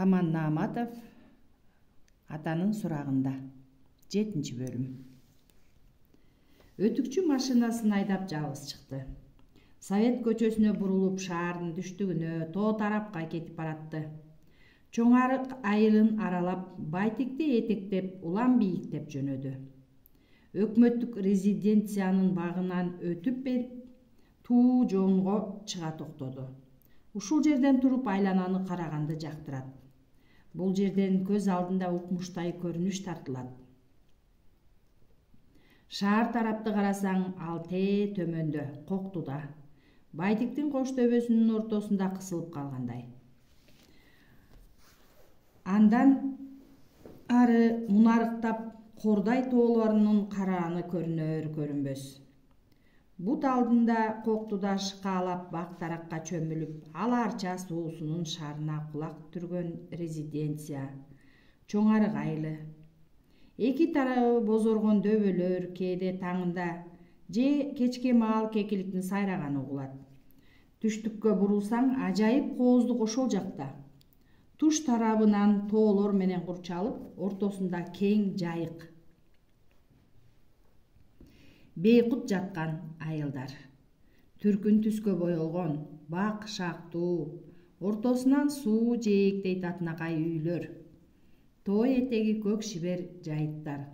Аман Нааматов атанын сурагында 7-бөлүм. Өтүкчү машинасын айдап жалгыз чыкты. Совет көчөсүнө бурулуп шаардын түштүгүнө тоо тарапка кетип баратты. Чоң арык айылын аралап, Байтикти этектеп, улам бийиктеп жөнөдү. Өкмөттүк резиденциянын багынан өтүп берип, туу жолго чыга токтоду. Ушул жерден туруп айлананы караганды жактырат. Бул жерден көз алдында укмуштай көрүнүш тартылат. Шаар тарапты карасаң, ал төмөндө, Коктуда, Байтиктин кош төбөсүнүн ортосунда кысылып калгандай. Андан ары мунарыктап Кордай тоолорунун карааны көрүнөр-көрүнбөс. Бут алдында Коктуда шыкаалап бак таракка чөмүлүп, Ала Арча суусунун шарына кулак түргөн резиденция, чоң арык айылы. Эки тарабы бозоргон дөбөлөр, кээде таңында же кечке маал кекиликтин сайраганы угулат. Түштүккө бурулсаң, ажайып кооздук ошол жакта. Туш тарабынан тоолор менен курчалып, ортосунда кең жайык. Бейкут жаткан айылдар. Түркүн түскө боелгон, бак шактуу, ортосунан суу жээктей татынакай үйлөр. Тоо этеги көк шибер жайыттар.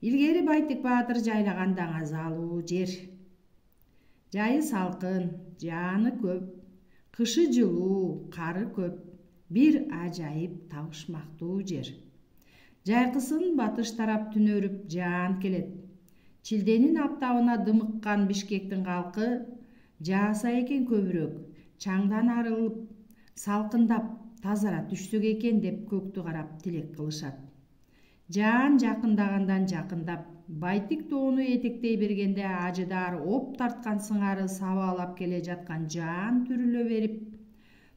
Илгери Байтик баатыр жайлаган даңазалуу жер. Жайы салкын, жааны көп, кышы жылуу, кары көп, бир ажайып табышмактуу жер. Жайкысын батыш тарап түнөрүп жаан келет. Чилденин аптабына дымыккан Бишкектин калкы жааса экен көбүрөөк, чаңдан арылып, салкындап, тазара түшсөк экен деп көктү карап тилек кылышат. Жаан жакындагандан жакындап, Байтик тоону этектей бергенде ажыдаар оп тарткан сыңары сабаалап келе жаткан жаан түрүлө берип,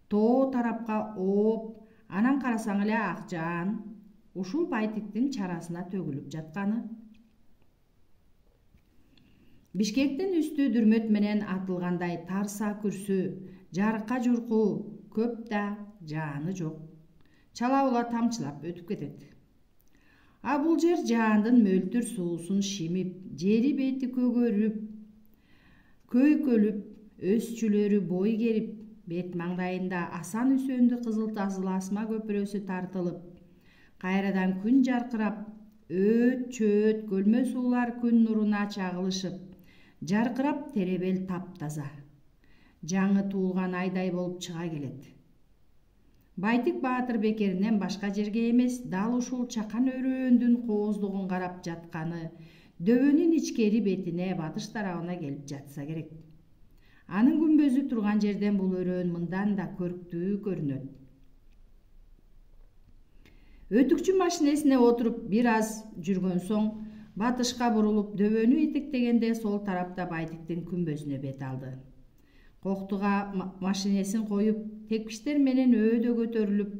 тоо тарапка ооп, анан карасаң эле ак жаан ушул Байтиктин чарасына төгүлүп жатканы. Бишкектин үстү дүрмөт менен атылгандай тарса күрсү, жарыка журку көп да жааны жок. Чала-була тамчылап өтүп кетет. А бул жер жаандын мөлтүр суусун шимип, жери бети көгөрүп, көйкөлүп, өсчүлөрү бой керип, бет маңдайында Асан Үсөндү Кызыл-Тазыл асма көпүрөсү тартылып, кайрадан күн жаркырап, өт-чөт көлмө суулар күн нуруна чагылышып, жаркырап теребел таптаза, жаңы туулган айдай болуп чыга келет. Байтик баатыр бекеринен башка жерге эмес, дал ушул чакан өрөөндүн кооздугун карап жатканы дөбөнүн ичкери бетине, батыш тарабына келип жатса керек. Анын күмбөзү турган жерден бул өрөөн мындан да көрктүү көрүнөт. Өтүкчү машинесине отуруп бир аз жүргөн соң, батышка бурулуп дөбөнү этектегенде сол тарапта Байтиктин күмбөзүнө бет алды. Коктуга машинесин коюп, тепкичтер менен өөдө көтөрүлүп,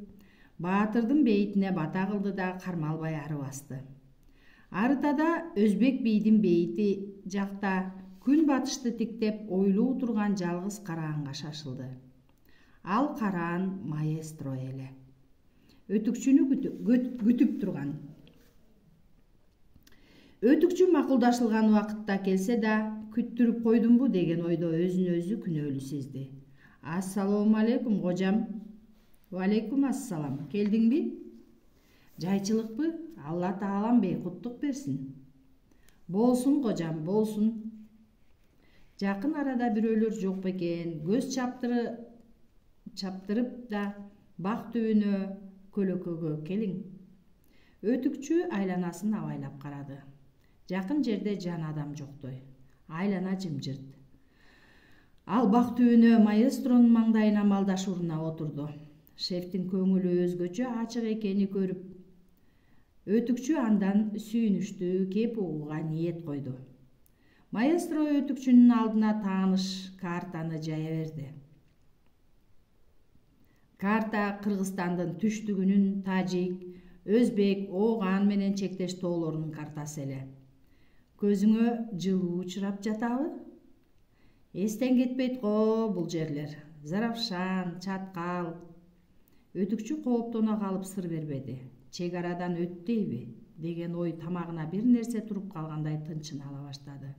баатырдын бейитине бата кылды да кармалбай ары басты. Арытада Өзбек бийдин бейити жакта күн батышты тиктеп ойлуу турган жалгыз караанга шашылды. Ал караан маэстро эле. Өтүкчүнү күтүп турган. Өтүкчү макулдашылган убакытта келсе да, күттүрүп койдумбу деген ойдо өзүн өзү күнөөлүү сезди. Ассалому алейкум кожам. Валейкум ассалам. Келдиңби? Жайчылыкпы? Алла таалам бейкуттук берсин. Болсун кожам, болсун. Жакын арада бирөөлөр жок бекен, көз чаптырып да бак түбүнө көлөкөгө келиң. Өтүкчү айланасын абайлап карады. Жакын жерде жан адам жоктой. Айлана жымжырт. Ал бак түбүнө маэстронун маңдайына малдашууруна отурду. Шефтин көңүлү өзгөчө ачык экени көрүп, Өтүкчү андан сүйүнүштү кеп угууга ниет койду. Маэстро Өтүкчүнүн алдына тааныш картаны жая берди. Карта Кыргызстандын түштүгүнүн Тажик, Өзбек, Ооган менен чектеш тоолорунун картасы эле. Көзүңө жылуу учурап жатабы? Эстен кетпейт го бул жерлер. Заравшан, Чаткал, Өтүкчү кооптоно калып сыр бербеди. Чек арадан өттейби деген ой тамагына бир нерсе туруп калгандай тынчын ала баштады.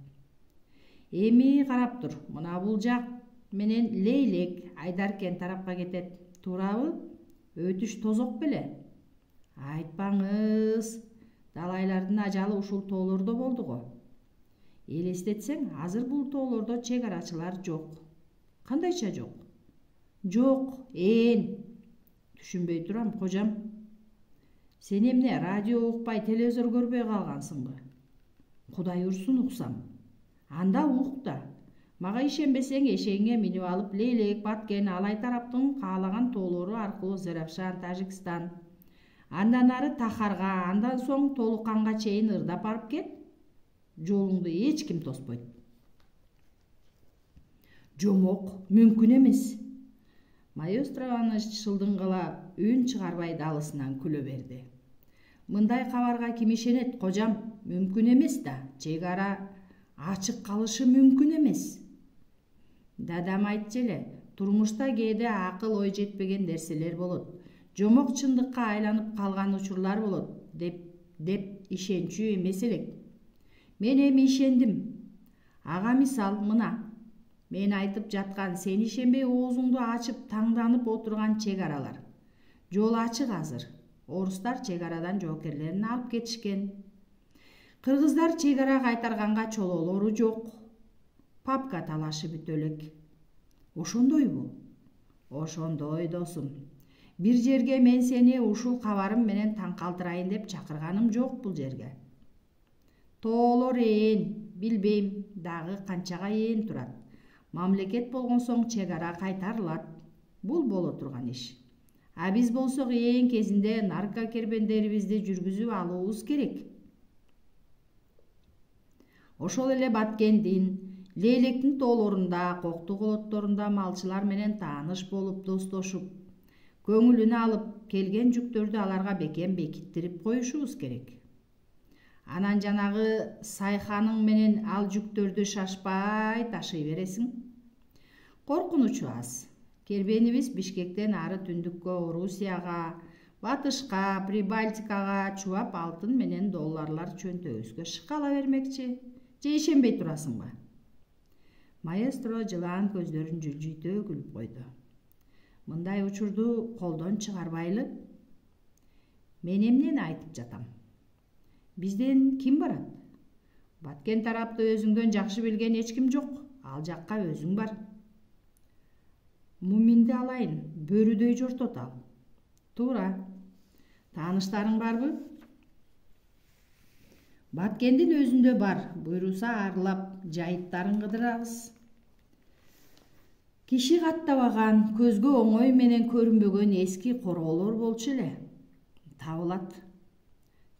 Эми карап тур, мына бул жак менен Лейлек Айдаркен тарапка кетет, туурабы? Өтүш тозок беле? Айтпаңыз, далайлардын ажалы ушул тоолордо болду го. Элестетсең, азыр бул тоолордо чек арачылар жок. Кандайча жок? Жок, Түшүнбөй турам, кожам. Сен эмне, радио укпай, телевизор көрбөй калгансыңбы? Кудай урсун уксам. Анда ук да. Мага ишенбесең, эшегиңе минип алып, Лейлек, Баткен, Алай тараптын каалаган тоолору аркылуу Зарafshan, Тажикстан, андан ары Тахарга, андан соң Толуканга чейин ырдап барып кет. Жолуңду эч ким тоспойт. Жомок, мүмкүн эмес. Маэстро аны шылдыңгылап, үн чыгарбай далысынан күлө берди. Мындай кабарга ким ишенет, кожам? Мүмкүн эмес да. Чек ара ачык калышы мүмкүн эмес. Дадам айтчу эле, турмушта кээде акыл ой жетпеген нерселер болот. Жомок чындыкка айланып калган учурлар болот, деп ишенчү эмес элек. Мен эми ишендим. Ага мисал мына. Мен айтып жаткан, сен ишенбей оозуңду ачып таңданып отурган чек аралар. Жол ачык азыр. Орустар чек арадан жоокерлерин алып кетишкен. Кыргыздар чек ара кайтарганга чолоолору жок. Папка талашы бүтө элек. Ошондойбу? Ошондой, досум. Бир жерге мен сени ушул кабарым менен таң калтырайын деп чакырганым жок бул жерге. Тоолор билбейм, дагы канчага турат. Мамлекет болгон соң чек ара кайтарылат. Бул боло турган иш. А биз болсок кезинде нарко кербендерибизди жүргүзүп алуубуз керек. Ошол эле Баткендин, Лейлектин тоолорунда, Кокту колотторунда малчылар менен тааныш болуп, достошуп, көңүлүнө алып келген жүктөрдү аларга бекем бекиттирип коюшубуз керек. Анан жанагы Сайханың менен ал жүктөрдү шашпай ташый бересиң. Коркунучу аз. Кербенибиз Бишкектен ары түндүккө, Русияга, батышка, Прибалтикага чубап алтын менен долларлар чөнтөгүбүзгө шыкала бермекчи. Же ишенбей турасыңбы? Маэстро жылаан көздөрүн жүлжүйтө күлүп койду. Мындай учурду колдон чыгарбайлы. Мен эмнени айтып жатам? Бизден ким барат? Баткен тарапты өзүңдөн жакшы билген эч ким жок. Ал жакка өзүң бар. Муминди алайын, бөрүдөй жортот ал. Туура. Тааныштарың барбы? Баткендин өзүндө бар. Буйруса арлап, жайыттарын кыдырабыз. Киши каттабаган, көзгө оңой менен көрүнбөгөн эски короолор болчу эле. Табылат.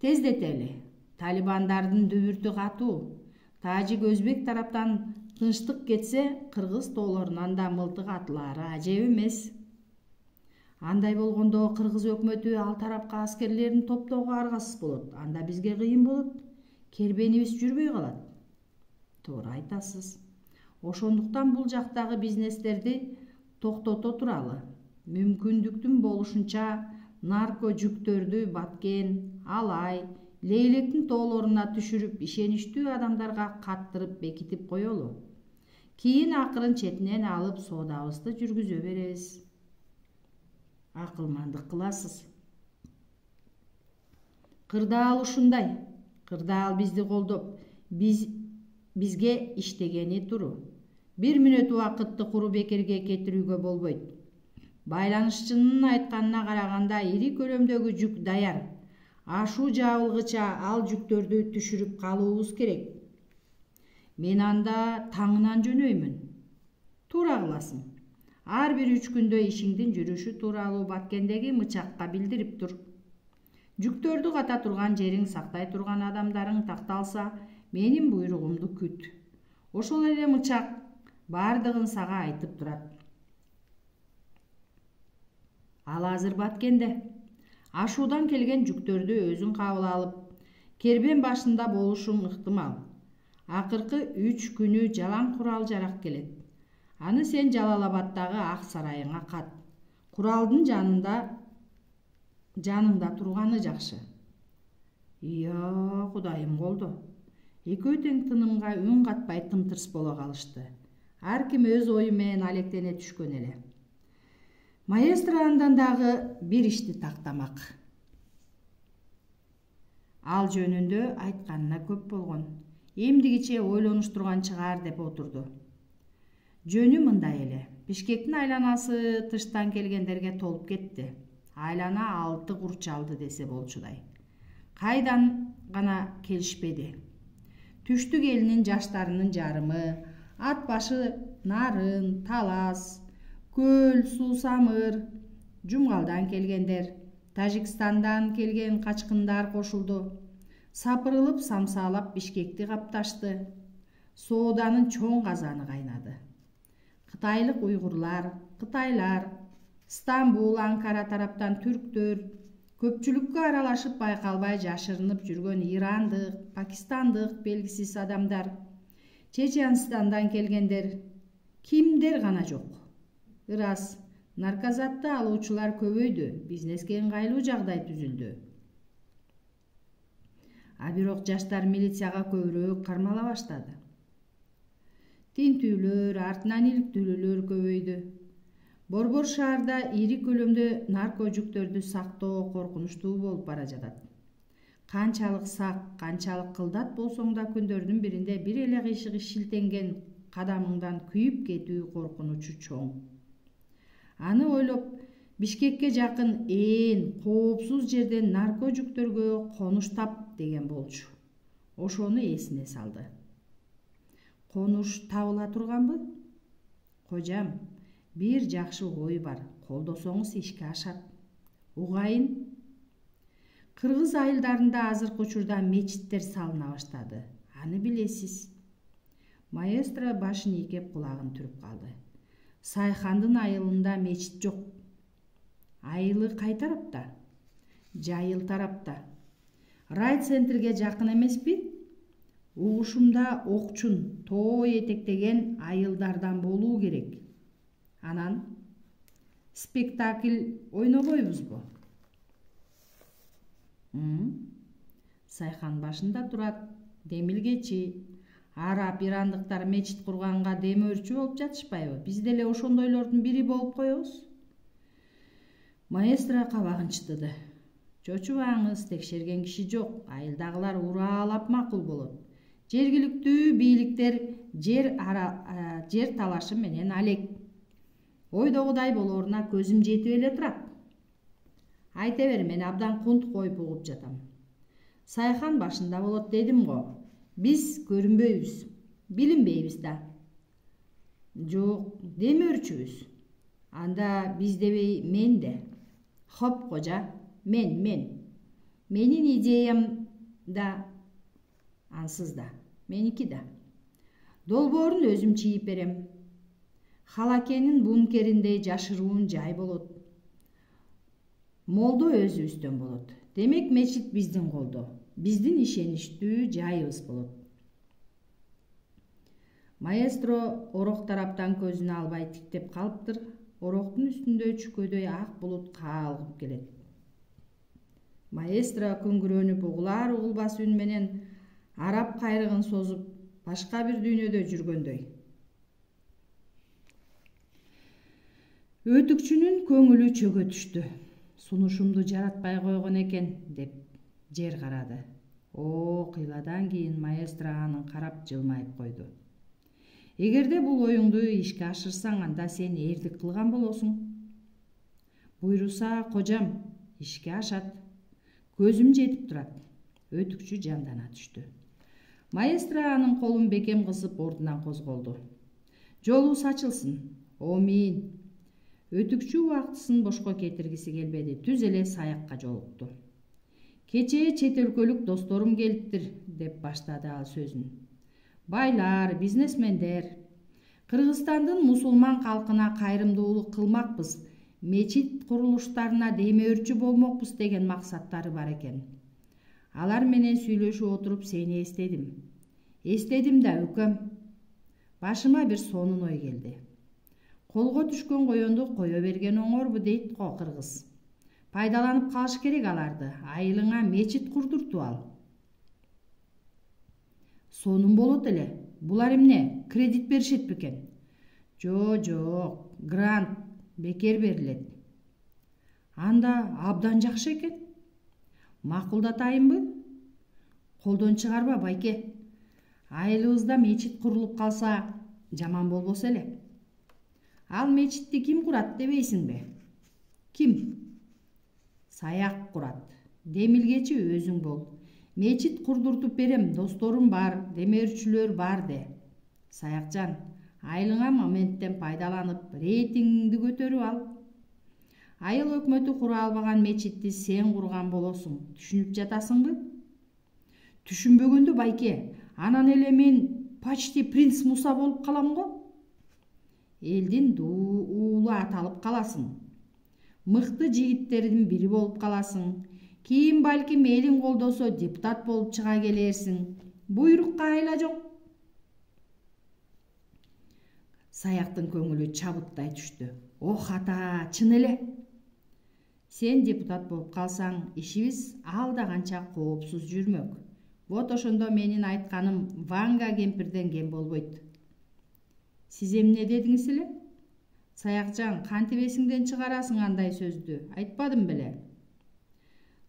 Тездетели. Талибандардын дүбүртү катуу. Тажик өзбек тараптан тынчтык кетсе, кыргыз тоолорунан да мылтык атылаары ажеп эмес. Андай болгондо кыргыз өкмөтү ал тарапка аскерлерин топтоого аргасыз болот. Анда бизге кыйын болот. Кербенибиз жүрбөй калат. Туура айтасыз. Ошондуктан бул жактагы бизнестерди токтото туралы. Мүмкүндүктүн болушунча нарко жүктөрдү Баткен, Алай, Лейлектин тоолоруна түшүрүп, ишеничтүү адамдарга каттырып бекитип коелу. Кийин акырын четинен алып соодабызды жүргүзө беребиз. Акылмандык кыласыз. Кырдаал ушундай. Кырдаал бизди колдоп, бизге иштегени туру. 1 мүнөт убакытты куру бекерге кетирүүгө болбойт. Байланышчынын айтканына караганда ири көлөмдөгү жүк даяр. Ашуу жабылгыча ал жүктөрдү түшүрүп калуубуз керек. Мен анда таңынан жөнөймүн. Туура кыласың. Ар бир 3 күндө ишиңдин жүрүшү тууралуу Баткендеги мычакка билдирип тур. Жүктөрдү ката турган жериң, сактай турган адамдарың такталса, менин буйругумду күт. Ошол эле мычак бардыгын сага айтып турат. Ал азыр Баткенде. Ашуудан келген жүктөрдү өзүң кабыл алып, кербен башында болушуң ыктымал. Акыркы 3 күнү жалаң курал жарак келет. Аны сен Жалалабадтагы Ак сарайыңа кат. Куралдын жанында жаныңда турганы жакшы. Iya, Кудайым болду. Экөө тең тынымга үн катпай тымтырс боло калышты. Ар ким өз ою менен алектене түшкөн эле. Маэстро андан дагы бир ишти тактамак. Ал жөнүндө айтканына көп болгон. Эмдигиче ойлонуштурган чыгар деп отурду. Жөнү мындай эле. Бишкектин айланасы тыштан келгендерге толуп кетти. Айлана 6 курчалды десе болчудай. Кайдан гана келишпеди. Түштүк элинин жаштарынын жарымы, ат башы Нарын, Талас, Көл, Суусамыр, Жумгалдан келгендер, Тажикстандан келген качкындар кошулду. Сапырылып самсаалап Бишкекти капташты. Сооданын чоң казаны кайнады. Кытайлык уйгурлар, кытайлар, Стамбул, Анкара тараптан түрктөр, көпчүлүккө аралашып байкалбай жашырынып жүргөн ирандык, пакистандык белгисиз адамдар, Чеченстандан келгендер, кимдер гана жок. Ырас наркозатты алуучулар көбөйдү, бизнеске ыңгайлуу жагдай түзүлдү. А бирок жаштар милицияга көбүрөөк кармала баштады. Тинтүүлөр, артынан иликтүүлөр көбөйдү. Борбор шаарда ири көлөмдө нарко жүктөрдү сактоо коркунучтуу болуп бара жатат. Канчалык сак, канчалык кылдат болсоң да күндөрдүн биринде бир эле кыйшыгы шилтенген кадамыңдан күйүп кетүү коркунучу чоң. Аны ойлоп, Бишкекке жакын ээн коопсуз жерден нарко жүктөргө конуш тап деген болчу. Ошону эсине салды. Конуш табыла турганбы? Кожам, бир жакшы ой бар, колдосоңуз ишке ашат. Угайын. Кыргыз айылдарында азыркы учурда мечиттер салына баштады. Аны билесиз. Маэстро башын ийкеп кулагын түрүп калды. Сайхандын айылында мечит жок. Айылы кай тарапта? Жайыл тарапта. Райцентрге жакын эмеспи? Угушумда Окчун, тоо этектеген айылдардан болуу керек. Анан спектакль ойнобойбузбу? Сайхан башында турат, демилгечи. Араб ирандыктар мечит курганга демөөрчү болуп жатышпайбы? Биз деле ошондойлордун бири болуп коебуз. Маэстро кабагын чытыды. Чочубаңыз, текшерген киши жок. Айылдагылар ураалап макул болот. Жергиликтүү бийликтер жер талашы менен алек. Ойдогудай болоруна көзүм жетип эле турат. Айта бер, мен абдан кунт коюп угуп жатам. Сайхан башында болот дедим го. Биз көрүнбөйбүз, билинбейбиз да. Жок, демөөрчүбүз. Анда биз дебей мен де. Хоп, кожа, мен. Менин идеям да ансыз да, меники да. Долбоорун өзүм чийип берем. Халакенин бункериндей жашыруун жай болот. Молдо өзүбүздөн болот. Демек мечит биздин колдо. Биздин ишеничтүү жайыбыз болот. Маэстро орок тараптан көзүн албай тиктеп калыптыр. Ороктун үстүндө чүкөдөй ак булут каалгып келет. Маэстро күңгүрөнүп угулар-угулбас үн менен араб кайрыгын созуп, башка бир дүйнөдө жүргөндөй. Өтүкчүнүн көңүлү чөгө түштү. Сунушумду жаратпай койгон экен деп жер карады. Кыйладан кийин маэстро анын карап жылмайып койду. Эгерде бул оюңду ишке ашырсаң, анда сен эрдик кылган болосуң. Буйруса, кожам, ишке ашат. Көзүм жетип турат. Өтүкчү жандана түштү. Маэстро анын колун бекем кысып ордунан козголду. Жолубуз ачылсын. Омин. Өтүкчү убактысын бошко кетиргиси келбеди. Түз эле саякка жолукту. Кечээ чет өлкөлүк досторум келиптир, деп баштады ал сөзүн. Байлар, бизнесмендер, Кыргызстандын мусулман калкына кайрымдуулук кылмакпыз, мечит курулуштарына демөөрчү болмокпуз деген максаттары бар экен. Алар менен сүйлөшүп отуруп сени эстедим. Эстедим да, өкөм. Башыма бир сонун ой келди. Колго түшкөн коёнду кое берген оңорбу дейт го кыргыз. пайдаланып калыш керек аларды. Айылыңа мечит курдуртуп ал. Сонун болот эле. Булар эмне, кредит беришет бекен? Жок, грант бекер берилет. Анда абдан жакшы экен. Макулдатайынбы? Колдон чыгарба, байке. Айылыбызда мечит курулуп калса жаман болбосо эле. Ал мечитти ким курат дебейсиңби? Ким? Саяк курат. Демилгечи өзүң бол. Мечит курдуртуп берем, досторум бар, демеушүлөр бар де. Саякжан, айылыңа моменттен пайдаланып, рейтингиңди көтөрүп ал. Айыл өкмөтү кура албаган мечитти сен курган болосуң. Түшүнүп жатасыңбы? Түшүнбөгөндө байке, анан эле мен почти принц Муса болуп калам го. Элдин уулу аталып каласың. Мыкты жигиттердин бири болуп каласың. Кийин балким элиң колдосо депутат болуп чыга келерсиң. Буйрукка айла жок. Саяктын көңүлү чабыттай түштү. Ох ата, чын эле. Сен депутат болуп калсаң, ишибиз алда канча коопсуз жүрмөк. Вот ошондо менин айтканым Ванга кемпирден кем болбойт. Сиз эмне дедиңиз эле? Саякжан, кантип эсиңден чыгарасың андай сөздү? Айтпадым беле?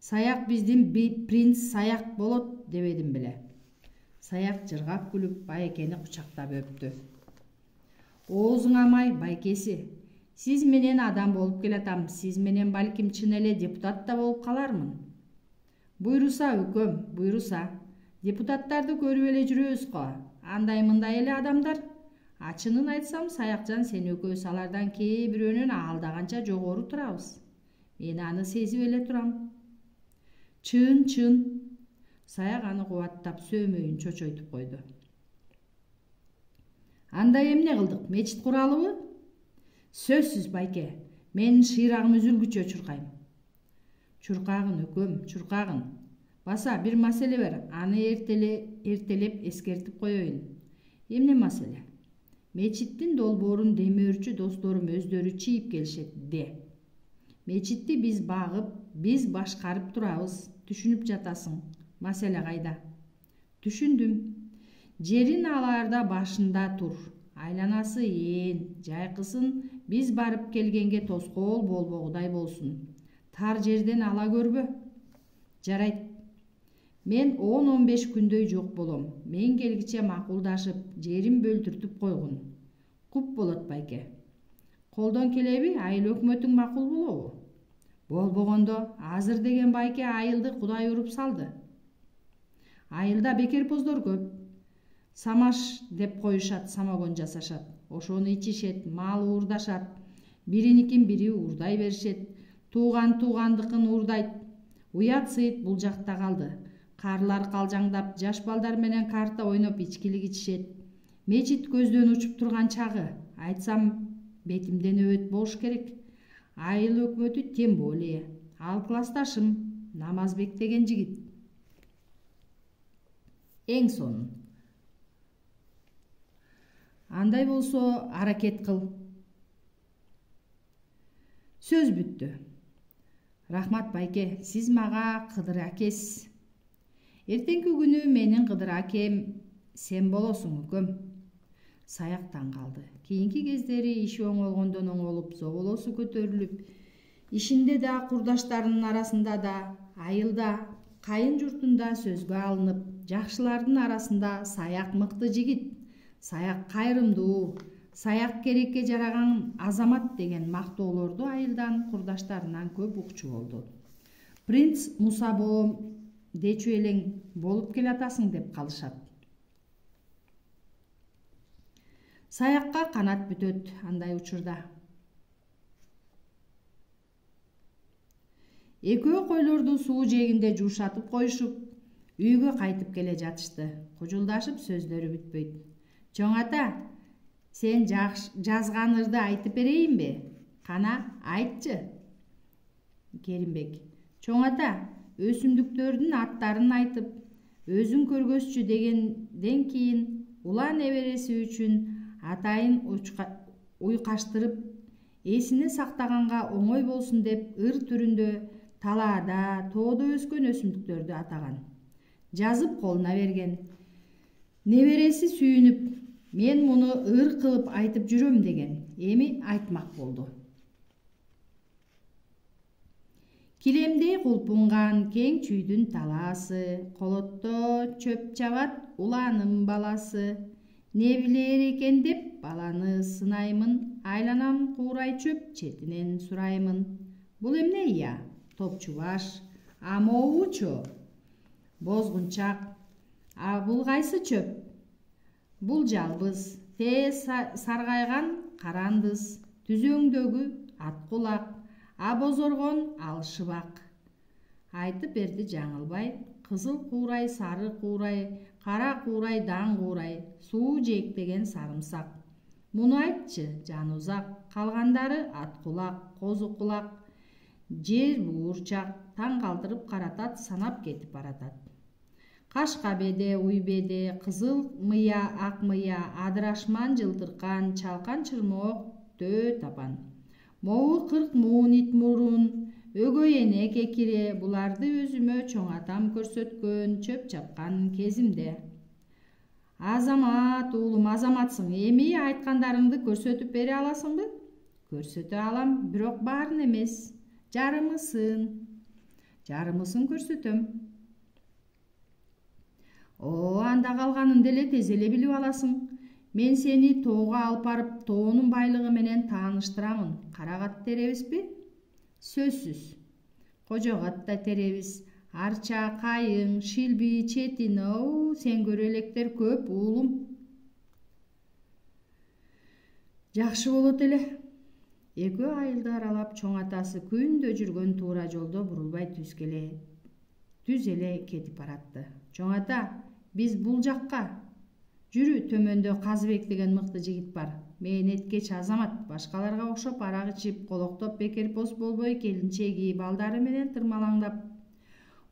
Саяк биздин принц Саяк болот дебедим беле? Саяк жыргап күлүп байкени кучактап өптү. Оозуң амай, байкеси. Сиз менен адам болуп келатам. Сиз менен балким чын эле депутат да болуп калармын. Буйруса өкөм, буйруса. Депутаттарды көрүп эле жүрөбүз го. Андай-мындай эле адамдар. Ачынын айтсам, Саякжан, сен экөөбүз алардан кээ бирөөнүн алда канча жогору турабыз. Мен аны сезип эле турам. Чын. Саяк аны кубаттап сөөмөйүн чочойтуп койду. Анда эмне кылдык? Мечит куралыбы? Сөзсүз байке. Менин шыйрагым үзүлгүчө чуркайм. Чуркагын өкөм, чуркагын. Баса бир маселе бар. Аны эртелеп эскертип коеюн. Эмне маселе? Мечиттин долбоорун демөөрчү досторум өздөрү чийип келишет де. Мечитти биз багып, биз башкарып турабыз. Түшүнүп жатасың. Маселе кайда? Түшүндүм. Жерин аларда башында тур. Айланасы жайкысын биз барып келгенге тоскоол болбогудай болсун. Тар жерден ала көрбө. Жарайт. Мен 10-15 күндөй жок болом. Мен келгиче макулдашып, жерин бөлтүртүп койгун. Куп болот байке. Колдон келеби? Айыл өкмөтүң макул болобу? Болбогондо, азыр деген байке айылды Кудай уруп салды. Айылда бекерпоздор көп. Самаш деп коюшат, самогон жасашат. Ошону ичишет, мал уурдашат. Бириникин бири уурдай беришет. Тугандыкын уурдайт. Уят сыйыт бул жакта калды. Карлар калжаңдап, жаш балдар менен карта ойноп ичкилик ичишет. Мечит көздөн учуп турган чагы. Айтсам, бетимден өбөт болуш керек. Айыл өкмөтү тем более. Ал классташым, Намазбек деген жигит. Эң сонун. Андай болсо аракет кыл. Сөз бүттү. Рахмат байке, сиз мага Кыдыр акес. Эртеңки күнү менин Кыдыр акем сен болосуң өкөм. Саяк таң калды. Кийинки кездери иши оңолгондон оңолуп, зоболосу көтөрүлүп, ишинде да, курдаштарынын арасында да, айылда, кайын журтунда сөзгө алынып, жакшылардын арасында Саяк мыкты жигит, Саяк кайрымдуу, Саяк керекке жараган азамат деген мактоолорду айылдан, курдаштарынан көп укчу болду. Принц Муса болом дечү элең болуп келатасың деп калышат. Саякка канат бүтөт андай учурда. Экөө койлорду суу жээгинде жуушатып коюшуп, үйгө кайтып келе жатышты. Кужулдашып сөздөрү бүтпөйт. Чоң ата, сен жазган ырды айтып берейинби? Кана, айтчы. Керимбек. Чоң ата, өсүмдүктөрдүн аттарын айтып, өзүң көргөзчү дегенден кийин улан небереси үчүн атайын уйкаштырып, эсине сактаганга оңой болсун деп ыр түрүндө талаада, тоодо өскөн өсүмдүктөрдү атаган. Жазып колуна берген. Небереси сүйүнүп, мен муну ыр кылып айтып жүрөм деген. Эми айтмак болду. Килемдей кулпунган кең чүйдүн талаасы, колотто чөп чабат уланын баласы. Не билер экен деп баланы сынаймын, айланам куурай чөп четинен сураймын. Бул эмне ия? Топчу баш. А могучу? Бозгунчак. А бул кайсы чөп? Бул жалбыз. Тез саргайган карандыз. Түзөңдөгү ат кулак. А бозоргон алшыбак. Айтып берди жаңылбай. Кызыл куурай, сары куурай, кара куурай, даң куурай, суу жээктеген сарымсак. Муну айтчы, жаны узак. Калгандары ат кулак, козу кулак, жер буурчак, таң калтырып каратат, санап кетип баратат. Кашка беде, уй беде, кызыл мыя, ак мыя, адырашман жылтыркан, чалкан чырмоок, төө тапан. Могу 40 муун ит мурун, өгөй эне кекире, буларды өзүмө чоң атам көрсөткөн, чөп чапкан кезимде. Азамат, уулум, азаматсың, эми айткандарыңды көрсөтүп бере аласыңбы? Көрсөтө алам, бирок баарын эмес. Жарымысын. Жарымысын көрсөтөм. Анда калганын деле тез эле билип аласың. Мен сени тоого алып барып, тоонун байлыгы менен тааныштырамын. Карагат теребизби? Сөзсүз. Кожогат да теребиз. Арча, кайың, шилби, четин, сен көрө электер көп, уулум. Жакшы болот эле. Экөө айылды аралап чоң атасы күндө жүргөн туура жолдо бурулбай түз эле кетип баратты. Чоң ата, биз бул жакка. Жүрү, төмөндө Казыбек деген мыкты жигит бар. Мээнеткеч азамат, башкаларга окшоп арак ичип, колоктоп бекер пос болбой келинчеги, балдары менен тырмалаңдап,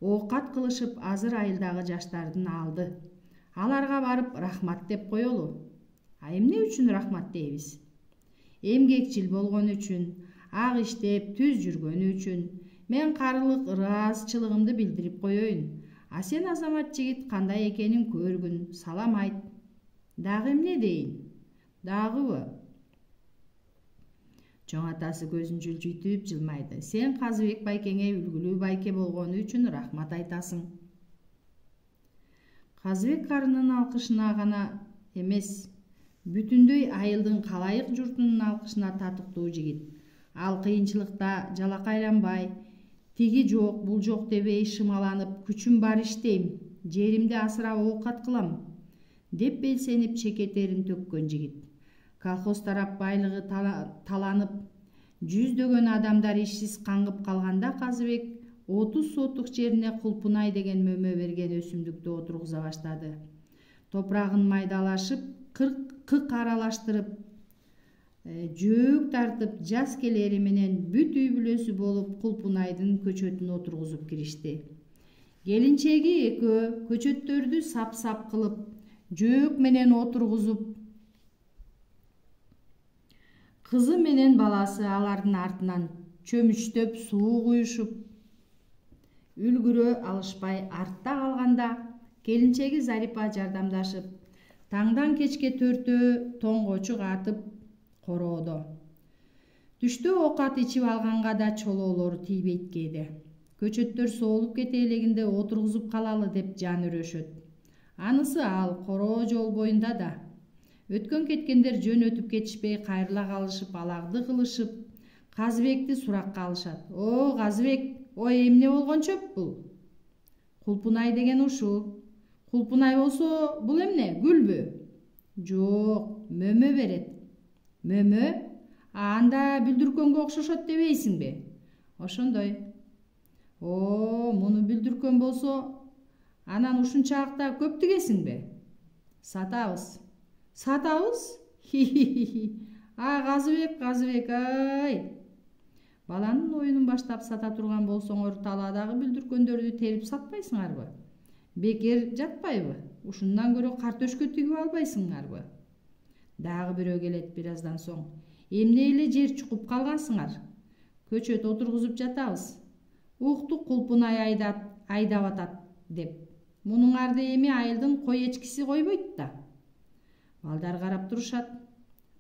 оокат кылышып, азыр айылдагы жаштардын алды. Аларга барып рахмат деп коелу. А эмне үчүн рахмат дейбиз? Эмгекчил болгон үчүн, ак иштеп, түз жүргөнү үчүн. Мен карылык ыраазычылыгымды билдирип коеюн. А сен азамат жигит кандай экенин көргүн, салам айт. Дагы эмне дейин? Дагыбы? Чоң атасы көзүн жылжыйтып жылмайды. Сен Казыбек байкеңе үлгүлүү байке болгону үчүн рахмат айтасың. Казыбек карынын алкышына гана эмес, бүтүндөй айылдын калайык журтунун алкышына татыктуу жигит. Ал кыйынчылыкта жалакайланбай, тиги жок, бул жок дебей шымаланып, күчүм бар иштейм, жеримди асырап оокат кылам деп белсенип чеке терин төккөн жигит. Колхоз тарап байлыгы таланып, жүздөгөн адамдар ишсиз каңгып калганда Казыбек 30 сотук жерине кулпунай деген мөмө берген өсүмдүктү отургуза баштады. Топрагын майдалашып, кык аралаштырып, жөөк тартып, жас келери менен бүт үй бүлөсү болуп кулпунайдын көчөтүн отургузуп киришти. Келинчеги экөө көчөттөрдү сап-сап кылып, жөөк менен отургузуп, кызы менен баласы алардын артынан чөмүчтөп суу куюшуп, үлгүрө алышпай артта калганда, келинчеги Зарипа жардамдашып, таңдан кечке төртөө тоңгочук атып короодо. Түштө оокат ичип алганга да чолоолору тийбейт кээде. Көчөттөр соолуп кете элегинде отургузуп калалы деп жан өрөшөт. Анысы ал короо жол боюнда да. Өткөн кеткендер жөн өтүп кетишпей кайрыла калышып, алагды кылышып, Казыбекти суракка алышат. О, Казыбек, ой, эмне болгон чөп бул? Кулпунай деген ушул. Кулпунай болсо, бул эмне, гүлбү? Жок, мөмө берет. Мөмө? Анда бүлдүркөнгө окшошот дебейсиңби? Ошондой. О, муну бүлдүркөн болсо, анан ушунчалыкта көп тигесиңби? Сатабыз. Сатабыз? Казыбек, ай! Баланын оюнун баштап сата турган болсоңор, талаадагы бүлдүркөндөрдү терип сатпайсыңарбы? Бекер жатпайбы? Ушундан көрө кар төшкө тигип албайсыңарбы? Дагы бирөө келет бираздан соң. Эмне эле жер чукуп калгансыңар? Көчөт отургузуп жатабыз. Укту Кулпунай айдап атат деп. Мунуңарды эми айылдын кой эчкиси койбойт да. Балдар карап турушат.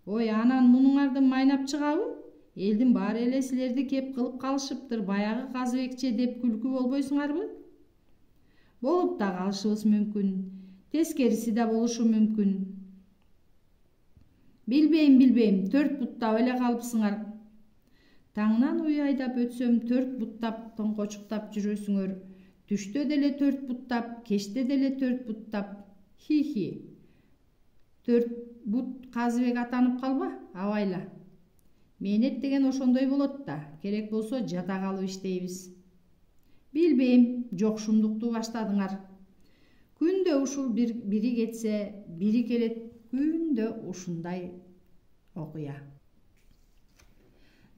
Ой, анан мунуңарды майнап чыгабы? Элдин баары эле силерди кеп кылып калышыптыр, баягы Казыбекче деп күлкү болбойсуңарбы? Болуп да калышыбыз мүмкүн. Тескериси да болушу мүмкүн. Билбейм, 4 буттап эле калыпсыңар. Таңнан уй айдап өтсөм 4 буттап тоңкочуктап жүрөсүңөр. Түштө деле 4 буттап, кечте деле 4 буттап. Хи-хи. 4 бут Казыбек атанып калба, абайла. Мээнет деген ошондой болот да, керек болсо жата калып иштейбиз. Билбейм, жок шумдукту баштадыңар. Күндө ушул бири кетсе, бири келет, күндө ушундай окуя.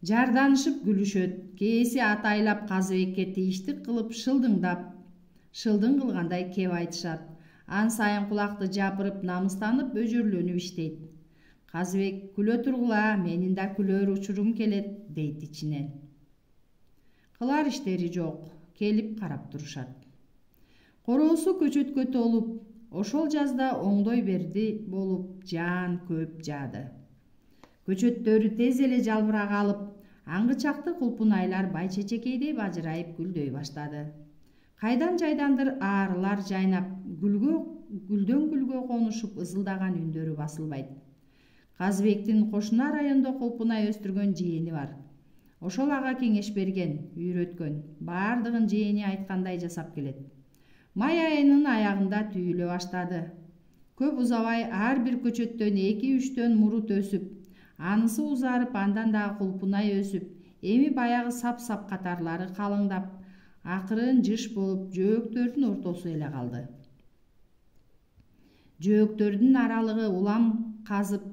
Жарданышып күлүшөт, кээси атайлап Казыбекке тийиштик кылып шылдың кылгандай кеп айтышат. Ан сайын кулакты жапырып, намыстанып, бөжөрлөнүп иштейт. Казыбек, күлө тургула, менин да күлөр учурум келет, дейт ичинен. Кылар иштери жок, келип карап турушат. Короосу көчөткө толуп, ошол жазда оңдой берди болуп, жаан көп жаады. Көчөттөрү тез эле жалбырак алып, аңгычакты Кулпунайлар байчечекейдей бажырайып гүлдөй баштады. Кайдан жайдандыр аарылар жайнап, гүлдөн гүлгө конушуп ызылдаган үндөрү басылбайт. Казыбектин кошуна райондо Кулпунай өстүргөн жээни бар. Ошол ага кеңеш берген, үйрөткөн, баардыгын жээни айткандай жасап келет. Май айынын аягында түйүлө баштады. Көп узабай ар бир көчөттөн 2-3 мурут өсүп, анысы узарып, андан дагы Кулпунай өсүп, эми баягы сап-сап катарлары калыңдап, акырын жыш болуп, жөөктөрдүн ортосу эле калды. Жөөктөрдүн аралыгы улам казып,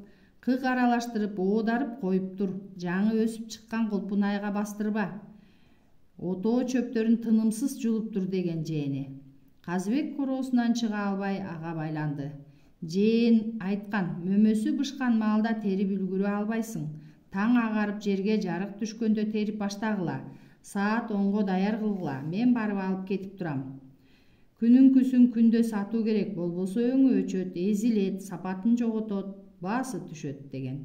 кык аралаштырып, оодарып коюптур. Жаңы өсүп чыккан Кулпунайга бастырба. Отоо чөптөрүн тынымсыз жулуптур деген жээни. Казыбек короосунан чыга албай ага байланды. Жээн айткан, мөмөсү бышкан маалда терип үлгүрө албайсың. Таң агарып жерге жарык түшкөндө терип баштагыла. Саат 10го даяр кылгыла, мен барып алып кетип турам. Күнүнкүсүн күндө сатуу керек, болбосо өңү өчөт, эзилет, сапатын жоготот, баасы түшөт деген.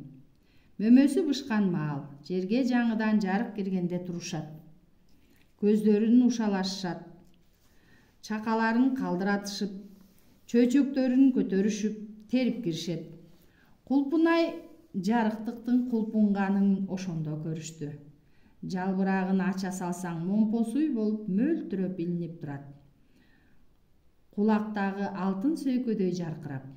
Мөмөсү бышкан маал, жерге жаңыдан жарык киргенде турушат. Көздөрүн ушалашышат, чакаларын калдыратышып, чөйчөктөрүн көтөрүшүп, терип киришет. Кулпунай жарыктыктын кулпунганын ошондо көрүштү. Жалбырагын ача салсаң, момпосуй болуп мөлтүрөп илинип турат. Кулактагы алтын сөйкөдөй жаркырап.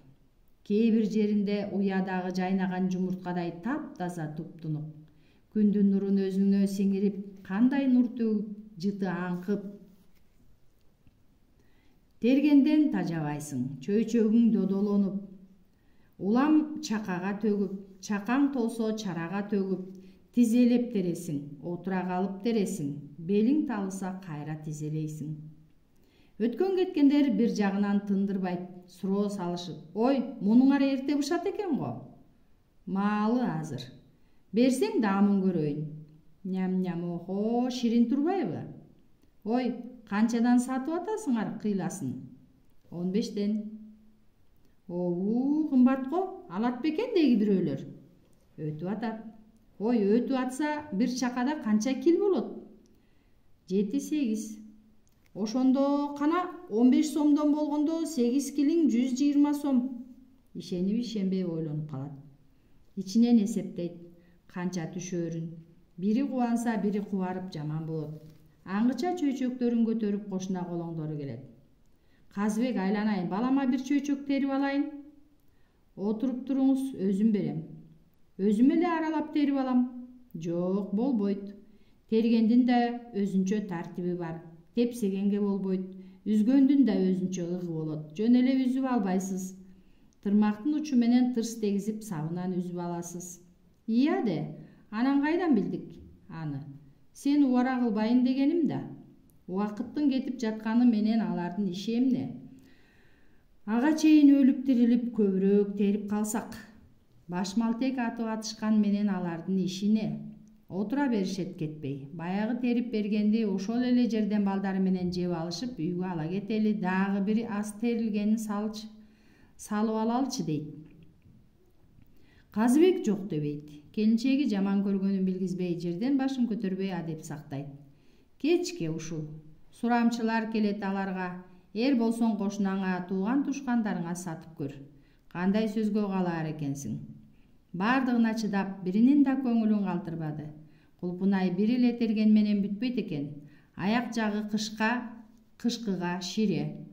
Кээ бир жеринде уядагы жайнаган жумурткадай таптаза туптунук. Күндүн нурун өзүнө сиңирип, кандай нур төгүп, жыты аңкып. Тергенден тажабайсың, чөйчөгүң додолонуп, улам чакага төгүп, чакаң толсо чарага төгүп, тизелеп тересиң, отура калып тересиң, белиң талыса кайра тизелейсиң. Өткөн кеткендер бир жагынан тындырбайт, суроо салышып, ой, мунуңар эрте бышат экен го. Маалы азыр. Берсең даамын көрөйүн. Ням-ням, охо, ширин турбайбы? Ой, канчадан сатып атасыңар кыйласын? 15ден. Оу, кымбат го, алат бекен деги бирөөлөр. Өтүп атат. Ой, өтүп атса, бир чакада канча кил болот? 7-8. Ошондо кана 15 сомдон болгондо 8 килиң 120 сом. Ишенип ишенбей ойлонуп калат. Ичинен эсептейт, канча түшөрүн. Бири кубанса, бири кубарып жаман болот. Аңгыча чөйчөктөрүн көтөрүп кошуна колоңдору келет. Казыбек, айланайын, балама бир чөйчөк терип алайын. Отуруп туруңуз, өзүм берем. Өзүм эле аралап терип алам. Жок, болбойт. Тергендин да өзүнчө тартиби бар. Тепсегенге болбойт. Үзгөндүн да өзүнчө ыгы болот. Жөн эле үзүп албайсыз. Тырмактын учу менен тырс дегизип сабынан үзүп аласыз. Ия де, анан кайдан билдик аны? Сен убара кылбайын дегеним да. Убакыттын кетип жатканы менен алардын иши эмне? Ага чейин өлүп тирилип көбүрөөк терип калсак. Башмалтек атып атышкан менен алардын иши не? Отура беришет кетпей. Баягы терип бергенди ошол эле жерден балдары менен жеп алышып үйгө ала кетели, дагы бир аз терилгенин салып алалычы дейт. Казыбек жок дебейт. Келинчеги жаман көргөнүн билгизбей, жерден башын көтөрбөй адеп сактайт. Кечке ушул. Сурамчылар келет аларга. Болсоң кошунаңа, тууган тушкандарыңа сатып көр. Кандай сөзгө калаар экенсиң? Бардыгына чыдап, биринин да көңүлүн калтырбады. Кулпунай бир эле терген менен бүтпөйт экен. Аяк жагы кышкыга шире.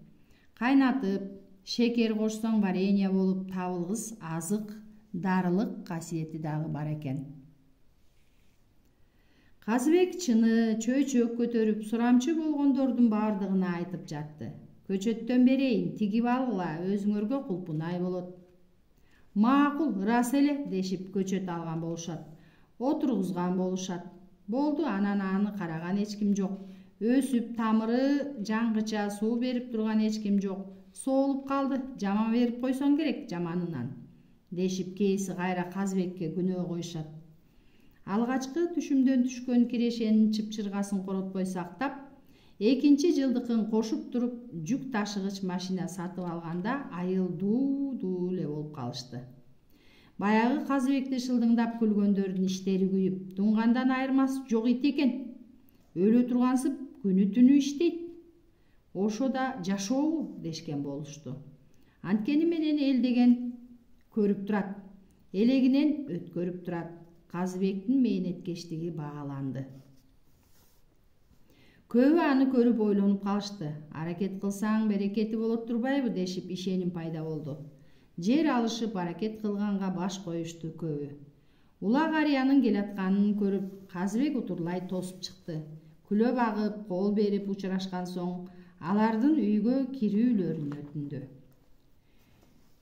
Кайнатып, шекер кошсоң варенье болуп, табылгыс азык, дарылык касиети дагы бар экен. Казыбек чыны чөйчөк көтөрүп, сурамчы болгондордун бардыгына айтып жатты. Көчөттөн берейин, тигип алгыла, өзүңөргө Кулпунай болот. Макул, ырас эле дешип көчөт алган болушат. Отургузган болушат. Болду, анан аны караган эч ким жок. Өсүп, тамыры жаңгыча суу берип турган эч ким жок. Соолуп калды, жаман берип койсоң керек жаманынан, дешип кейси кайра Казыбекке күнөө коюшат. Алгачкы түшүмдөн түшкөн кирешенин чыпчыргасын коротпой сактап, экинчи жылдыкын кошуп туруп жүк ташыгыч машина сатып алганда айыл дуу эле болуп калышты. Баягы Казыбекти шылдыңдап күлгөндөрдүн иштери күйүп, туңгандан айырмасы жок ит экен. Өлө тургансып күнү түнү иштейт. Ошо да жашообу дешкен болушту. Анткени менен эл деген көрүп турат, элегинен өткөрүп турат. Казыбектин мээнеткечтиги бааланды. Көбү аны көрүп ойлонуп калышты. Аракет кылсаң берекети болот турбайбы дешип ишеним пайда болду. Жер алышып аракет кылганга баш коюшту көбү. Ула карыянын келатканын көрүп, Казыбек утурлай тосуп чыкты. Күлөп агып, кол берип учурашкан соң, алардын үйгө кирүүлөрүн өтүндү.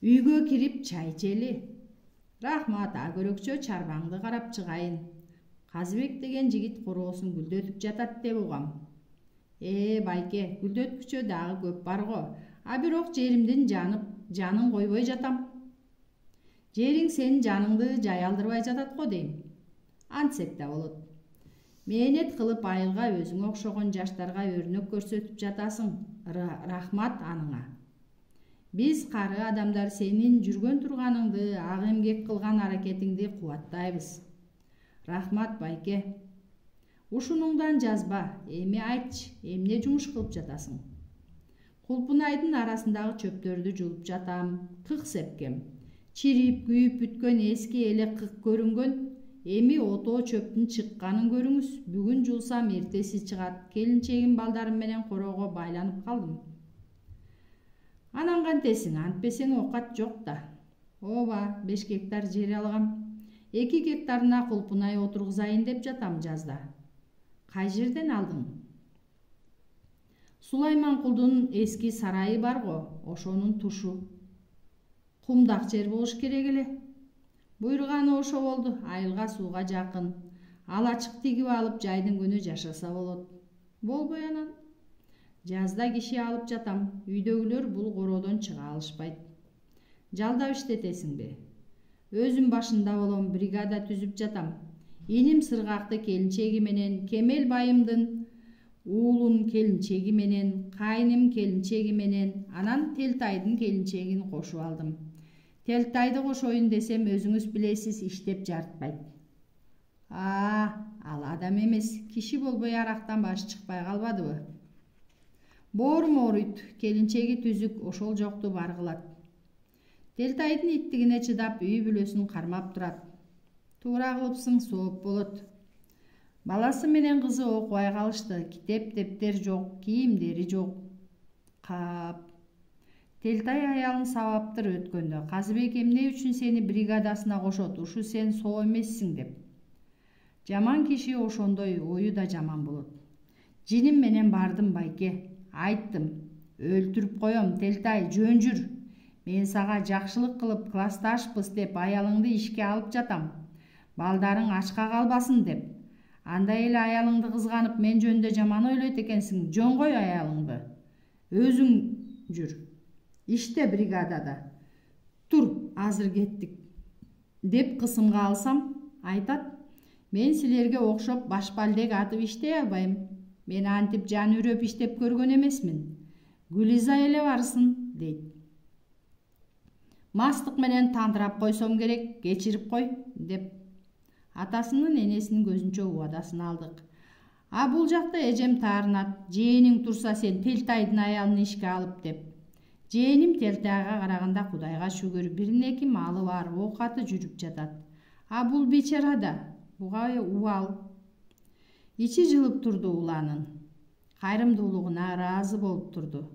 Үйгө кирип чай ичели. Рахмат, агөрөкчө чарбаңды карап чыгайын. Казыбек деген жигит короосун гүлдөтүп жатат деп угам. Байке, гүлдөткүчө дагы көп бар го. А бирок жеримдин жанын койбой жатам. Жериң сенин жаныңды жай алдырбай жатат го дейм. Антсек да болот. Мээнет кылып айылга өзүңө окшогон жаштарга өрнөк көрсөтүп жатасың. Рахмат аныңа. Биз кары адамдар сенин жүргөн турганыңды, ак эмгек кылган аракетиңди кубаттайбыз. Рахмат, байке. Ушунуңдан жазба, эми айтчы, эмне жумуш кылып жатасың? Кулпунайдын арасындагы чөптөрдү жулуп жатам, кык сепкем. Чирип, күйүп бүткөн эски эле кык көрүнгөн. Эми отоо чөптүн чыкканын көрүңүз. Бүгүн жулсам эртеси чыгат. Келинчегим балдарым менен короого байланып калдым. Анан кантесиң, антпесең окат жок да. Ооба, 5 гектар жер алгам. 2 гектарына Кулпунай отургузайын деп жатам жазда. Кай жерден алдың? Сулайманкулдун эски сарайы бар го, ошонун тушу. Кумдак жер болуш керек эле. Буйруганы ошо болду, айылга сууга жакын. Алачык тигип алып жайдын күнү жашаса болот. Болбой анан. Жазда киши алып жатам, үйдөгүлөр бул короодон чыга алышпайт. Жалдап иштетесиңби? Өзүм башында болом, бригада түзүп жатам. Иним Сыргакты келинчеги менен, Кемел байымдын уулун келинчеги менен, кайным келинчеги менен, анан Телтайдын келинчегин кошуп алдым. Телтайды кошоюн десем, өзүңүз билесиз, иштеп жарытпайт. Ал адам эмес, киши болбой арактан баш чыкпай калбадыбы? Боорум ооруйт, келинчеги түзүк, ошол жокту бар кылат. Телтайдын иттигине чыдап, үй бүлөсүн кармап турат. Туура кылыпсың, сооп болот. Баласы менен кызы окубай калышты. Китеп, дептер жок, кийимдери жок. Кап. Телтай аялын сабаптыр өткөндө. Казыбек эмне үчүн сени бригадасына кошот? Ушу сен соо эмессиң деп. Жаман киши ошондой, ою да жаман болот. Жиним менен бардым, байке. Айттым. Өлтүрүп коем, Телтай, жөн жүр. Мен сага жакшылык кылып классташпыз деп аялыңды ишке алып жатам. Балдарың ачка калбасын деп. Андай эле аялыңды кызганып мен жөнүндө жаман ойлойт экенсиң. Жөн кой аялыңды. Өзүң жүр. Иште бригадада. Тур, азыр кеттик. Деп кысымга алсам, айтат. Мен силерге окшоп башпалдек атып иштей албайм. Мен антип жан үрөп иштеп көргөн эмесмин. Гүлиза эле барсын, дейт. Мастык менен тандырап койсом керек, кечирип кой, деп атасынын энесинин көзүнчө убадасын алдык. А бул жакта эжем таарынат. Жээниң турса сен Телтайдын аялын ишке алып, деп. Жээним Телтайга караганда Кудайга шүгүр бирин-эки малы бар, оокаты жүрүп жатат. А бул бечара да буга убал. Ичи жылып турду уланын. Кайрымдуулугуна ыраазы болуп турду.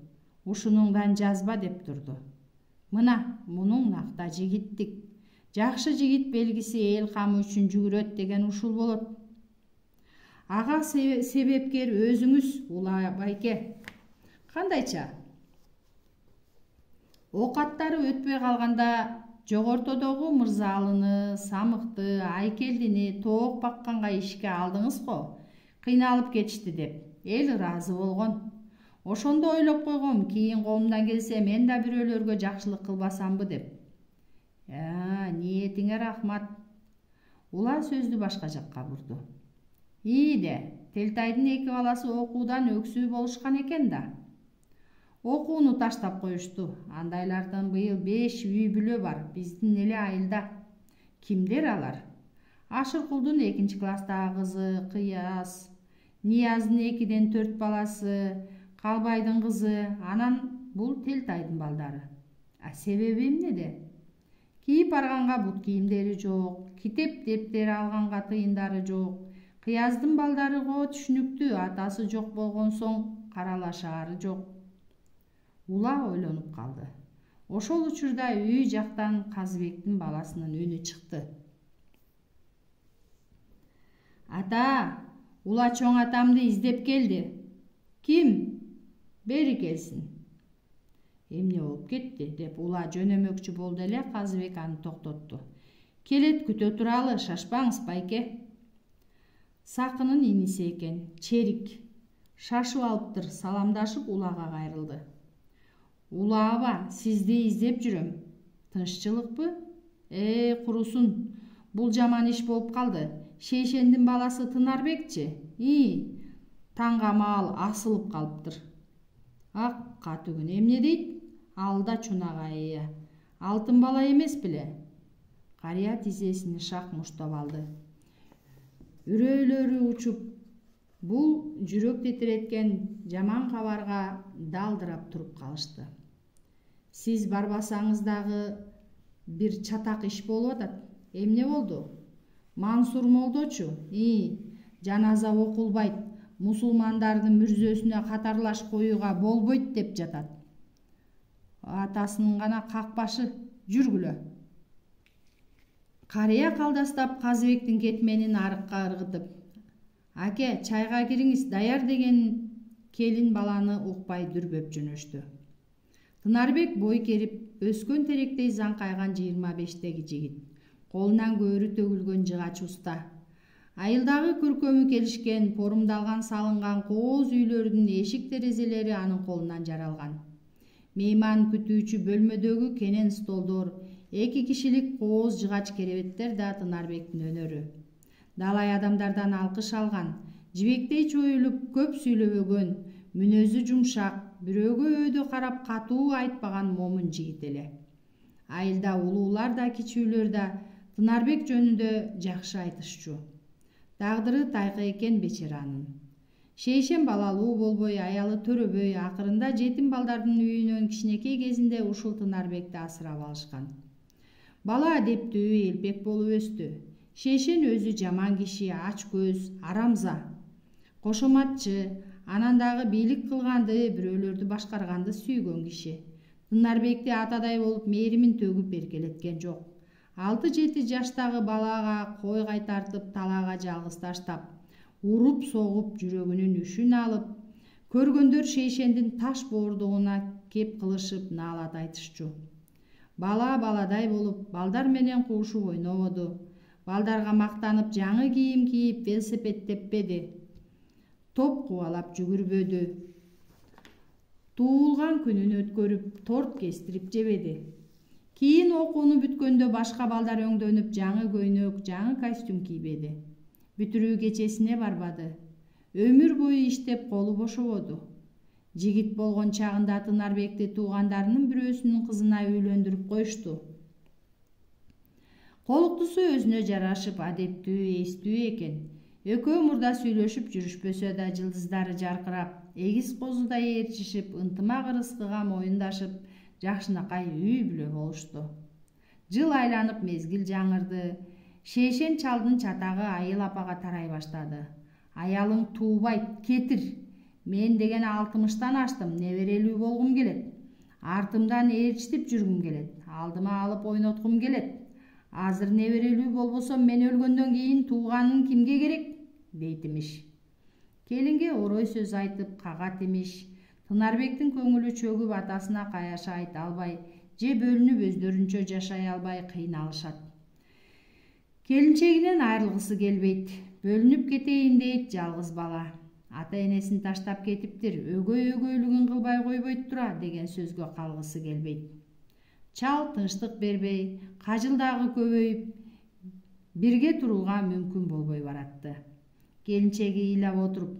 Ушунуңдан жазба, деп турду. Мына, мунуң накта жигиттик. Жакшы жигит белгиси эл камы үчүн жүгүрөт деген ушул болот. Ага себепкер өзүңүз, Ула байке. Кандайча? Оокаттары өтпөй калганда жогортодогу Мырзалыны, Самыкты, Айкелдини тоок бакканга ишке алдыңыз го. Кыйналып кетишти, деп. Эл ыраазы болгон. Ошондо ойлоп койгом, кийин колумдан келсе мен да бирөөлөргө жакшылык кылбасамбы, деп. Ниетиңе рахмат. Ула сөздү башка жакка бурду. Ийде, Телтайдын эки баласы окуудан өксүү болушкан экен да. Окууну таштап коюшту. Андайлардан быйыл 5 үй бүлө бар, биздин эле айылда. Кимдер алар? Ашыркулдун 2-класстагы кызы Кыяс, Нияздын 2-ден 4 баласы, Калбайдын кызы, анан бул Телтайдын балдары. Себеби эмнеде? Кийип барганга бут кийимдери жок, китеп дептери алганга тыйындары жок. Кыяздын балдары го түшүнүктүү, атасы жок болгон соң каралашаары жок. Ула ойлонуп калды. Ошол учурда үй жактан Казыбектин баласынын үнү чыкты. Ата, Ула чоң атамды издеп келди. Ким? Бери келсин. Эмне болуп кетти, деп Ула жөнөмөкчү болду эле, Казыбек аны токтотту. Келет, күтө туралы, шашпаңыз, байке. Сакынын иниси экен, Черик. Шашып алыптыр, саламдашып Улага кайрылды. Ула аба, сизди издеп жүрөм. Тынччылыкпы? Курусун. Бул жаман иш болуп калды. Шейшендин баласы Тынарбекчи? Таңга маал асылып калыптыр. Ак катүгүн, эмне дейт? Алда чунагайы. Алтын бала эмес беле? Карыя тизесин шак муштап алды. Үрөйлөрү учуп, бул жүрөк титиреткен жаман кабарга далдырап туруп калышты. Сиз барбасаңыз дагы бир чатак иш болуп атат. Эмне болду? Мансур молдочу, жаназа окулбайт, мусулмандардын мүрзөсүнө катарлаш коюуга болбойт деп жатат. Атасынын гана какпашы, жүргүлө. Карыя калдастап Казыбектин кетменин арыкка ыргытып, аке, чайга кириңиз, даяр деген келин баланы укпай дүрбөп жөнөштү. Тынарбек бой керип, өскөн теректей заңкайган 25-теги жигит. Колунан көөрү төгүлгөн жыгач уста. Айылдагы көркөмү келишкен, порумдалган салынган кооз үйлөрдүн эшик терезелери анын колунан жаралган. Мейман күтүүчү бөлмөдөгү кенен столдор, 2 кишилик кооз жыгач керебеттер да Тынарбектин өнөрү. Далай адамдардан алкыш алган, жибектей чоюлуп көп сүйлөбөгөн, мүнөзү жумшак, бирөөгө өйдө карап катуу айтпаган момун жигит эле. Айылда улуулар да кичүүлөр да Тынарбек жөнүндө жакшы айтышчу. Тагдыры тайкы экен бечаранын. Шейшен балалуу болбой, аялы төрөбөй, акырында жетим балдардын үйүнөн кичинекей кезинде ушул Тынарбекти асырап алышкан. Бала адептүү, элпек болуп өстү. Шейшен өзү жаман киши, ач көз, арамза, кошоматчы, анан дагы бийлик кылганды, бирөөлөрдү башкарганды сүйгөн киши. Тынарбекти атадай болуп мээримин төгүп эркелеткен жок. 6-7 жаштагы балага кой кайтартып талаага жалгыз таштап, уруп согуп жүрөгүнүн үшүн алып, көргөндөр Шейшендин таш боордугуна кеп кылышып наалат айтышчу. Бала баладай болуп, балдар менен куушуп ойнободу. Балдарга мактанып жаңы кийим кийип велосипед теппеди. Топ кубалап жүгүрбөдү. Туулган күнүн өткөрүп, торт кестирип жебеди. Кийин окууну бүткөндө башка балдар өңдөнүп жаңы көйнөк, жаңы костюм кийбеди. бүтүрүү кечесине барбады. Өмүр бою иштеп колу бошободу. Жигит болгон чагында Тынарбекти туугандарынын бирөөсүнүн кызына үйлөндүрүп коюшту. Колуктусу өзүнө жарашып, адептүү, эстүү экен. Экөө мурда сүйлөшүп жүрүшпөсө да жылдыздары жаркырап, эгиз козудай ээрчишип, ынтымак ырыскыга моюндашып, жакшынакай үй бүлө болушту. Жыл айланып мезгил жаңырды. Шейшен чалдын чатагы Айыл апага тарай баштады. Аялың туубайт, кетир. Мен деген 60-тан аштым, неберелүү болгум келет. Артымдан ээрчитип жүргүм келет. Алдыма алып ойноткум келет. Азыр неберелүү болбосо мен өлгөндөн кийин тууганың кимге керек? Дейт имиш. Келинге орой сөз айтып кагат имиш. Тынарбектин көңүлү чөгүп, атасына каяша айта албай, же бөлүнүп өздөрүнчө жашай албай кыйналышат. Келинчегинен айрылгысы келбейт. Бөлүнүп кетейин дейт жалгыз бала. Ата энесин таштап кетиптир, өгөйлүгүн кылбай койбойт тура деген сөзгө калгысы келбейт. Чал тынчтык бербей, кажылдагы көбөйүп, бирге турууга мүмкүн болбой баратты. Келинчеги ыйлап отуруп,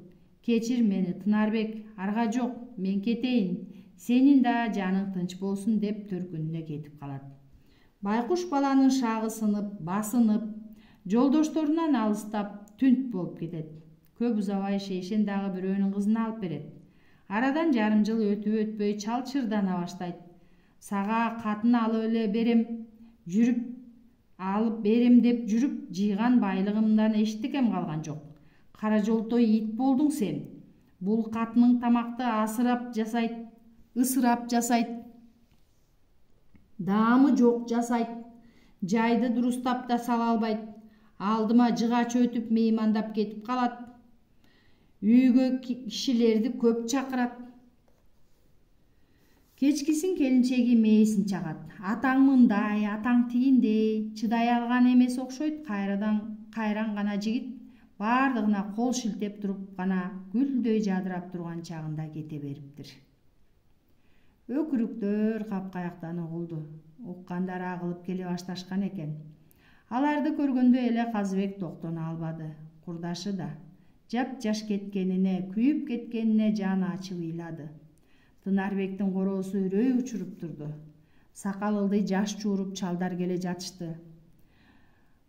кечир мени Тынарбек, арга жок, мен кетейин, сенин да жаның тынч болсун деп төркүнүнө кетип калат. Байкуш баланын шагы сынып, басынып, жолдошторунан алыстап, түнт болуп кетет. Көп узабай Шейшен дагы бирөөнүн кызын алып берет. Арадан жарым жыл өтүп өтпөй чал чырдана баштайт. Сага катын алып эле берем деп жүрүп, жыйган байлыгымдан эчтекем калган жок. Кара жолтой ит болдуң сен. Бул катының тамакты ысырап жасайт. Даамы жок жасайт. Жайды дурустап да сала албайт. Алдыма жыгач өтүп меймандап кетип калат. Үйгө кишилерди көп чакырат. Кечкисин келинчеги мээсин чагат. Атаң мындай, атаң тигиндей, чыдай алган эмес окшойт. Кайран гана жигит бардыгына кол шилтеп туруп гана гүлдөй жадырап турган чагында кете бериптир. Өкүрүктөр капкаяктан угулду. Уккандар агылып келе башташкан экен. Аларды көргөндө эле Казыбек токтоно албады. Курдашы да жап-жаш кеткенине, күйүп кеткенине жаны ачып ыйлады. Тынарбектин короосу үрөй учуруп турду. Сакал ылдый жаш чууруп чалдар келе жатышты.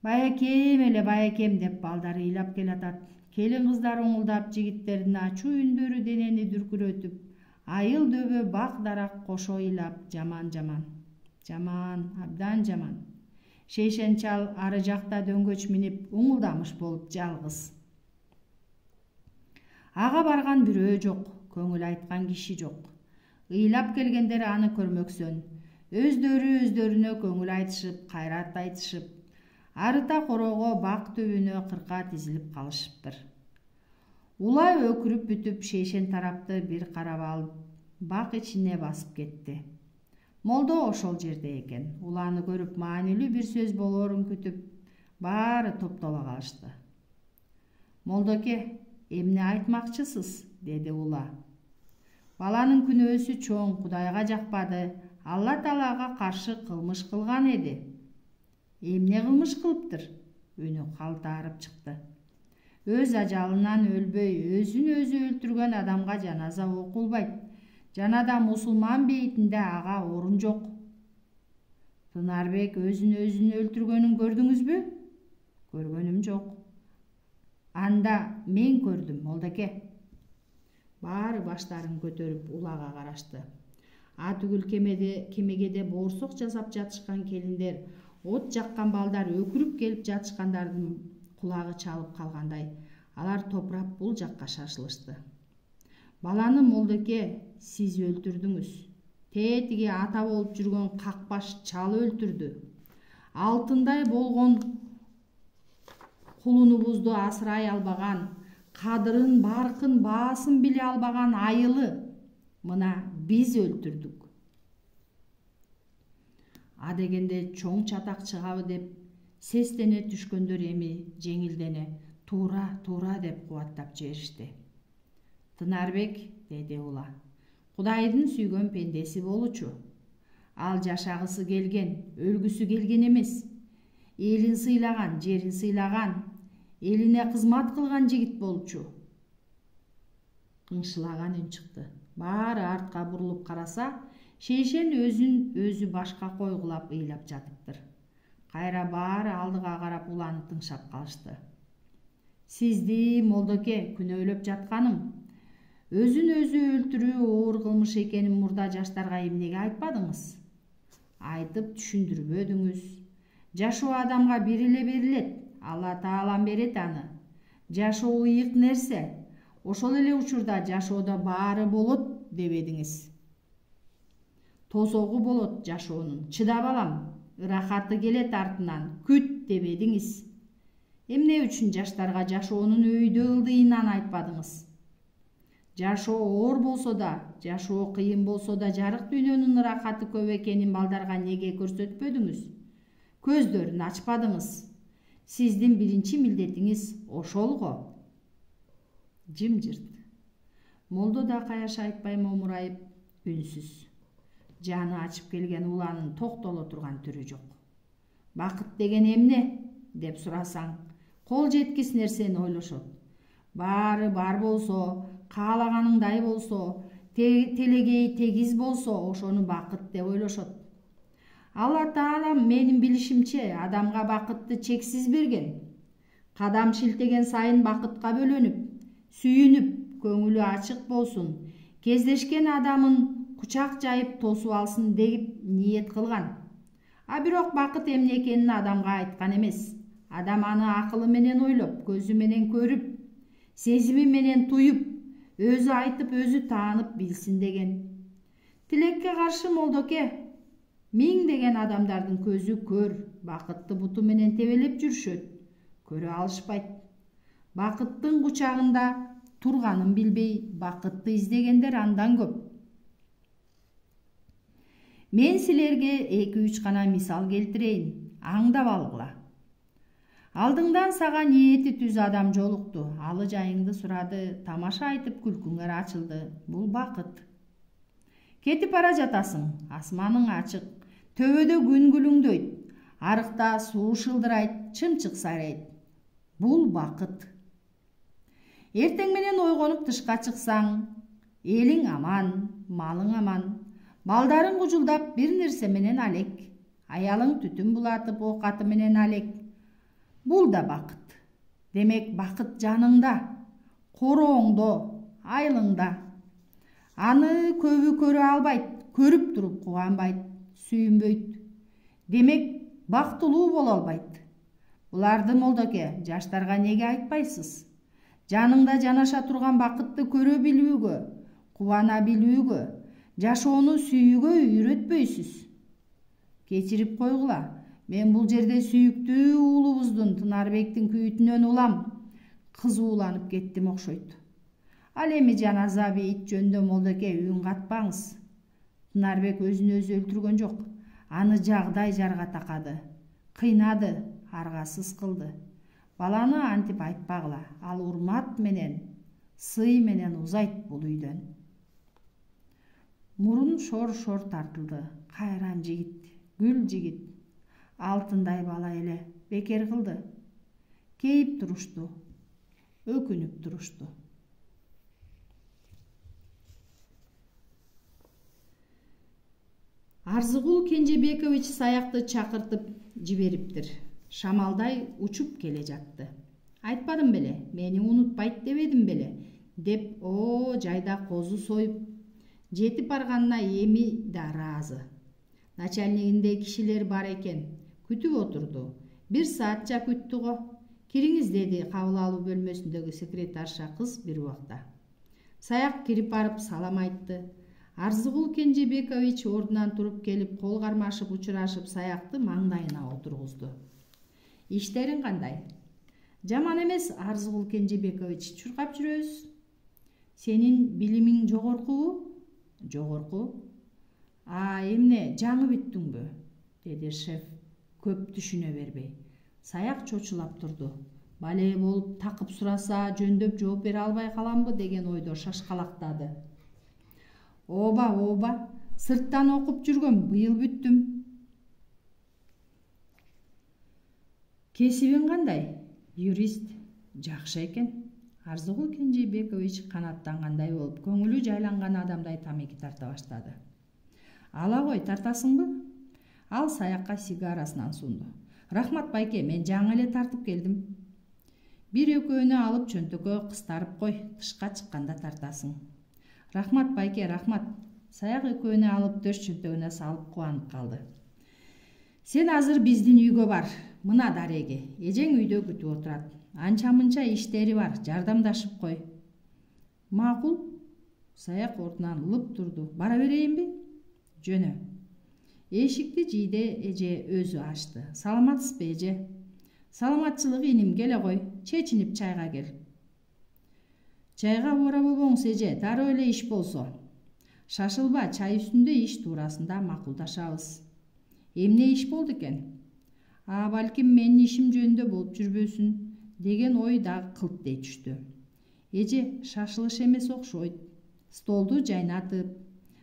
Баякем деп балдар ыйлап келатат. Келин кыздар оңулдап, жигиттердин ачуу үндөрү денени дүркүрөтүп, айыл дөбө бак дарак кошо ыйлап, жаман, абдан жаман. Шейшен чал ары жакта дөңгөч минип, уңулдамыш болуп жалгыз. Ага барган бирөө жок, көңүл айткан киши жок. Ыйлап келгендер аны көрмөксөн. Өздөрүнө көңүл айтышып, кайрат айтышып, арыта короого бак түбүнө кырка тизилип калышыптыр. Ула өкүрүп бүтүп, Шейшен тарапты бир карап алып, бак ичине басып кетти. Молдо ошол жерде экен. Уланы көрүп, маанилүү бир сөз болоорун күтүп, баары топтоло калышты. Молдоке, эмне айтмакчысыз? Деди Ула. Баланын күнөөсү чоң, Кудайга жакпады, Алла Таалага каршы кылмыш кылган эди. Эмне кылмыш кылыптыр? Үнү калтарып чыкты. Өз ажалынан өлбөй, өзүн өзү өлтүргөн адамга жаназа окулбайт. Жанада мусулман бейитинде ага орун жок. Тынарбек өзүн өлтүргөнүн көрдүңүзбү? Көргөнүм жок. Анда мен көрдүм, молдоке. Баары баштарын көтөрүп Улага карашты. Атүгүл кемегеде боорсок жасап жатышкан келиндер, от жаккан балдар өкүрүп келип жатышкандардын кулагы чалып калгандай, алар топурап бул жакка шашылышты. Баланы, молдоке, сиз өлтүрдүңүз. Тетиги ата болуп жүргөн какбаш чал өлтүрдү. Алтындай болгон кулунубузду асырай албаган, кадырын, баркын, баасын биле албаган айылы мына биз өлтүрдүк. А дегенде чоң чатак чыгабы деп сестене түшкөндөр эми жеңилдене туура деп кубаттап жиберишти. Тынарбек, деди Ула, Кудайдын сүйгөн пендеси болчу. Ал жашагысы келген, өлгүсү келген эмес. Элин сыйлаган, жерин сыйлаган, элине кызмат кылган жигит болчу. Кыңшылаган үн чыкты. Баары артка бурулуп караса, шейшен өзүн өзү башка койгулап ыйлап жатыптыр. Кайра баары алдыга карап уланып тыңшап калышты. Сизди, молдоке, күнөөлөп жатканым, өзүн өзү өлтүрүү оор кылмыш экенин мурда жаштарга эмнеге айтпадыңыз? Айтып түшүндүрбөдүңүз. Жашоо адамга бир эле берилет, Алла Таалам берет аны. Жашоо ыйык нерсе. Ошол эле учурда жашоодо баары болот дебедиңиз. Тозогу болот жашоонун. Чыдап алам, ырахаты келет артынан, күт дебедиңиз. Эмне үчүн жаштарга жашоонун өйдө ылдыйынан айтпадыңыз? Жашоо оор болсо да, жашоо кыйын болсо да жарык дүйнөнүн ырахаты көп экенин балдарга неге көрсөтпөдүңүз? Көздөрүн ачпадыңыз. Сиздин биринчи милдетиңиз ошол го. Жымжырт. Молдо да каяша айтпай момурайып, үнсүз. Жаны ачып келген уланын токтоло турган түрү жок. Бакыт деген эмне деп сурасаң, кол жеткис нерсени ойлошот. Баары бар болсо, каалаганыңдай болсо, телегей тегиз болсо, ошону бакыт деп ойлошот. Алла Таалам менин билишимче адамга бакытты чексиз берген. Кадам шилтеген сайын бакытка бөлөнүп, сүйүнүп, көңүлү ачык болсун, кездешкен адамын кучак жайып тосуп алсын деп ниет кылган. А бирок бакыт эмне экенин адамга айткан эмес. Адам аны акылы менен ойлоп, көзү менен көрүп, сезими менен туюп, өзү айтып, өзү таанып билсин деген. Тилекке каршы молдоке, миңдеген адамдардын көзү көр, бакытты буту менен тебелеп жүрүшөт, көрө алышпайт. Бакыттын кучагында турганын билбей, бакытты издегендер андан көп. Мен силерге 2-3 гана мисал келтирейин, аңдап алгыла. Алдыңдан сага ниети түз адам жолукту, алы жайыңды сурады, тамаша айтып күлкүңөр ачылды. Бул бакыт. Кетип бара жатасың, асманың ачык, төбөдө күн күлүңдөйт, арыкта суу шылдырайт, чымчык сайрайт. Бул бакыт. Эртең менен ойгонуп тышка чыксаң, элиң аман, малың аман, балдарың кужулдап бир нерсе менен алек, аялың түтүн булатып оокаты менен алек. Бул да бакыт. Демек бакыт жаныңда, корооңдо, айылыңда. Аны көбү көрө албайт, көрүп туруп кубанбайт, сүйүнбөйт. Демек бактылуу боло албайт. Буларды молдоке, жаштарга неге айтпайсыз? Жаныңда жанаша турган бакытты көрө билүүгө, кубана билүүгө, жашоону сүйүүгө үйрөтпөйсүз. Кечирип койгула. Мен бул жерде сүйүктүү уулубуздун Тынарбектин күйүтүнөн улам, кызууланып кеттим окшойт. Ал эми жаназа бейит жөнүндө молдоке үн катпаңыз. Тынарбек өзүн өзү өлтүргөн жок. Аны жагдай жарга такады, кыйнады, аргасыз кылды. Баланы антип айтпагыла. Ал урмат менен, сый менен узайт бул үйдөн. Мурун шор-шор тартылды. Кайран жигит, гүл жигит. Алтындай бала эле бекер кылды. Кейип турушту, өкүнүп турушту. Арзыгул Кенжебекович Саякты чакыртып жибериптир. Шамалдай учуп келе жатты. Айтпадым беле, мени унутпайт дебедим беле, деп жайда козу союп жетип барганына эми да ыраазы. Начальнигинде кишилер бар экен. Күтүп отурду. 1 саатча күттү го. Кириңиз, деди кабыл алуу бөлмөсүндөгү секретарша кыз бир убакта. Саяк кирип барып салам айтты. Арзыгул Кенжебекович ордунан туруп келип, кол кармашып учурашып, Саякты маңдайына отургузду. Иштериң кандай? Жаман эмес, Арзыгул Кенжебекович, чуркап жүрөбүз. Сенин билимиң жогоркубу? Жогорку. Эмне, жаңы бүттүңбү? Деди шеф, көп түшүнө бербей. Саяк чочулап турду. Бале болуп такып сураса, жөндөп жооп бере албай каламбы деген ойдо шашкалактады. Оба, сырттан окуп жүргөм, быйыл бүттүм. Кесибиң кандай? Юрист. Жакшы экен. Арзыгул Кенжебекович канаттангандай болуп, көңүлү жайланган адамдай тамеки тарта баштады. Ала кой, тартасыңбы? Ал саякка сигарасынан сунду. Рахмат байке, мен жаңы эле тартып келдим. Бир экөөнү алып чөнтөккө кыстарып кой, тышка чыкканда тартасың. Рахмат байке, рахмат. Саяк экөөнү алып төш чөнтөгүнө салып кубанып калды. Сен азыр биздин үйгө бар. Мына дареги. Эжең үйдө күтүп отурат. Анча-мынча иштери бар, жардамдашып кой. Макул. Саяк ордунан лып турду. Бара берейинби? Жөнө. Эшикти жийде эже өзү ачты. Саламатсызбы, эже? Саламатчылык иним, келе кой. Чечинип чайга кел. Чайга ора болбоңуз, эже, дароо эле иш болсо. Шашылба, чай үстүндө иш туурасында макулдашабыз. Эмне иш болду экен? Балким менин ишим жөнүндө болуп жүрбөсүн деген ой дагы кылттай түштү. Эже, шашылыш эмес окшойт. Столду жайнатып,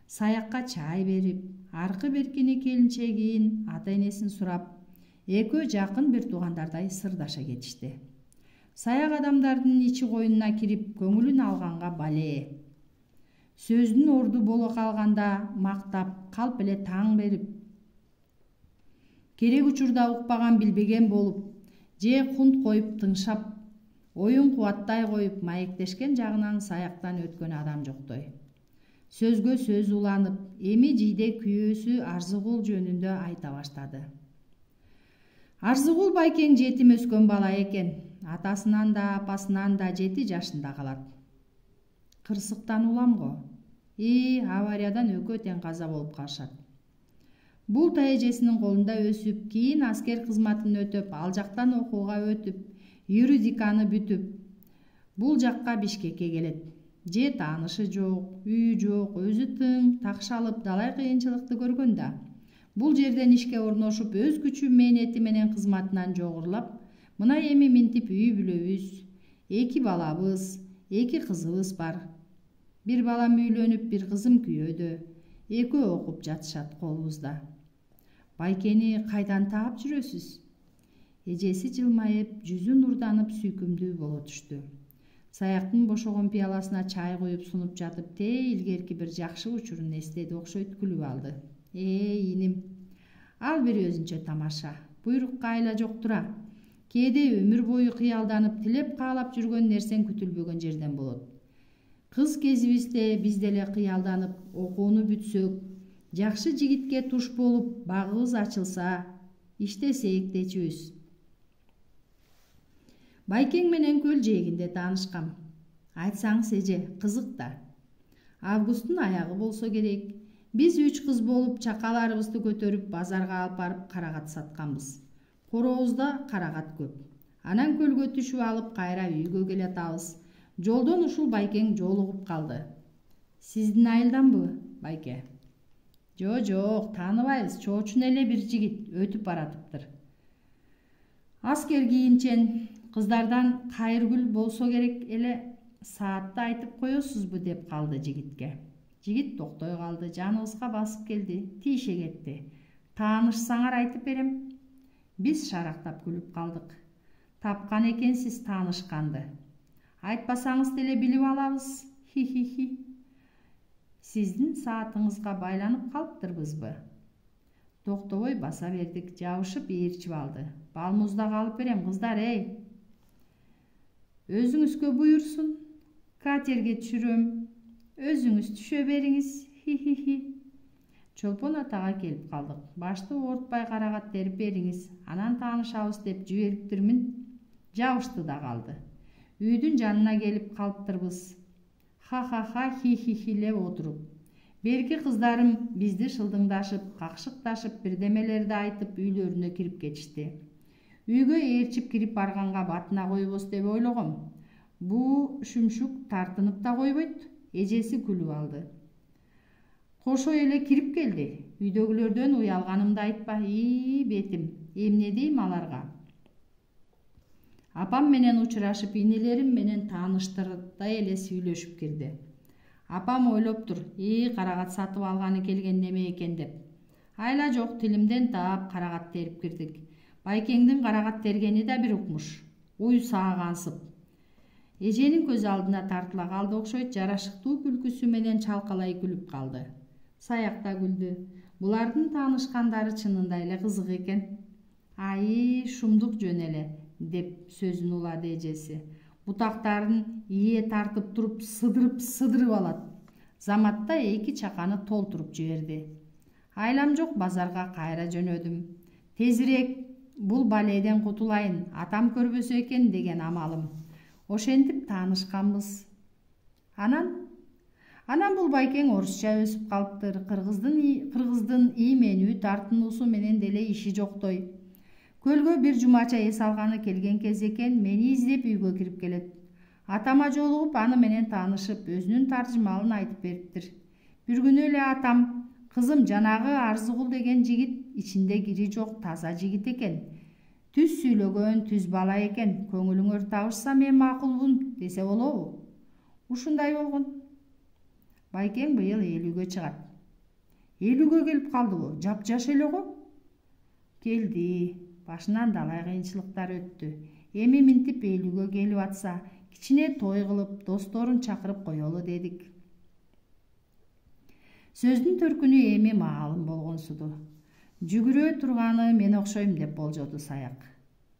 саякка чай берип, аркы беркини келинчегин, ата-энесин сурап, экөө жакын бир туугандардай сырдаша кетишти. Саяк адамдардын ичи коюнуна кирип, көңүлүн алганга бале. Сөздүн орду боло калганда мактап, калп эле таң берип, керек учурда укпаган билбеген болуп, же кунт коюп тыңшап, оюн кубаттай коюп маектешкен жагынан саяктан өткөн адам жоктой. Сөзгө сөз уланып, эми жийде күйөөсү Арзыгул жөнүндө айта баштады. Арзыгул байкең жетим өскөн бала экен. Атасынан да, апасынан да 7 жашында калат. Кырсыктан улам го. Авариядан экөө тең каза болуп калышат. Бул да эжесинин колунда өсүп, кийин аскер кызматын өтөп, ал жактан окууга өтүп, юридиканы бүтүп, бул жакка Бишкекке келет. Же таанышы жок, үйү жок, өзү тың, такшалып, далай кыйынчылыкты көргөн да. Бул жерден ишке орношуп, өз күчү мээнети менен кызматынан жогурлап, мына эми минтип үй бүлөбүз, 2 балабыз, 2 кызыбыз бар. Бир балам үйлөнүп, бир кызым күйөөдө, экөө окуп жатышат колубузда. Байкени кайдан таап жүрөсүз? Эжеси жылмайып, жүзү нурданып, сүйкүмдүү боло түштү. Саяктын бошогон пияласына чай куюп сунуп жатып, илгерки бир жакшы учурун эстеди окшойт, күлүп алды. Иним, ал бир өзүнчө тамаша. Буйрукка айла жок тура. Кээде өмүр бою кыялданып, тилеп каалап жүргөн нерсең күтүлбөгөн жерден болот. Кыз кезибизде биз деле кыялданып, окууну бүтсөк, жакшы жигитке туш болуп, багыбыз ачылса, иштесек дечүбүз. Байкең менен көл жээгинде таанышкам. Айтсаңыз, эже, кызык да. Августтун аягы болсо керек. Биз 3 кыз болуп, чакаларыбызды көтөрүп, базарга алып барып карагат сатканбыз. Коробузда карагат көп. Анан көлгө түшүп алып, кайра үйгө келатабыз. Жолдон ушул байкең жолугуп калды. Сиздин айылданбы, байке? Жок, тааныбайбыз, чоочун эле бир жигит өтүп баратыптыр. Аскер кийинчен, кыздардан Кайыргүл болсо керек эле, саатты айтып коесузбу деп калды жигитке. Жигит токтой калды, жаныбызга басып келди, тийише кетти. Таанышсаңар айтып берем. Биз шарактап күлүп калдык. Тапкан экенсиз таанышканды. Айтпасаңыз деле билип алабыз. Хи. Сиздин саатыңызга байланып калыптырбызбы? Токтобой баса бердик, жабышып ээрчип алды. Балмуздак алып берем, кыздар, Өзүңүзгө буйрсун. Катерге түшүрөм. Өзүңүз түшө бериңиз. Хи. Чолпон атага келип калдык. Башты оорутпай карагат терип бериңиз. Анан таанышабыз деп жибериптирмин. Жабышты да калды. Үйдүн жанына келип калыптырбыз. Ха, хи-леп отуруп. Берки кыздарым бизди шылдыңдашып, какшыкташып, бирдемелерди айтып үйлөрүнө кирип кетишти. Үйгө ээрчип кирип барганга батына койбос деп ойлогом. Бу шүмшүк тартынып да койбойт. Эжеси күлүп алды. Кошо эле кирип келди. Үйдөгүлөрдөн уялганымды айтпа. Бетим, эмне дейм аларга? Апам менен учурашып, инелерим менен тааныштырдай эле сүйлөшүп кирди. Апам ойлоптур, карагат сатып алганы келген неме экен деп. Айла жок, тилимден таап карагат терип кирдик. Байкеңдин карагат тергени да бир укмуш. Уй саагансып. Эженин көз алдына тартыла калды окшойт, жарашыктуу күлкүсү менен чалкалай күлүп калды. Саяк да күлдү. Булардын таанышкандары чынында эле кызык экен. Ай, шумдук жөн эле, деп сөзүн улады эжеси. Бутактарын ие тартып туруп сыдырып алат. Заматта 2 чаканы толтуруп жиберди. Айлам жок, базарга кайра жөнөдүм. Тезирээк бул баледен кутулайын, атам көрбөсө экен деген амалым. Ошентип таанышканбыз. Анан бул байкең орусча өсүп калыптыр. Кыргыздын ийменүү тартынуусу менен деле иши жоктой. Көлгө бир жумача эс алганы келген кез экен, мени издеп үйгө кирип келет. Атама жолугуп, аны менен таанышып, өзүнүн таржымалын айтып бериптир. Бир күнү эле атам: "Кызым, жанагы Арзыгул деген жигит ичинде кири жок таза жигит экен. Түз сүйлөгөн, түз бала экен. Көңүлүңөр табышса мен макулмун десе болобу?" Ушундай болгон. Байкең быйыл 50-гө чыгат. 50-гө келип калдыбы? Жапжаш эле го. Келди. Башынан далай кыйынчылыктар өттү. Эми минтип 50-гө келип атса, кичине той кылып, досторун чакырып коелу дедик. Сөздүн төркүнү эми маалым болгонсуду. Жүгүрө турганы мен окшойм деп болжоду Саяк.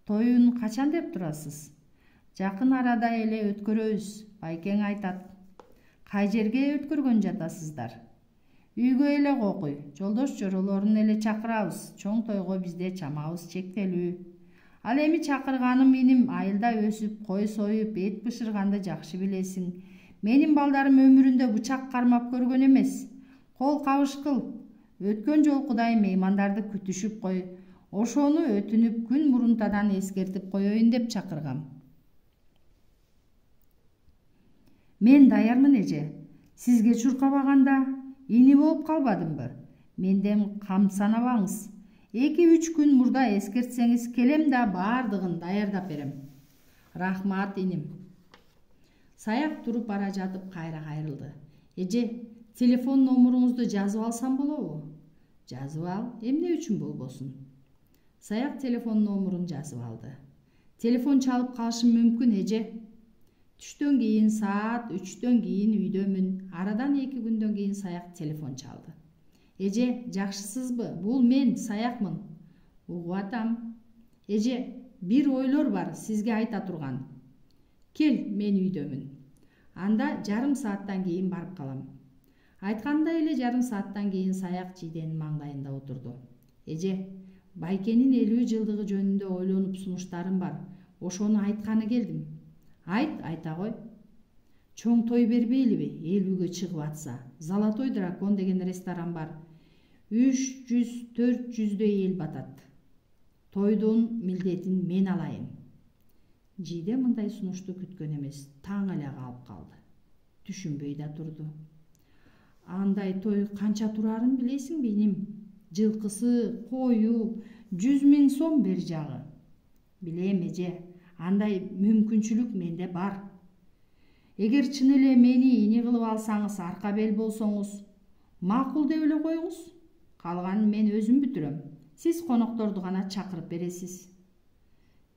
Тоюн качан деп турасыз? Жакын арада эле өткөрөбүз. Байкең айтат. Кай жерге өткөргөн жатасыздар? Үйгө эле кокуй. Жолдош жоролорун эле чакырабыз. Чоң тойго бизде чамабыз чектелүү. Ал эми чакырганым иним айылда өсүп, кой союп, эт бышырганды жакшы билесиң. Менин балдарым өмүрүндө бычак кармап көргөн эмес. Кол кабыш кыл. Өткөн жолкудай меймандарды күтүшүп кой. Ошону өтүнүп күн мурунтадан эскертип коеюн деп чакыргам. Мен даярмын эже. Сизге чуркабаганда ини болуп калбадымбы? Менден камсанабаңыз. 2-3 күн мурда эскертсеңиз келем да баардыгын даярдап берем. Рахмат иним. Саяк туруп бара жатып кайра кайрылды. Эже, телефон номуруңузду жазып алсам болобу? Жазып ал, эмне үчүн болбосун? Саяк телефон номурун жазып алды. Телефон чалып калышым мүмкүн, эже. Түштөн кийин саат 3-төн кийин үйдөмүн. Арадан 2 күндөн кийин Саяк телефон чалды. Эже, жакшысызбы? Бул мен Саякмын. Угуп атам. Эже, бир ойлор бар, сизге айта турган. Кел, мен үйдөмүн. Анда жарым сааттан кийин барып калам. Айткандай эле жарым сааттан кийин Саяк жиденин маңдайында отурду. Эже, байкенин 50 жылдыгы жөнүндө ойлонуп сунуштарым бар. Ошону айтканы келдим. Айта кой. Чоң той бербейлиби? 50-гө чыгып атса. Золотой дракон деген ресторан бар. 300-400 эл батат. Тойдун милдетин мен алайын. Жиде мындай сунушту күткөн эмес, таң эле калып калды. Түшүнбөй да турду. Андай той канча турарын билесиңби иним? Жылкысы, кою, 100 000 сом бер жагы. Билем эже, андай мүмкүнчүлүк менде бар. Эгер чын эле мени ини кылып алсаңыз, арка бел болсоңуз, макул деп эле коюңуз. Калганын мен өзүм бүтүрөм. Сиз конокторду гана чакырып бересиз.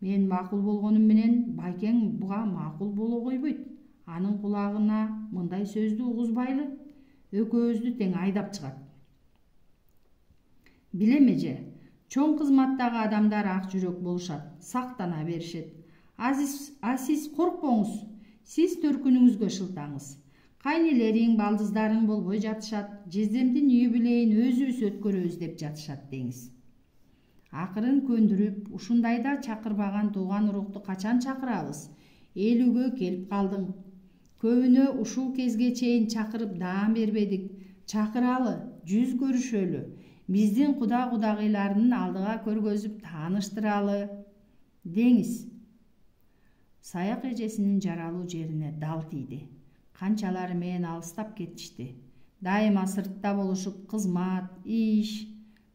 Мен макул болгонум менен байкең буга макул боло койбойт. Анын кулагына мындай сөздү угузбайлы, экөөбүздү тең айдап чыгат. Билем эже, чоң кызматтагы адамдар ак жүрөк болушат, сактана беришет. Сиз коркпоңуз. Сиз төркүнүңүзгө шылтаңыз. Кайнелериң, балдыздарың болбой жатышат. Жездемдин юбилейин өзүбүз өткөрөбүз деп жатышат деңиз. Акырын көндүрүп, ушундайда чакырбаган тууган урукту качан чакырабыз? 50-гө келип калдың. Көбүнө ушул кезге чейин чакырып даам бербедик. Чакыралы, жүз көрүшөлү. Биздин кудагыйларынын алдыга көргөзүп тааныштыралы деңиз. Саяк эжесинин жаралуу жерине дал тийди. Канчалары менен алыстап кетишти. Дайыма сыртта болушуп, кызмат, иш,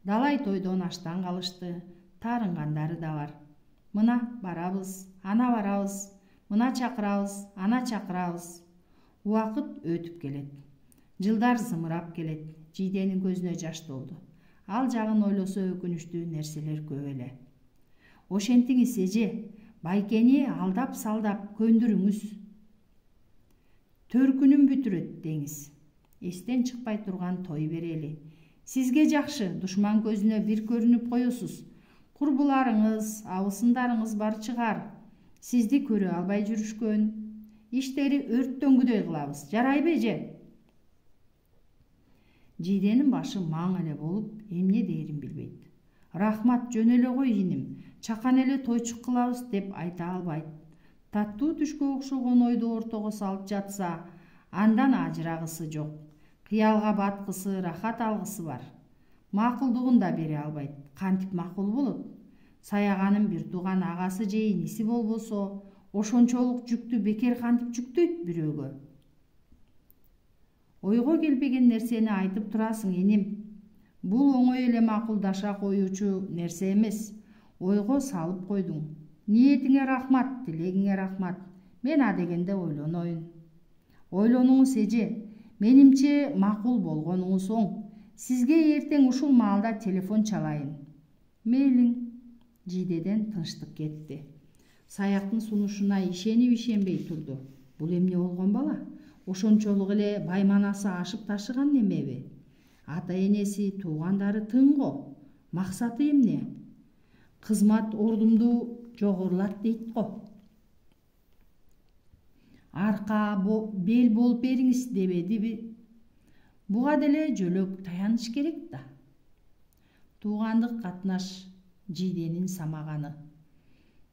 далай тойдон аштан калышты. Таарынгандары да бар. Мына барабыз, ана барабыз, мына чакырабыз, ана чакырабыз. Убакыт өтүп келет. Жылдар зымырап келет. Жиденин көзүнө жаш толду. Ал жагын ойлосо өкүнүчтүү нерселер көп эле. Ошентиңиз эже, байкени алдап салдап көндүрүңүз. Төркүнүн бүтүрөт деңиз. Эстен чыкпай турган той берели. Сизге жакшы, душман көзүнө бир көрүнүп коесуз. Курбуларыңыз, абысындарыңыз бар чыгар. Сизди көрө албай жүрүшкөн. Иштери өрттөнгүдөй кылабыз. Жарайбы эже? Жиденин башы маң эле болуп, эмне дээрин билбейт. Рахмат, жөн эле кой иним. Чакан эле тойчук кылабыз деп айта албайт. Таттуу түшкө окшогон ойду ортого салып жатса, андан ажырагысы жок. Кыялга баткысы, рахат алгысы бар. Макулдугун да бере албайт. Кантип макул болот? Саяганын бир тууган агасы же иниси болбосо, ошончолук жүктү бекер кантип жүктөйт бирөөгө? Ойго келбеген нерсени айтып турасың, иним. Бул оңой эле макулдаша коюучу нерсе эмес. Ойго салып койдуң. Ниетиңе рахмат, тилегиңе рахмат. Мен адегенде ойлоноюн. Ойлонуңуз эже. Менимче макул болгонуңуз оң. Сизге эртең ушул маалда телефон чалайын. Мейлиң. Жидеден тынчтык кетти. Саяктын сунушуна ишенип-ишенбей турду. Бул эмне болгон бала? Ошончолук эле байманасы ашып ташыган немеби? Ата-энеси, туугандары тың го. Максаты эмне? Кызмат ордумду жогорулат дейт го. Арка, бел болуп бериңиз дебедиби? Буга деле жөлөк таяныш керек да. Туугандык катнаш Жиденин самаганы.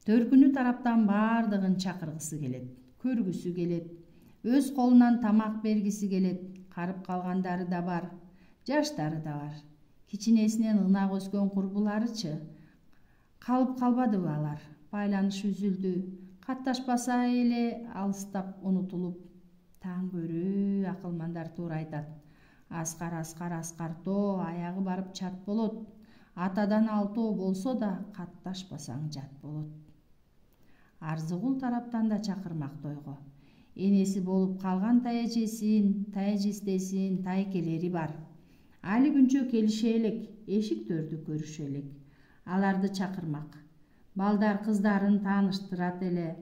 Төркүнү тараптан бардыгын чакыргысы келет, көргүсү келет, өз колунан тамак бергиси келет. Карып калгандары да бар, жаштары да бар. Кичинесинен ынак өскөн курбуларычы? Калып калбадыбы алар? Байланыш үзүлдү. Катташпаса эле алыстап унутулуп. Таң көрүү, акылмандар туура айтат. Аскар аягы барып чат болот. Атадан алтоо болсо да катташпасаң жат болот. Арзыгул тараптан да чакырмак тойго. Энеси болуп калган тайэжесин, тайэжестесин, тайкелери бар. Али күнчө келише элек, эшиктерди көрүшө элек. Аларды чакырмак. Балдар кыздарын тааныштырат эле.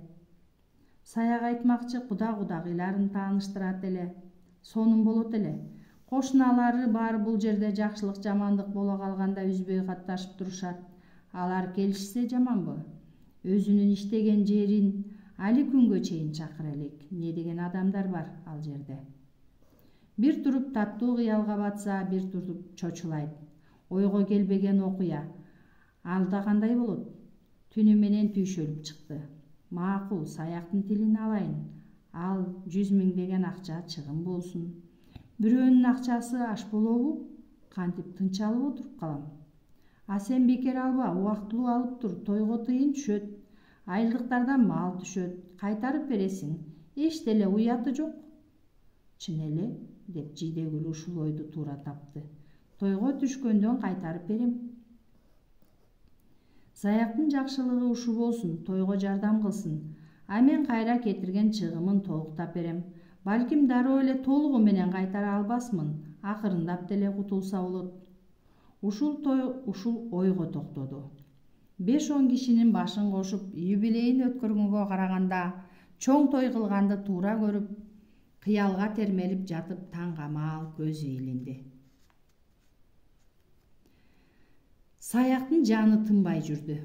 Саяк айтмакчы кудагыйларын тааныштырат эле. Сонун болот эле. Кошуналары бар бул жерде жакшылык жамандык боло калганда үзбөй катташып турушат. Алар келишсе жаманбы? Өзүнүн иштеген жерин али күнгө чейин чакыра элек. Не деген адамдар бар ал жерде? Бир туруп таттуу кыялга батса, бир туруп чочулайт. Ойго келбеген окуя. Алда кандай болот? Түнү менен түйшөлүп чыкты. Макул, саяктын тилин алайын. Ал 100 000 деген акча чыгым болсун. Бирөөнүн акчасы аш болобу? Кантип тынчалып отуруп калам? А сен бекер алба, убактылуу алып тур, тойго тыйын түшөт. Айылдыктардан мал түшөт, кайтарып бересиң. Эч деле уяты жок. Чын эле, деп Жидегүл ушул ойду туура тапты. Тойго түшкөндөн кайтарып берем. Саяктын жакшылыгы ушу болсун, тойго жардам кылсын. А мен кайра кетирген чыгымын толуктап берем. Балким дароо эле толугу менен кайтара албасмын. Акырындап деле кутулса болот. Ушул ойго токтоду. 5-10 кишинин башын кошуп, юбилейин өткөргөнгө караганда, чоң той кылганды туура көрүп, кыялга термелип жатып таңгамал көзү илинди. Саяктын жаны тынбай жүрдү.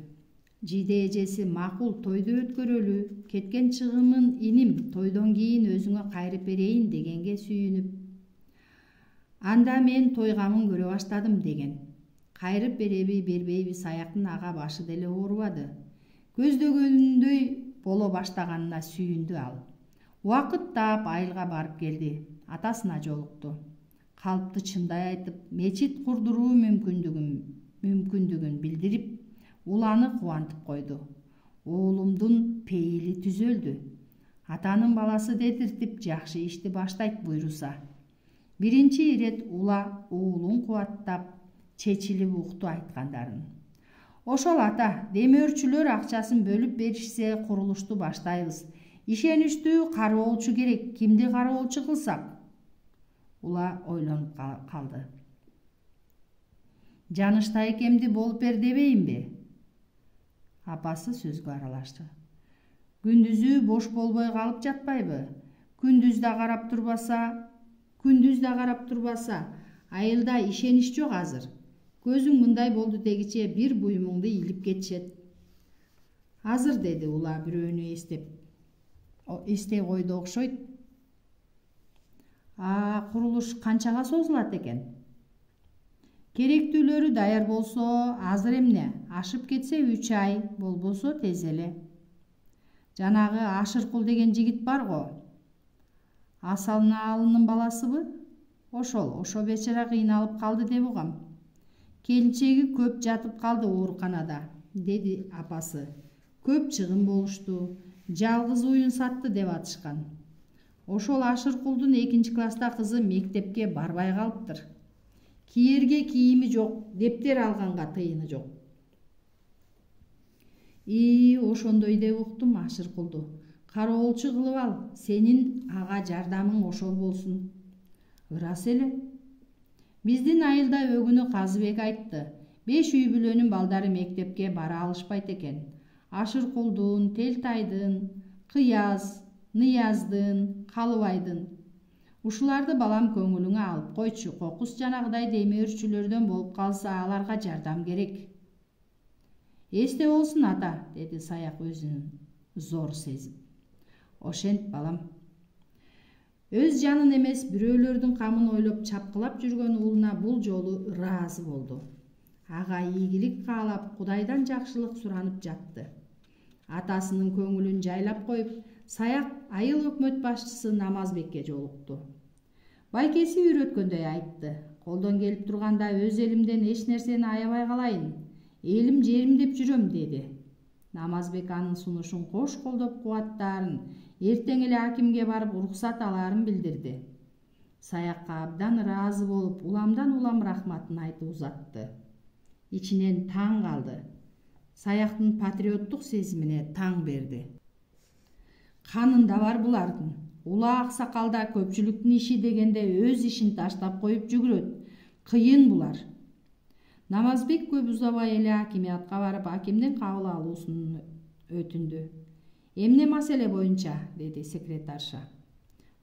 Жиде эжеси макул тойду өткөрөлү, кеткен чыгымын иним тойдон кийин өзүңө кайрып берейин дегенге сүйүнүп. Анда мен тойгамын көрө баштадым деген. Кайрып береби, бербейби саяктын ага башы деле оорубады. Көздөгөндөй боло баштаганына сүйүндү ал. Убакыт таап айылга барып келди. Атасына жолукту. Калпты чындай айтып, мечит курдуруу мүмкүндүгүн билдирип, уланы кубантып койду. Уулумдун пейили түзөлдү. Атанын баласы детиртип, жакшы ишти баштайт буйруса. Биринчи ирет ула уулун кубаттап, чечилип укту айткандарын. Ошол ата, демөөрчүлөр акчасын бөлүп беришсе, курулушту баштайбыз. Ишеничтүү кароолчу керек, кимди кароолчу кылсак? Ула ойлонуп калды. Жаныштай экемди болуп бер дебейинби? Апасы сөзгө аралашты. Күндүзү бош болбой калып жатпайбы? күндүз да карап турбаса, айылда ишенич жок азыр. Көзүң мындай болду дегиче бир буюмуңду илип кетишет. Азыр, деди ула бирөөнү эстей койду окшойт. Курулуш канчага созулат экен? Керектүүлөрү даяр болсо, азыр эмне, ашып кетсе 3 ай, болбосо тез эле. Жанагы Ашыркул деген жигит барго. Асалынын баласыбы? Ошо бечара кыйналып калды деп угам. Келинчеги көп жатып калды ооруканада, деди апасы. Көп чыгым болушту, жалгыз уюн сатты деп атышкан. Ошол Ашыркулдун 2-класста кызы мектепке барбай калыптыр. Кийерге кийими жок, дептер алганга тыйыны жок. Ошондой деп уктум Ашыркулду. Кароолчу кылып ал, сенин ага жардамың ошол болсун. Ырас эле. Биздин айылда өгүнү Казыбек айтты. 5 үй бүлөнүн балдары мектепке бара алышпайт экен. Ашыркулдун, Телтайдын, Кыяз, Нияздын, Калыбайдын. Ушуларды балам көңүлүңө алып койчу. Кокус жанагыдай демөөрчүлөрдөн болуп калса, аларга жардам керек. Эсте болсун ата, деди Саяк өзүн зор сезип. Ошент балам. Өз жанын эмес, бирөөлөрдүн камын ойлоп чапкылап жүргөн уулуна бул жолу ыраазы болду. Ага ийгилик каалап, Кудайдан жакшылык суранып жатты. Атасынын көңүлүн жайлап коюп, Саяк айыл өкмөт башчысы Намазбекке жолукту. Байкеси үйрөткөндөй айтты. Колдон келип турганда өз элимден эч нерсени аябай калайын. Элим жерим деп жүрөм, деди. Намазбек анын сунушун кош колдоп кубаттаарын, эртең эле акимге барып уруксат алаарын билдирди. Саякка абдан ыраазы болуп, уламдан улам рахматын айтып узатты. Ичинен таң калды. Саяктын патриоттук сезимине таң берди. Канында бар булардын. Ула аксакалда көпчүлүктүн иши дегенде өз ишин таштап коюп жүгүрөт. Кыйын булар. Намазбек көп узабай эле акимиятка барып, акимдин кабыл алуусун өтүндү. Эмне маселе боюнча, деди секретарша.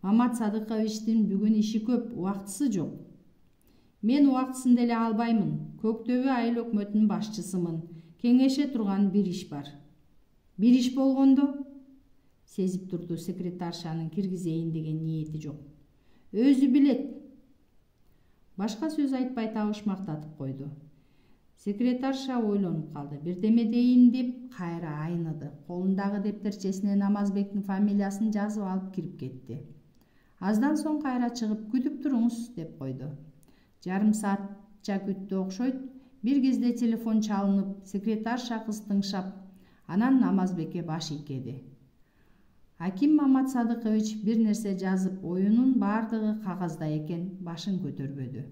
Мамат Садыковичтин бүгүн иши көп, убактысы жок. Мен убактысында эле албаймын. Көктөбө айыл өкмөтүнүн башчысымын. Кеңеше турган бир иш бар. Бир иш болгондо? Сезип турду секретаршанын киргизейин деген ниети жок. Өзү билет. Башка сөз айтпай табышмактатып койду. Секретарша ойлонуп калды. Бирдеме дейин деп кайра айныды. Колундагы дептерчесине Намазбектин фамилиясын жазып алып кирип кетти. Аздан соң кайра чыгып, күтүп туруңуз деп койду. Жарым саатча күттү окшойт. Бир кезде телефон чалынып, секретарша кыз тыңшап, анан Намазбекке баш ийкеди. Аким Мамат Садыкович бир нерсе жазып, оюнун бардыгы кагазда экен, башын көтөрбөдү.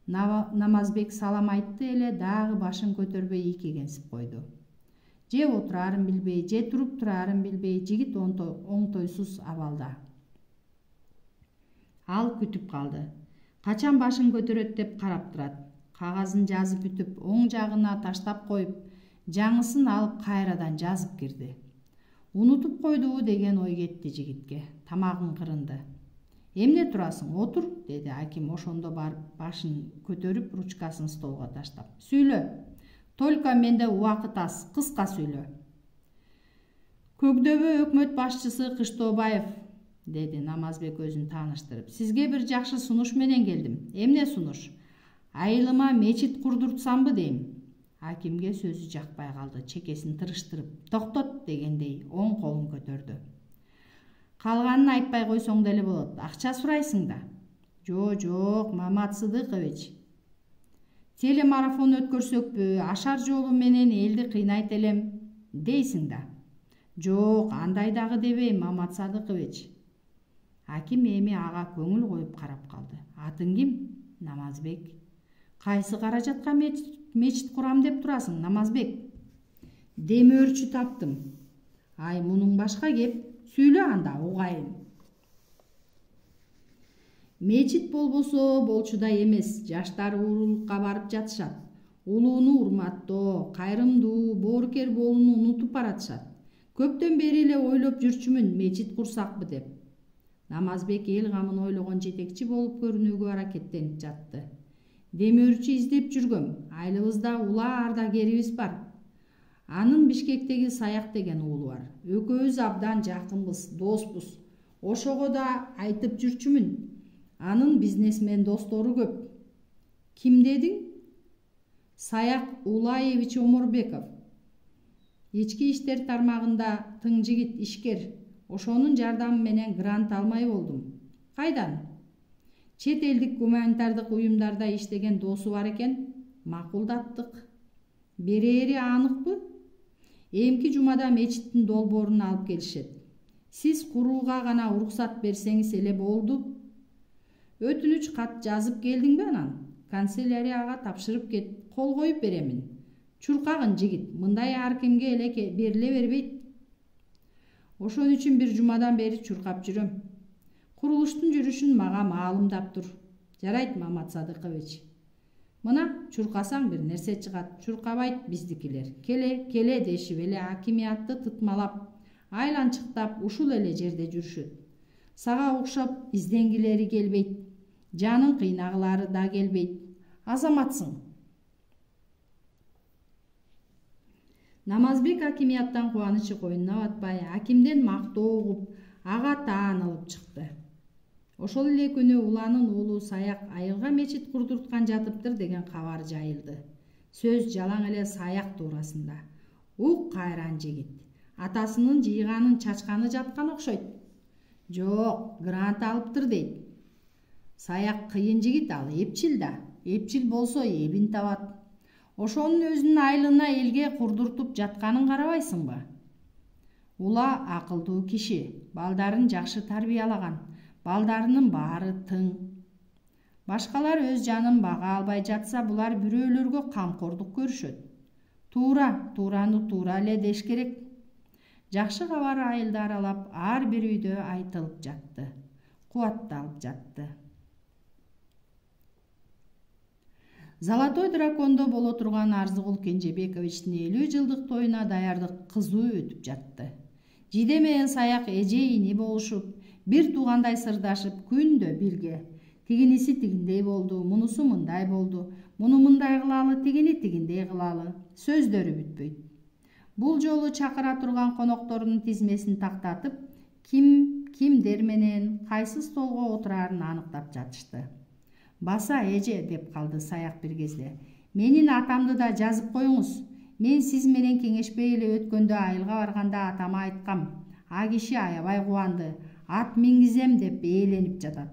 Намазбек салам айтты эле, дагы башын көтөрбөй ийкегенсип койду. Же отурарын билбей, же туруп турарын билбей, жигит оңтойсуз абалда. Ал күтүп калды. Качан башын көтөрөт деп карап турат. Кагазын жазып бүтүп, оң жагына таштап коюп, жаңысын алып кайрадан жазып кирди. Унутуп койду деген ой кетти жигитке. Тамагын кырынды. Эмне турасың, отур, деди аким ошондо барып башын көтөрүп, ручкасын столго таштап. Сүйлө. Только менде убакыт аз, кыска сүйлө. Көктөбө өкмөт башчысы Кыштобаев, деди Намазбек өзүн тааныштырып. Сизге бир жакшы сунуш менен келдим. Эмне сунуш? Айылыма мечит курдуртсамбы дейм. Акимге сөзү жакпай калды, чекесин тырыштырып, токтот дегендей оң колун көтөрдү. Калганын айтпай койсоң деле болот. Акча сурайсың да. Жок, Мамат Садыкович. Телемарафон өткөрсөкпү, ашар жолу менен элди кыйнайт элем дейсиң да. Жок, андай дагы дебейм, Мамат Садыкович. Аким эми ага көңүл коюп карап калды. Атың ким? Намазбек. Кайсы каражатка мечит курам деп турасың, Намазбек? Демөөрчү таптым. Ай, мунуң башка кеп, сүйлө анда угайын. Мечит болбосо болчуда эмес, жаштар уурулукка барып жатышат. Улууну урматтоо, кайрымдуу, боорукер болууну унутуп баратышат. Көптөн бери эле ойлоп жүрчүмүн, мечит курсакпы деп. Намазбек эл камын ойлогон жетекчи болуп көрүнүүгө аракеттенип жатты. Демөөрчү издеп жүргөм. Айылыбызда улаа ардагерибиз бар. Анын Бишкектеги Саяк деген уулу бар. Экөөбүз абдан жакынбыз, доспуз. Ошого да айтып жүрчүмүн. Анын бизнесмен достору көп. Ким дедиң? Саяк Улаевич Омурбеков. Ички иштер тармагында тың жигит, ишкер. Ошонун жардамы менен грант алмай болдум. Кайдан? Чет элдик гуманитардык уюмдарда иштеген досу бар экен. Макулдаттык. Берери аныкпы? Эмки жумада мечиттин долбоорун алып келишет. Сиз курууга гана уруксат берсеңиз эле болду. Өтүнүч кат жазып келдиңби анан? Канцелярияга тапшырып кет, кол коюп беремин. Чуркагын жигит, мындай ар кимге эле бериле бербейт. Ошон үчүн бир жумадан бери чуркап жүрөм. Курулуштун жүрүшүн мага маалымдап тур. Жарайт, Мамат Садыкович. Мына чуркасаң бир нерсе чыгат. Чуркабайт биздикилер. Келе дешип эле акимиятты тытмалап, айланчыктап ушул эле жерде жүрүшөт. Сага окшоп изденгилери келбейт. Жанын кыйнагылары да келбейт. Азаматсың. Намазбек акимияттан кубанычы койнуна батпай, акимден мактоо угуп, ага таанылып чыкты. Ошол эле күнү уланын уулу Саяк айылга мечит курдурткан жатыптыр деген кабар жайылды. Сөз жалаң эле Саяк туурасында. Ук кайран жигит. Атасынын жыйганын чачканы жаткан окшойт. Жок, грант алыптыр дейт. Саяк кыйын жигит, ал эпчил да. Эпчил болсо эбин табат. Ошонун өзүнүн айылына элге курдуртуп жатканын карабайсыңбы? Ула акылдуу киши, балдарын жакшы тарбиялаган, балдарынын баары тың. Башкалар өз жанын бага албай жатса, булар бирөөлөргө камкордук көрүшөт. Туураны туура эле деш керек. Жакшы кабар айылды аралап, ар бир үйдө айтылып жатты, кубатталып жатты. Золотой дракондо боло турган Арзыгул Кенжебековичтин 50 жылдык тоюна даярдык кызуу өтүп жатты. Жиде менен Саяк эже ини болушуп, бир туугандай сырдашып, күндө бирге. Тигиниси тигиндей болду, мунусу мындай болду, муну мындай кылалы, тигини тигиндей кылалы. Сөздөрү бүтпөйт. Бул жолу чакыра турган конокторунун тизмесин тактатып, кимдер менен кайсы столго отурарын аныктап жатышты. Баса эже, деп калды Саяк бир кезде. Менин атамды да жазып коюңуз. Мен сиз менен кеңешпей эле өткөндө айылга барганда атама айткам. А киши аябай кубанды. Ат мингизем деп ээленип жатат.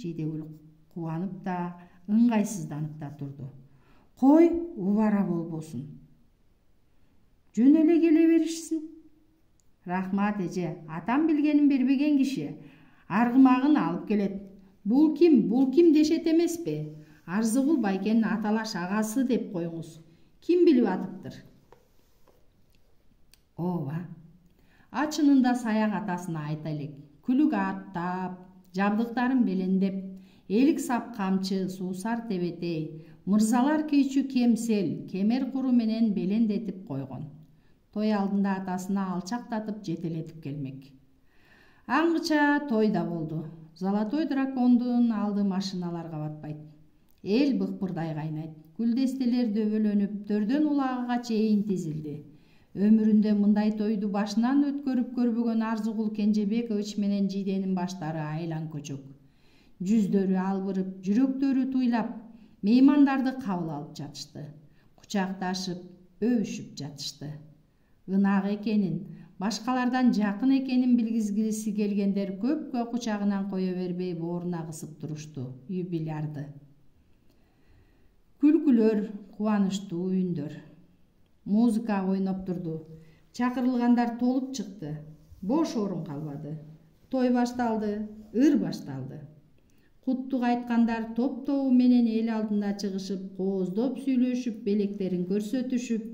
Жидегүл кубанып да, ыңгайсызданып да турду. Кой, убара болбосун. Жөн эле келе беришсин. Рахмат эже, атам билгенин бербеген киши. Аргымагын алып келет. Бул ким дешет эмеспи? Арзыгул байкенин аталаш агасы деп коюңуз. Ким билип атыптыр? Ооба. Чынында Саяк атасына айта элек. Күлүк аттап, жабдыктарын белендеп, элик сап камчы, суусар тебетей, мырзалар кийчү кемсел, кемер куру менен белендетип койгон. Той алдында атасына алчактатып жетелетип келмек. Аңгыча той да болду. Золотой дракондун алды машиналарга батпайт. Эл быкпырдай кайнайт. Гүлдестелер дөбөлөнүп, төрдөн улагыга чейин тизилди. Өмүрүндө мындай тойду башынан өткөрүп көрбөгөн Арзыгул Кенжебекович менен жиденин баштары айлан көчөк. Жүздөрү албырып, жүрөктөрү туйлап, меймандарды кабыл алып жатышты. Кучакташып, өбүшүп жатышты. Ынак экенин, башкалардан жакын экенин билгизгиси келгендер көпкө кучагынан кое бербей бооруна кысып турушту юбилярды. Күлкүлөр, кубанычтуу үндөр. Музыка ойноп турду. Чакырылгандар толуп чыкты. Бош орун калбады. Той башталды, ыр башталды. Куттук айткандар топ-тобу менен эл алдында чыгышып, кооздоп сүйлөшүп, белектерин көрсөтүшүп,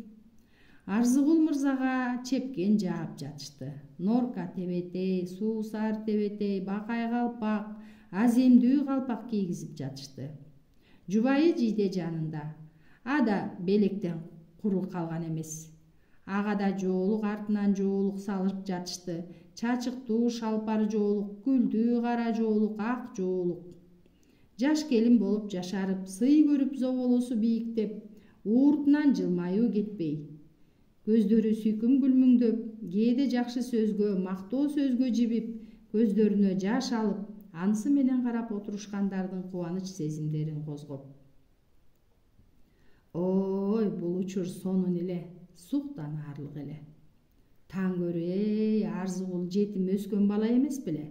Арзыгул мырзага чепкен жаап жатышты. Норка тебетей, суусар тебетей, бакай калпак, аземдүү калпак кийгизип жатышты. Жубайы жиде жанында. Ада белектен куру калган эмес. Ага да жоолук артынан жоолук салып жатышты. чачыктуу шалпар жоолук, күлдүү кара жоолук, ак жоолук. Жаш келин болуп жашарып, сый көрүп зоболосу бийиктеп, ууртунан жылмаюу кетпей. Көздөрү сүйкүм күлмүңдөп, кээде жакшы сөзгө, мактоо сөзгө жибип, көздөрүнө жаш алып, анысы менен карап отурушкандардын кубаныч сезимдерин козгоп. Ой, бул учур сонун эле, суктан аарлык эле. Таң көрө, Арзыкул жетим өскөн бала эмес беле?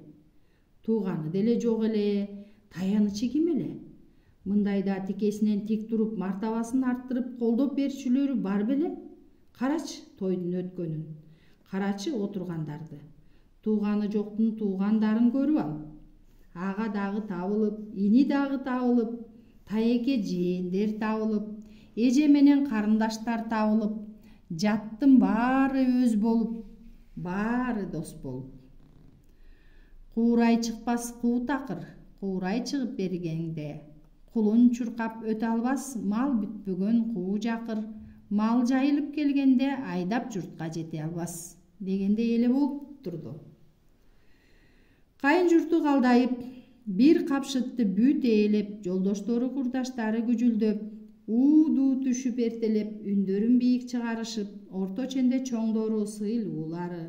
Тууганы деле жок эле, таянычы ким эле? Мындайда тикесинен тик туруп, мартабасын арттырып колдоп берчүлөрү бар беле? Карачы тойдун өткөнүн, карачы отургандарды. Тууганы жоктун туугандарын көрүп ал. Ага дагы табылып, ини дагы табылып, тайеке жээндер табылып, эже менен карындаштар табылып, жаттын баары өз болуп, баары дос болуп. Куурай чыкпас куу такыр, куурай чыгып бергенде, кулун чуркап өтө албас мал бүтпөгөн куу жакыр, мал жайылып келгенде айдап журтка жете албас дегендей эле болуп турду. Кайын журту калдайып, бир капшытты бүт ээлеп, жолдоштору курдаштары күжүлдөп, уудуу түшүп эртелеп, үндөрүн бийик чыгарышып, орто ченде чоңдору сыйлуулары.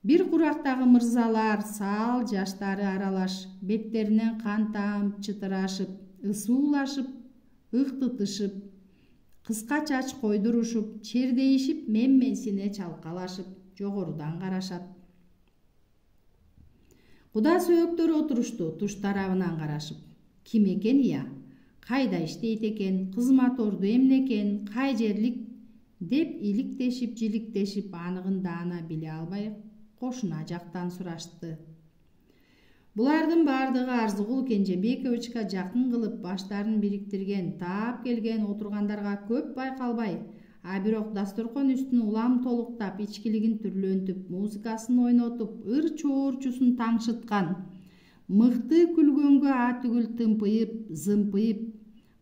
Бир курактагы мырзалар, саал жаштары аралаш, беттеринен кан тамып чытырашып, ысуулашып, ыктытышып, кыска чач койдурушуп, чердейишип, мен-менсине чалкалашып, жогорудан карашат. Куда сөөктөр отурушту туш тарабынан карашып. Ким экен ия? Кайда иштейт экен? Кызматорду эмне экен? Кай жерлик? Деп иликтешип, жиликтешип, аныгын даана биле албай кошуна жактан сурашты. Булардын баардыгы Арзыкул Кенжебековичке жакын кылып баштарын бириктирген, таап келген отургандарга көп байкалбай, а бирок дасторкон үстүн улам толуктап, ичкилигин түрлөнтүп, музыкасын ойнотуп, ыр-чоорчусун таңшыткан, мыкты күлгөнгө атүгүл тымпыйып, зымпыйып,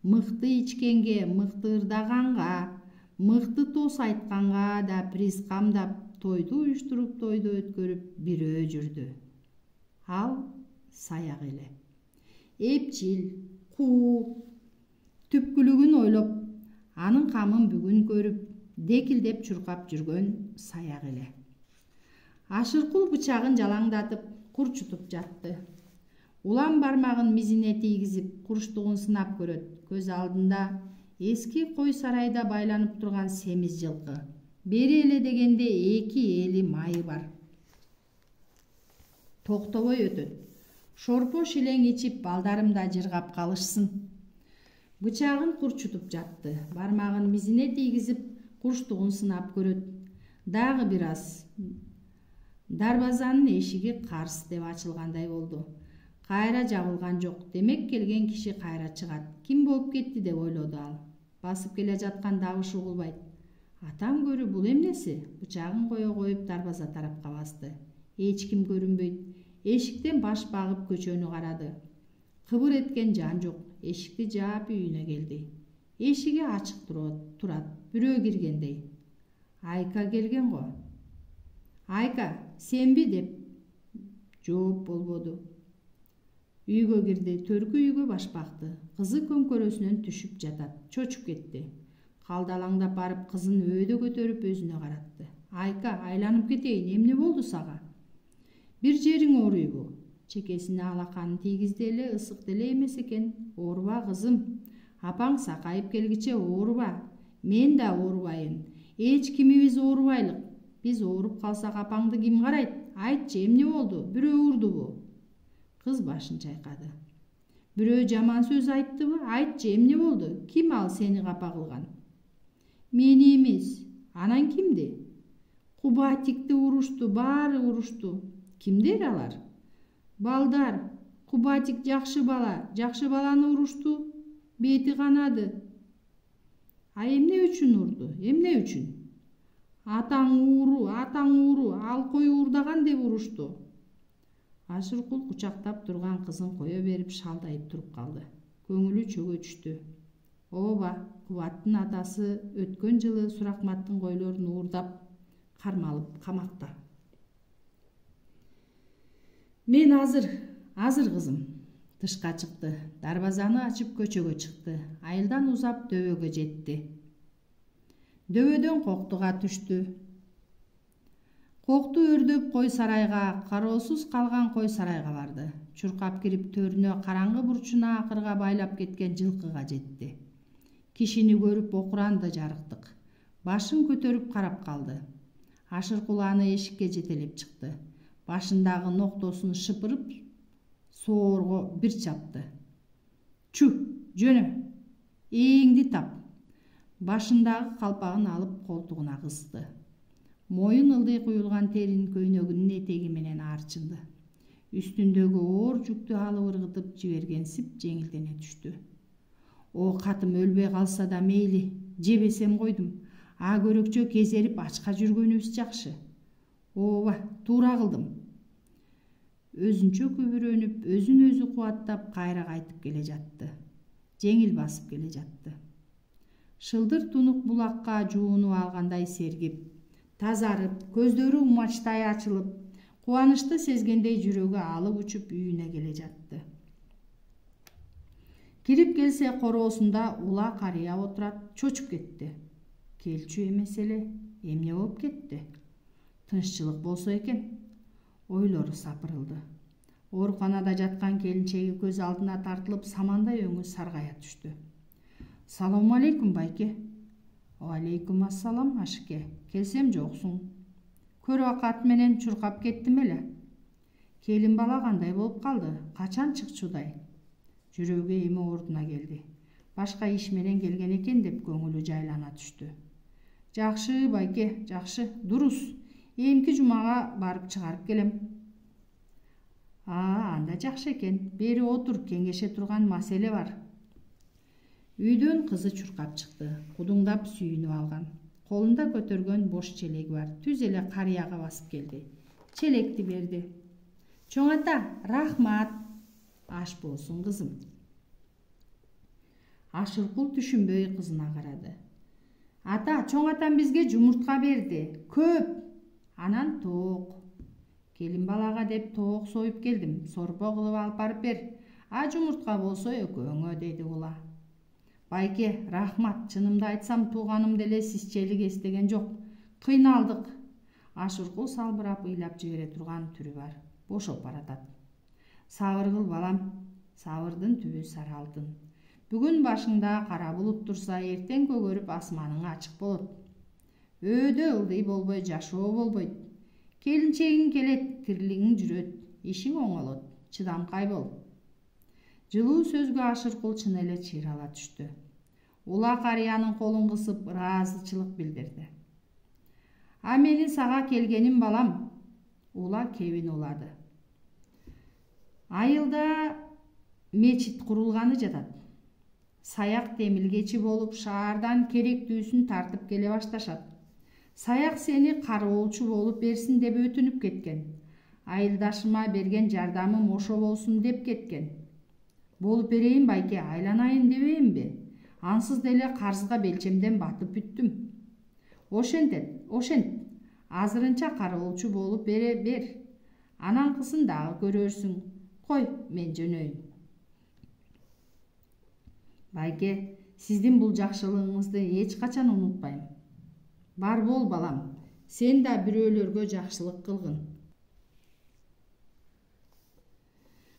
мыкты ичкенге, мыкты ырдаганга, мыкты тос айтканга да приз камдап, тойду уюштуруп, тойду өткөрүп бирөө жүрдү. Ал саяк эле. Эпчил, куу, түпкүлүгүн ойлоп, анын камын бүгүн көрүп, декилдеп чуркап жүргөн саяк эле. Ашыркул бычагын жалаңдатып, курчутуп жатты. Улам бармагын мизине тийгизип, курчтугун сынап көрөт. Көз алдында эски кой сарайда байланып турган семиз жылкы. Бери эле дегенде 2 эли майы бар. Токтобой өтөт. Шорпо шилең ичип, балдарым да жыргап калышсын. Бычагын курчутуп жатты. Бармагын мизине тийгизип, курчтугун сынап көрөт. Дагы бир аз. Дарбазанын эшиги карс деп ачылгандай болду. Кайра жабылган жок. Демек келген киши кайра чыгат. Ким болуп кетти деп ойлоду ал. Басып келе жаткан дабыш угулбайт. Атам көрү бул эмнеси? Бычагын кое коюп дарбаза тарапка басты. Эч ким көрүнбөйт. Эшиктен баш багып көчөнү карады. Кыбыр эткен жан жок. Эшикти жаап үйүнө келди. Эшиги ачык турат. Бирөө киргендей. Айка келген го. Айка, сенби деп жооп болбоду. Үйгө кирди. Төркү үйгө баш бакты. Кызы көмкөрөсүнөн түшүп жатат. Чочуп кетти. Калдалаңдап барып кызын өөдө көтөрүп өзүнө каратты. Айка, айланып кетейин, эмне болду сага? Бир жериң ооруйбу? Чекесине алаканын тийгизди эле, ысык деле эмес экен. Ооруба кызым. Апаң сакайып келгиче ооруба. Мен да оорубайын. Эч кимибиз оорубайлык. Биз ооруп калсак апаңды ким карайт? Айтчы, эмне болду? Бирөө урдубу? Кыз башын чайкады. Бирөө жаман сөз айттыбы? Айтчы, эмне болду? Ким ал сени капа кылган? Мени эмес. Анан кимди? Кубатикти урушту, баары урушту. Кимдер алар? Балдар. Кубатик жакшы бала. Жакшы баланы урушту. Бети канады. А эмне үчүн урду? Эмне үчүн? Атаң ууру, ал кой уурдаган деп урушту. Ашыркул кучактап турган кызын кое берип шалдайып туруп калды. Көңүлү чөгө түштү. Ооба, Кубаттын атасы өткөн жылы Суракматтын койлорун уурдап кармалып камакта. Мен азыр кызым. Тышка чыкты. Дарбазаны ачып көчөгө чыкты. Айылдан узап дөбөгө жетти. Дөбөдөн коктуга түштү. Кокту өрдөп кой сарайга, кароосуз калган кой сарайга барды. Чуркап кирип төрүнө караңгы бурчуна акырга байлап кеткен жылкыга жетти. Кишини көрүп окуранды жарыктык. Башын көтөрүп карап калды. Ашыркул аны эшикке жетелеп чыкты. Башындагы ноктосун шыпырып соорго бир чапты. Чү, жөнө, эңди тап. Башындагы калпагын алып колтугуна кысты. Моюн ылдый куюлган терин көйнөгүнүн этеги менен арчылды. Үстүндөгү оор жүктү алып ыргытып жибергенсип жеңилдене түштү. О катым өлбөй калса да мейли, жебесем койдум. А көрөкчө кезерип ачка жүргөнүбүз жакшы. Ооба, туура кылдым. Өзүнчө күбүрөнүп, өзүн өзү кубаттап кайра кайтып келе жатты. Жеңил басып келе жатты. Шылдыр тунук булакка жуунуп алгандай сергип, тазарып, көздөрү умачтай ачылып, кубанычты сезгендей жүрөгү алып учуп үйүнө келе жатты. Кирип келсе короосунда ула карыя отурат, чочуп кетти. Келчү эмес эле, эмне болуп кетти? Тынччылык болсо экен. Ойлору сапырылды. Ооруканада жаткан келинчеги көз алдына тартылып, самандай өңү саргая түштү. Салам алейкум, байке. Алейкум ассалам, Ашыке. Келсем жоксуң. Көрөакат менен чуркап кеттим эле. Келин бала кандай болуп калды? Качан чыкчудай? Жүрөгү эми ордуна келди. Башка иш менен келген экен деп көңүлү жайлана түштү. Жакшы, байке, жакшы, дурус. Эмки жумага барып чыгарып келем. Анда жакшы экен. Бери отур, кеңеше турган маселе бар. Үйдөн кызы чуркап чыкты. Кудуңдап сүйүнүп алган. Колунда көтөргөн бош челеги бар. Түз эле карыяга басып келди. Челекти берди. Чоң ата, рахмат. Аш болсун, кызым. Ашыркул түшүнбөй кызына карады. Ата, чоң атам бизге жумуртка берди. Көп. Анан тоок. Келин балага деп тоок союп келдим. Сорпо кылып алып барып бер. А жумуртка болсо экөөңө, деди ула. Байке, рахмат. Чынымды айтсам, тууганым деле сизчелик эстеген жок. Кыйналдык. Ашыркул салбырап ыйлап жибере турган түрү бар. Бошоп баратат. Сабыр кыл, балам. Сабырдын түбү сары алтын. Бүгүн башыңда кара булут турса, эртең көгөрүп асманың ачык болот. Өйдө ылдый болбой жашоо болбойт. Келинчегиң келет, тирилигиң жүрөт, ишиң оңолот, чыдамкай бол. Жылуу сөзгө Ашыркул чын эле чыйрала түштү. Ула карыянын колун кысып ыраазычылык билдирди. А менин сага келгеним, балам. Ула кебин улады. Айылда мечит курулганы жатат. Саяк темилгечи болуп шаардан керектүүсүн тартып келе башташат. Саяк сени кароочу болуп берсин деп өтүнүп кеткен. Айылдашыма берген жардамым ошо болсун деп кеткен. Болуп берейин, байке, айланайын дебейинби? Ансыз деле карызга белчемден батып бүттүм. Ошент. Азырынча кароочу болуп бер. Ананкысын дагы көрөрсүң. Кой, мен жөнөйүн. Байке, сиздин бул жакшылыгыңызды эч качан унутпайм. Бар бол, балам. Сен да бирөөлөргө жакшылык кылгын.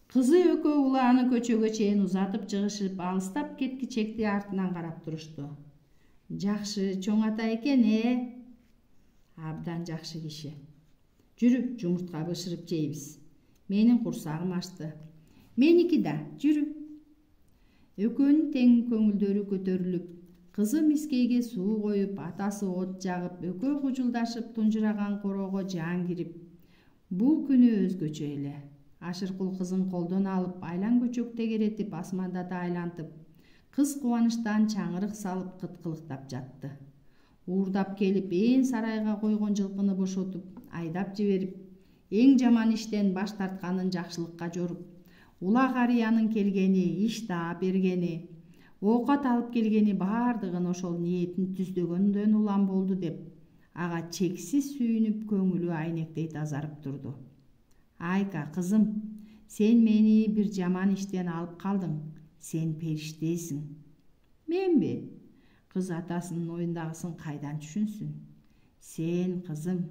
Кызы экөө улааны көчөгө чейин узатып жыгышып, алыстап кеткичекти артынан карап турушту. Жакшы чоң ата экен, Абдан жакшы киши. Жүрү, жумуртка бышырып жейбиз. Менин курсагым ачты. Меники да, жүрү. Экөөнүн тең көңүлдөрү көтөрүлүп, кызы мискейге суу коюп, атасы от жагып, экөө кужулдашып тунжураган короого жан кирип. Бул күнү өзгөчө эле. Ашыркул кызын колдон алып, айлан көчөк тегеретип, асмандата айлантып, кыз кубанычтан чаңырык салып кыткылыктап жатты. Уурдап келип, ээн сарайга койгон жылкыны бошотуп, айдап жиберип, эң жаман иштен баш тартканын жакшылыкка жоруп, ула карыянын келгени, иш таап бергени, оокат алып келгени баардыгын ошол ниетин түздөгөндөн улам болду деп, ага чексиз сүйүнүп, көңүлү айнектей тазарып турду. Айка, кызым, сен мени бир жаман иштен алып калдың. Сен периштесиң. Менби? Кыз атасынын оюндагысын кайдан түшүнсүн? Сен, кызым.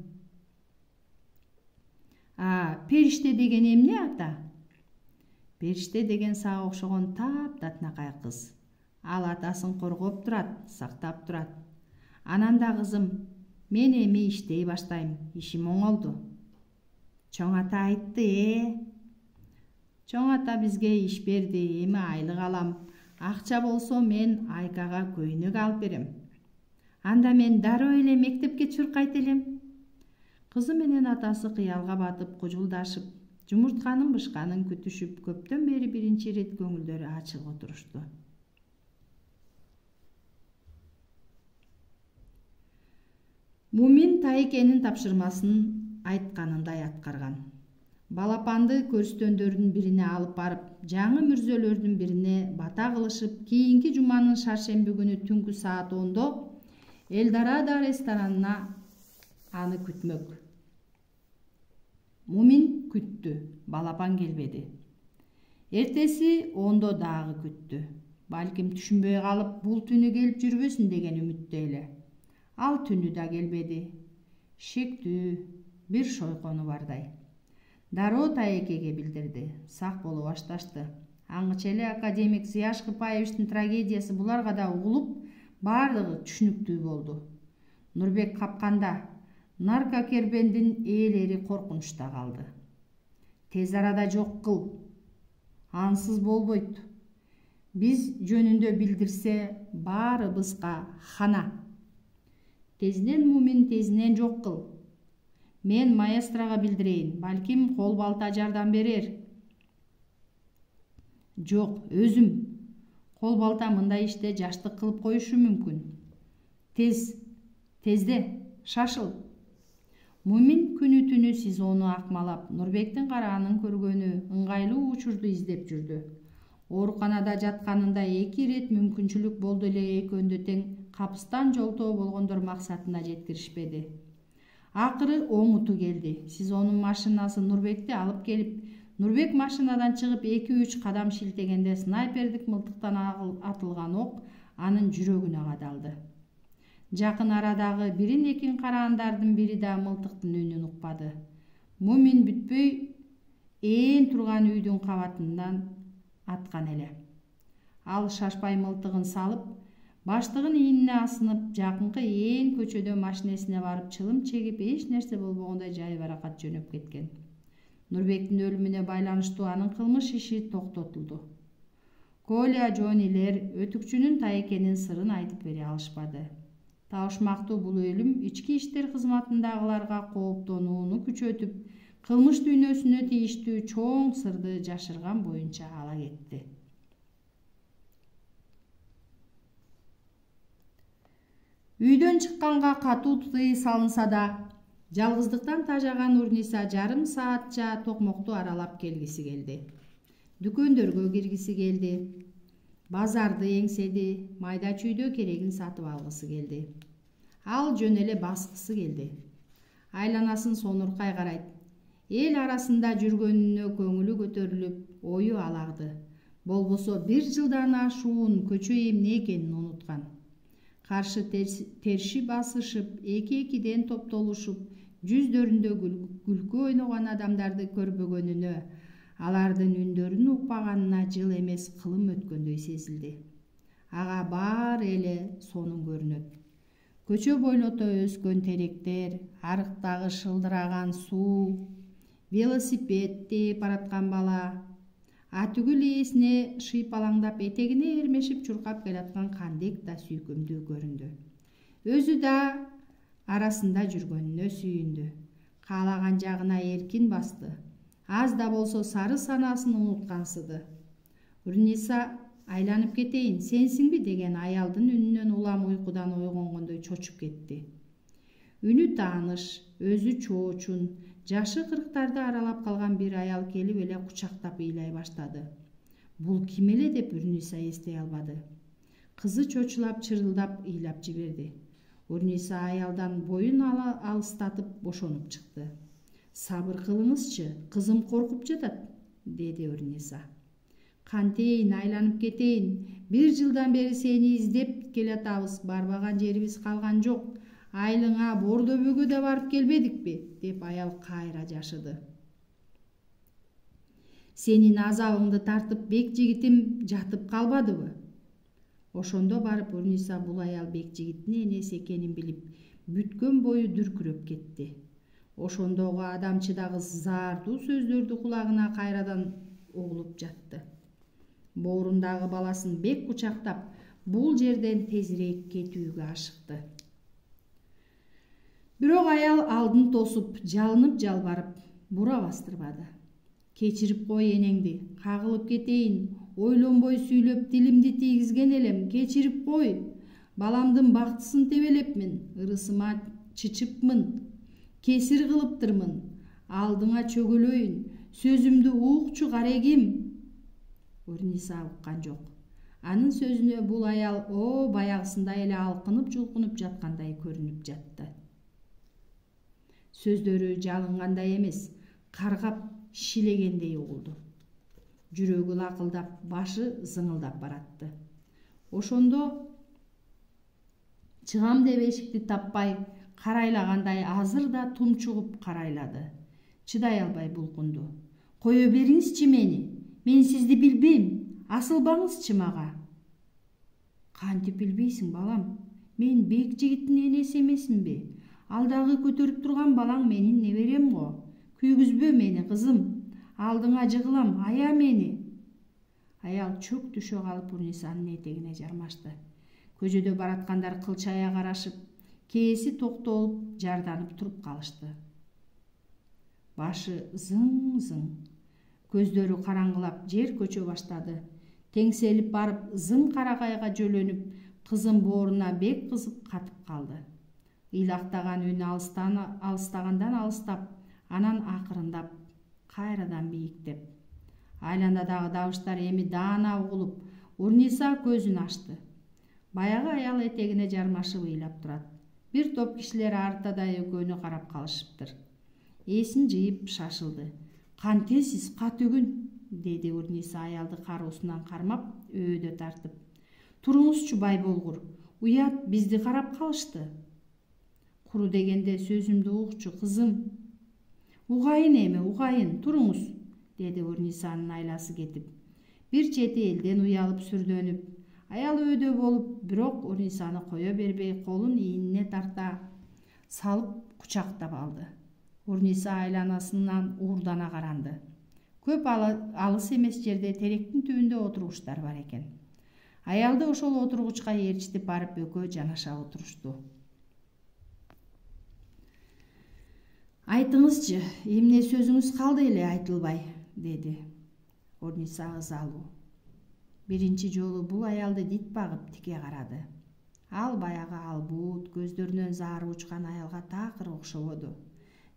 Периште деген эмне, ата? Периште деген сага окшогон таптатынакай кыз. Ал атасын коргоп турат, сактап турат. Анан да, кызым, мен эми иштей баштайм, ишим оңолду. Чоң ата айтты, Чоң ата бизге иш берди, эми айлык алам. Акча болсо мен Айкага көйнөк алып берем. Анда мен дароо эле мектепке чуркайт элем. Кызы менен атасы кыялга батып, кужулдашып, жумуртканын бышканын күтүшүп, көптөн бери биринчи ирет көңүлдөрү ачык отурушту. Мумин Тайкенин тапшырмасын айтканындай аткарган. Балапанды көрүстөндөрдүн бирине алып барып, жаңы мүрзөлөрдүн бирине бата кылышып, кийинки жуманын шаршемби күнү түнкү саат 10-до Элдорадо ресторанына аны күтмөк. Мумин күттү, балапан келбеди. Эртеси 10-до дагы күттү. Балким түшүнбөй калып, бул түнү келип жүрбөсүн деген үмүттө эле. Ал түнү да келбеди. Шектүү, бир шойкону бардай. Дароо Тайекеге билдирди. Сак боло башташты. Аңчы эле академик Зияш Кыпаевичтин трагедиясы буларга да угулуп, бардыгы түшүнүктүү болду. Нурбек капканда, наркокербендин ээлери коркунучта калды. Тез арада жок кыл. Ансыз болбойт. Биз жөнүндө билдирсе, баарыбызга хана. Тезинен Мумин, тезинен жок кыл. Мен маэстрога билдирейин, балким кол балта жардам берер. Жок, өзүм. Кол балта мындай иште жаштык кылып коюшу мүмкүн. Тезде, шашыл. Мумин күнү түнү СИЗОну акмалап, Нурбектин караанын көргөнү ыңгайлуу учурду издеп жүрдү. Ооруканада жатканында 2 ирет мүмкүнчүлүк болду эле, экөөндө тең капыстан жолтоо болгондор максатына жеткиришпеди. Акыры оңуту келди. СИЗОнун машинасы Нурбекти алып келип, Нурбек машинадан чыгып 2-3 кадам шилтегенде снайпердик мылтыктан атылган ок анын жүрөгүнө кадалды. Жакын арадагы бирин-экин караандардын бири да мылтыктын үнүн укпады. Мумин бүтпөй ээн турган үйдүн кабатынан аткан эле. Ал шашпай мылтыгын салып, баштыгын ийинине асынып, жакынкы ээн көчөдө машинесине барып чылым чегип, эч нерсе болбогондой жайбаракат жөнөп кеткен. Нурбектин өлүмүнө байланыштуу анын кылмыш иши токтотулду. Коля, Жонилер өтүкчүнүн Тайкенин сырын айтып бере алышпады. Таушмактуу бул өлүм ички иштер кызматындагыларга кооптонууну күчөтүп, кылмыш дүйнөсүнө тийиштүү чоң сырды жашырган боюнча ала кетти. Үйдөн чыкканга катуу тыйым салынса да, жалгыздыктан тажаган Нурниса жарым саатча токмокту аралап келгиси келди. Дүкөндөргө киргиси келди. Базарды эңседи, майда чүйдө керегин сатып алгысы келди. Ал жөн эле баскысы келди. Айланасын сонуркай карайт. Эл арасында жүргөнүнө көңүлү көтөрүлүп, ою алагды. Болбосо 1 жылдан ашуун көчө эмне экенин унуткан. Каршы терши басышып, эки-экиден топтолушуп, жүздөрүндө күлкү ойногон адамдарды көрбөгөнүнө, алардын үндөрүн укпаганына жыл эмес кылым өткөндөй сезилди. Ага баары эле сонун көрүнөт. Көчө бойлото өскөн теректер, арыктагы шылдыраган суу, велосипед тээп бараткан бала, атүгүл ээсине шыйпалаңдап этегине эрмешип чуркап келаткан кандек да сүйкүмдүү көрүндү. Өзү да арасында жүргөнүнө сүйүндү. Каалаган жагына эркин басты. Аз да болсо сары санасын унуткансыды. Урниса, айланып кетейин, сенсиңби деген аялдын үнүнөн улам уйкудан ойгонгондой чочуп кетти. Үнү тааныш, өзү чоочун, жашы 40-тарды аралап калган бир аял келип эле кучактап ыйлай баштады. Бул ким эле деп Урниса эстей албады. Кызы чочулап чырылдап ыйлап жиберди. Урниса аялдан боюн алыстатып бошонуп чыкты. Сабыр кылыңызчы, кызым коркуп жатат, деди Урниса. Кантейин айланып кетейин, 1 жылдан бери сени издеп келатабыз, барбаган жерибиз калган жок. Айлыңа Бордобөгө да барып келбедикпи, деп аял кайра жашыды. Сенин азабыңды тартып бек жигитим жатып калбадыбы? Ошондо барып Урниса бул аял бек жигиттин энеси экенин билип, бүткөн бою дүркүрөп кетти. Ошондогу адамчыдагы заардуу сөздөрдү кулагына кайрадан угулуп жатты. Боорундагы баласын бек кучактап, бул жерден тезирээк кетүүгө ашыкты. Бирок аял алдын тосуп, жалынып жалбарып, бура бастырбады. Кечирип кой энеңди, кагылып кетейин, ойлонбой сүйлөп тилимди тийгизген элем, кечирип кой. Баламдын бактысын тебелепмин, ырысыма чычыпмын, кесир кылыптырмын. Алдыңа чөгөлөйүн, сөзүмдү укчу карегим. Урниса уккан жок. Анын сөзүнө бул аял баягысындай эле алкынып жулкунуп жаткандай көрүнүп жатты. Сөздөрү жалынгандай эмес, каргап, шилегендей угулду. Жүрөгү лакылдап, башы зыңылдап баратты. Ошондо чыгам деп эшикти таппай, карайлагандай азыр да тумчугуп карайлады. Чыдай албай булкунду. Кое бериңизчи мени. Мен сизди билбейм. Асылбаңызчы мага. Кантип билбейсиң, балам? Мен бек жигиттин энеси эмесминби? Ал дагы көтөрүп турган балаң менин неберем го. Күйгүзбө мени, кызым. Алдыңа жыгылам, ая мени. Аял чөк түшө калып Урнисанын этегине жармашты. Көчөдө бараткандар кылчая карашып, кээси токтолуп, жарданып туруп калышты. Башы зың-зың, көздөрү караңгылап, жер көчө баштады. Теңселип барып, зым карагайга жөлөнүп, кызын бооруна бек кызып катып калды. Ыйлактаган үн алыстагандан алыстап, анан акырындап, кайрадан бийиктеп. Айланадагы дабыштар эми даана угулуп, Урниса көзүн ачты. Баягы аял этегине жармашып ыйлап турат. Бир топ кишилер артада экөөнү карап калышыптыр. Эсин жыйып шашылды. Кантесиз катүгүн, деди Урниса аялды кароосунан кармап, өөдө тартып. Туруңузчу бай болгур, уят, бизди карап калышты. Куру дегенде сөзүмдү укчу, кызым. Угайын эми, угайын, туруңуз, деди Урнисанын айласы кетип. Бир чети элден уялып сүрдөнүп, аял өөдө болуп, бирок Урнисаны кое бербей, колун ийинине тарта салып кучактап алды. Урниса айланасынан уурдана каранды. Көп алыс эмес жерде теректин түбүндө отургучтар бар экен. Аялды ошол отургучка ээрчитип барып экөө жанаша отурушту. Айтыңызчы, эмне сөзүңүз калды эле айтылбай, деди Урниса ызалуу. Биринчи жолу бул аялды дит багып тике карады. Ал баягы албут, көздөрүнөн заары учкан аялга такыр окшободу.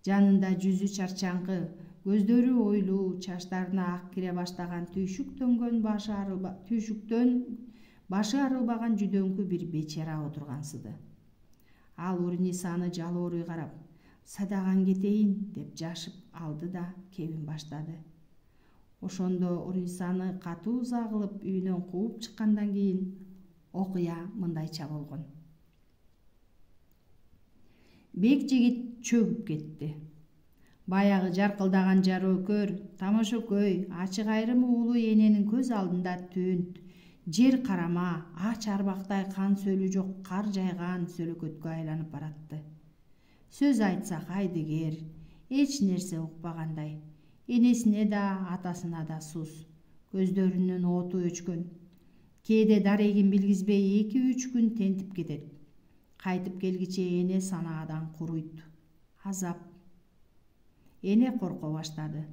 Жанында жүзү чарчаңкы, көздөрү ойлуу, чачтарына ак кире баштаган түйшүктөн башы арылбаган жүдөңкү бир бечара отургансыды. Ал Урнисаны жалооруй карап, садаган кетейин деп жашып алды да кебин баштады. Ошондо Урнисаны катуу ыза кылып үйүнөн кууп чыккандан кийин окуя мындайча болгон. Бек жигит чөгүп кетти. Баягы жаркылдаган жарөкөр, тамашөкөй, ачык айрым уулу эненин көз алдында түнт, жер карама, ач арбактай кан сөлү жок кар жайган сөлөкөткө айланып баратты. Сөз айтсак айдыгер, эч нерсе укпагандай. Энесине да, атасына да сус. Көздөрүнүн оту өчкөн. Кээде дарегин билгизбей 2-3 күн тентип кетет. Кайтып келгиче эне санаадан куруйт. Азап. Эне корко баштады.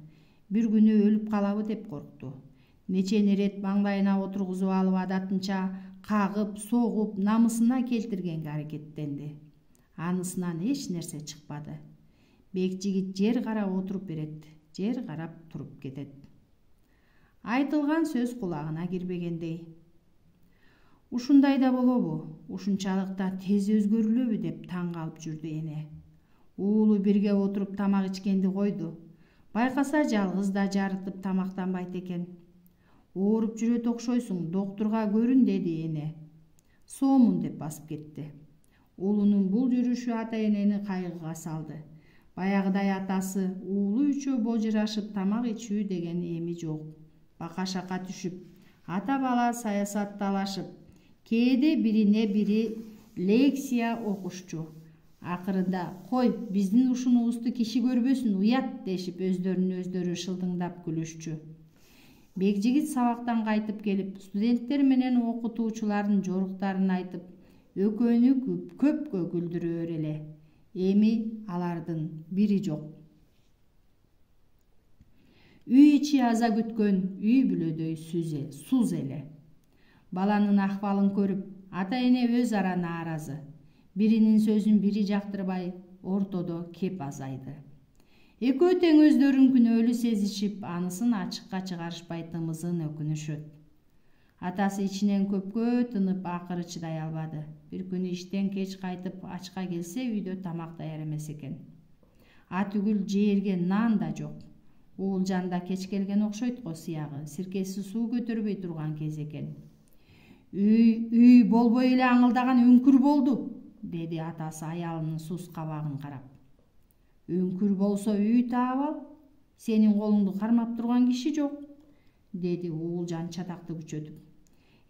Бир күнү өлүп калабы деп коркту. Нече рет маңдайына отургузуп алып адатынча кагып, согуп, намысына келтиргенге аракеттенди. Анысынан эч нерсе чыкпады. Бек жигит жер карап отуруп берет, жер карап туруп кетет. Айтылган сөз кулагына кирбегендей. Ушундай да болобу, ушунчалык да тез өзгөрүлөбү деп таң калып жүрдү эне. Уулу бирге отуруп тамак ичкенди койду. Байкаса жалгыз да жарытып тамактанбайт экен. Ооруп жүрөт окшойсуң, доктурга көрүн, деди эне. Соомун деп басып кетти. Уулунун бул жүрүшү ата энени кайгыга салды. Баягыдай атасы уулу үчөө божурашып тамак ичүү деген эми жок. Бака-шака түшүп, ата бала саясатталашып, кээде бирине бири лекция окушчу. Акырында кой, биздин ушунубузду киши көрбөсүн, уят дешип өздөрүн өздөрү шылдыңдап күлүшчү. Бекжигит сабактан кайтып келип, студенттер менен окутуучулардын жоруктарын айтып, экөөнү көпкө күлдүрөр эле. Эми алардын бири жок. Үй ичи аза күткөн үй бүлөдөй суз эле. Баланын акыбалын көрүп, ата эне өз ара нааразы. Биринин сөзүн бири жактырбай, ортодо кеп азайды. Экөө тең өздөрүн күнөөлүү сезишип, анысын ачыкка чыгарышпайтымызын өкүнүшөт. Атасы ичинен көпкө тынып, акыры чыдай албады. Бир күнү иштен кеч кайтып ачка келсе, үйдө тамак даяр эмес экен. Атүгүл жээрге нан да жок. Уулжан да кеч келген окшойт го, сыягы, сиркеси суу көтөрбөй турган кез экен. Үй болбой эле аңылдаган үңкүр болду, деди атасы аялынын сус кабагын карап. Үңкүр болсо үй таап ал, сенин колуңду кармап турган киши жок, деди Уулжан чатакты күчөтүп.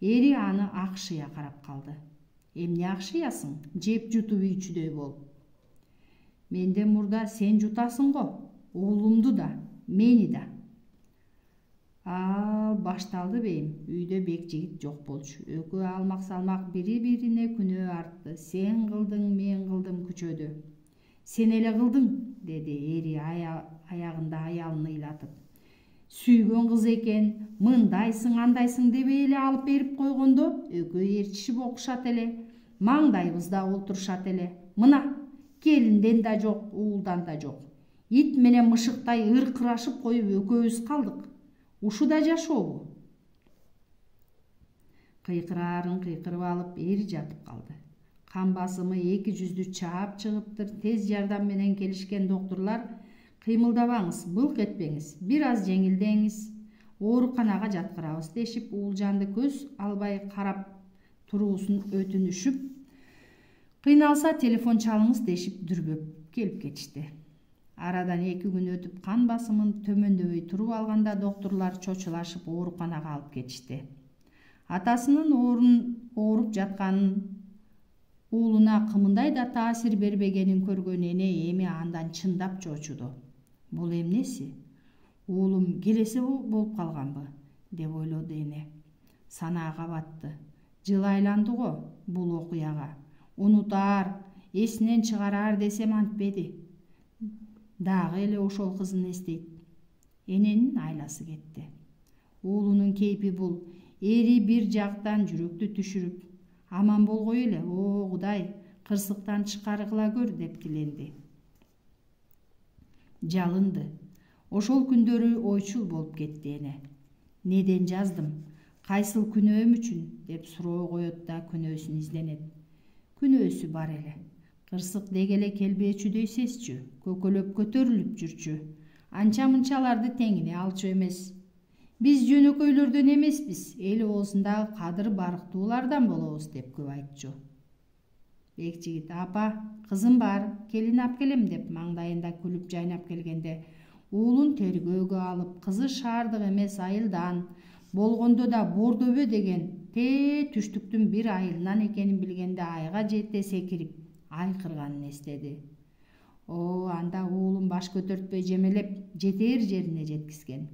Эри аны акшыя карап калды. Эмне акшыясың, жеп жутуп үйчүдөй бол. Менден мурда сен жутасың го, уулумду да, мени да. Башталды бейим. Үйдө Бекжигит жок болчу. Экөө алмак-салмак бири-бирине күнөө артты. Сен кылдың, мен кылдым күчөдү. Сен эле кылдың, деди эри аягында аялын ыйлатып. Сүйгөн кыз экен, мындайсың, андайсың дебей эле алып берип койгондо, экөө ээрчишип окушат эле, маңдайыбызда олтурушат эле. Мына, келинден да жок, уулдан да жок. Ит менен мышыктай ыркырашып коюп экөөбүз калдык. Ушуда жашообу? Кыйкырарын кыйкырып алып, эри жатып калды. Кан басымы 200'дү чаап чыгыптыр. Тез жардам менен келишкен доктурлар: кыймылдабаңыз, былк этпеңиз, бир аз жеңилдеңиз, ооруканага жаткырабыз дешип, Уулжанды көз албай карап туруусун өтүнүшүп, кыйналса телефон чалыңыз дешип дүрбөп келип кетишти. Арадан 2 күн өтүп, кан басымын төмөндөбөй туруп алганда доктурлар чочулашып ооруканага алып кетишти. Атасынын ооруп жатканын, уулуна кымындай да таасир бербегенин көргөн эне эми андан чындап чочуду. Бул эмнеси? Уулум келесе болуп калганбы, деп ойлоду эне. Санаага батты. Жыл айланды го бул окуяга. Унутаар, эсинен чыгараар десем антпеди. Дагы эле ошол кызын эстейт. Эненин айласы кетти. Уулунун кейпи бул. Эри бир жактан жүрөктү түшүрүп, аман болгой эле, о Кудай, кырсыктан чыкаргыла көр, деп тиленди. Жалынды. Ошол күндөрү ойчул болуп кетти эне. Неден жаздым? Кайсыл күнөөм үчүн? Деп суроо коет да күнөөсүн изденет. Күнөөсү бар эле. Кырсык дегеле келбечүдөй сесчү, көкөлөп көтөрүлүп жүрчү. Анча-мынчаларды теңине алчу эмес. Биз жөнөкөйлөрдөн эмеспиз, эл оозундагы кадыр барктуулардан болобуз, деп көп айтчу. Бекжигит: апа, кызым бар, келин алып келем, деп маңдайында күлүп жайнап келгенде, уулун тергөөгө алып, кызы шаардык эмес айылдан, болгондо да Бордөбө деген түштүктүн бир айылынан экенин билгенде айга жете секирип, айкырганын эстеди. Анда уулум баш көтөртпөй жемелеп, жетер жерине жеткизген.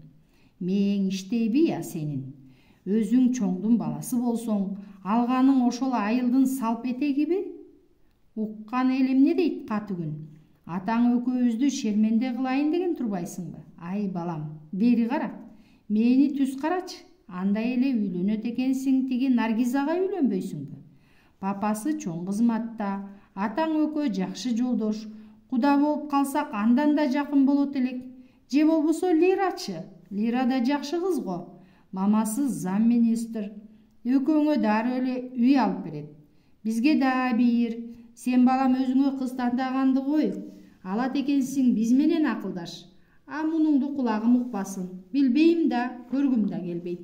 Мээң иштейби я сенин? Өзүң чоңдун баласы болсоң, алганың ошол айылдын салп этегиби? Уккан эл эмне дейт каты күн? Атаң экөөбүздү шерменде кылайын деген турбайсыңбы? Ай балам, бери кара. Мени түз карачы. Андай эле үйлөнөт экенсиң, тиги Наргизага үйлөнбөйсүңбү? Папасы чоң кызматта, атаң экөө жакшы жолдош. Куда болуп калсак андан да жакын болот элек. Же болбосо Лирачы. Лира да жакшы кыз го. Мамасы замминистр. Экөөңө дароо эле үй алып берет. Бизге да бийир. Сен балам өзүңө кыз тандаганды кой. Алат экенсиң биз менен акылдаш. А мунуңду кулагым укпасын. Билбейм да, көргүм да келбейт.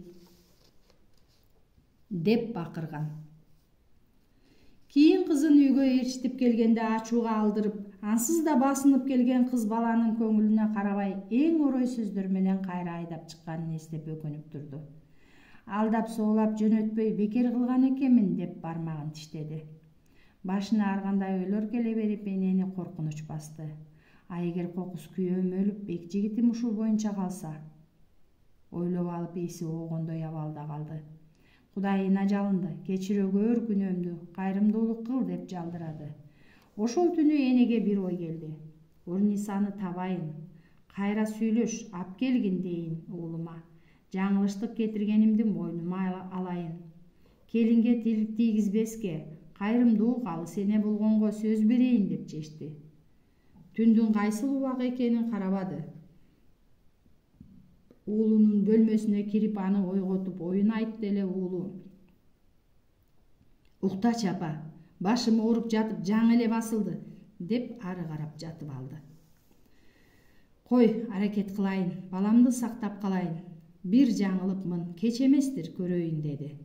Деп бакырган. Кийин кызын үйгө ээрчитип келгенде ачууга алдырып, ансыз да басынып келген кыз баланын көңүлүнө карабай эң орой сөздөр менен кайра айдап чыкканын эстеп өкүнүп турду. Алдап соолап жөнөтпөй бекер кылган экенмин деп бармагын тиштеди. Башына ар кандай ойлор келе берип энени коркунуч басты. А эгер кокус күйөөм өлүп Бекжигитим ушул боюнча калса? Ойлоп алып эси оогондой абалда калды. Кудайына жалынды, кечире көр күнөөмдү, кайрымдуулук кыл деп жалдырады. Ошол түнү энеге бир ой келди. Урнисаны табайын, кайра сүйлөш, ап келгин дейин уулума. Жаңылыштык кетиргенимди мойнума алайын. Келинге тилик тийгизбеске, кайрымдуу калыс эне болгонго сөз берейин деп чечти. Түндүн кайсыл убак экенин карабады. Уулунун бөлмөсүнө кирип аны ойготуп оюн айтты эле уулу. Уктачы апа, башым ооруп жатып жаңы эле басылды, деп ары карап жатып алды. Кой, аракет кылайын, баламды сактап калайын. Бир жаңылыпмын, кеч эместир, көрөйүн деди.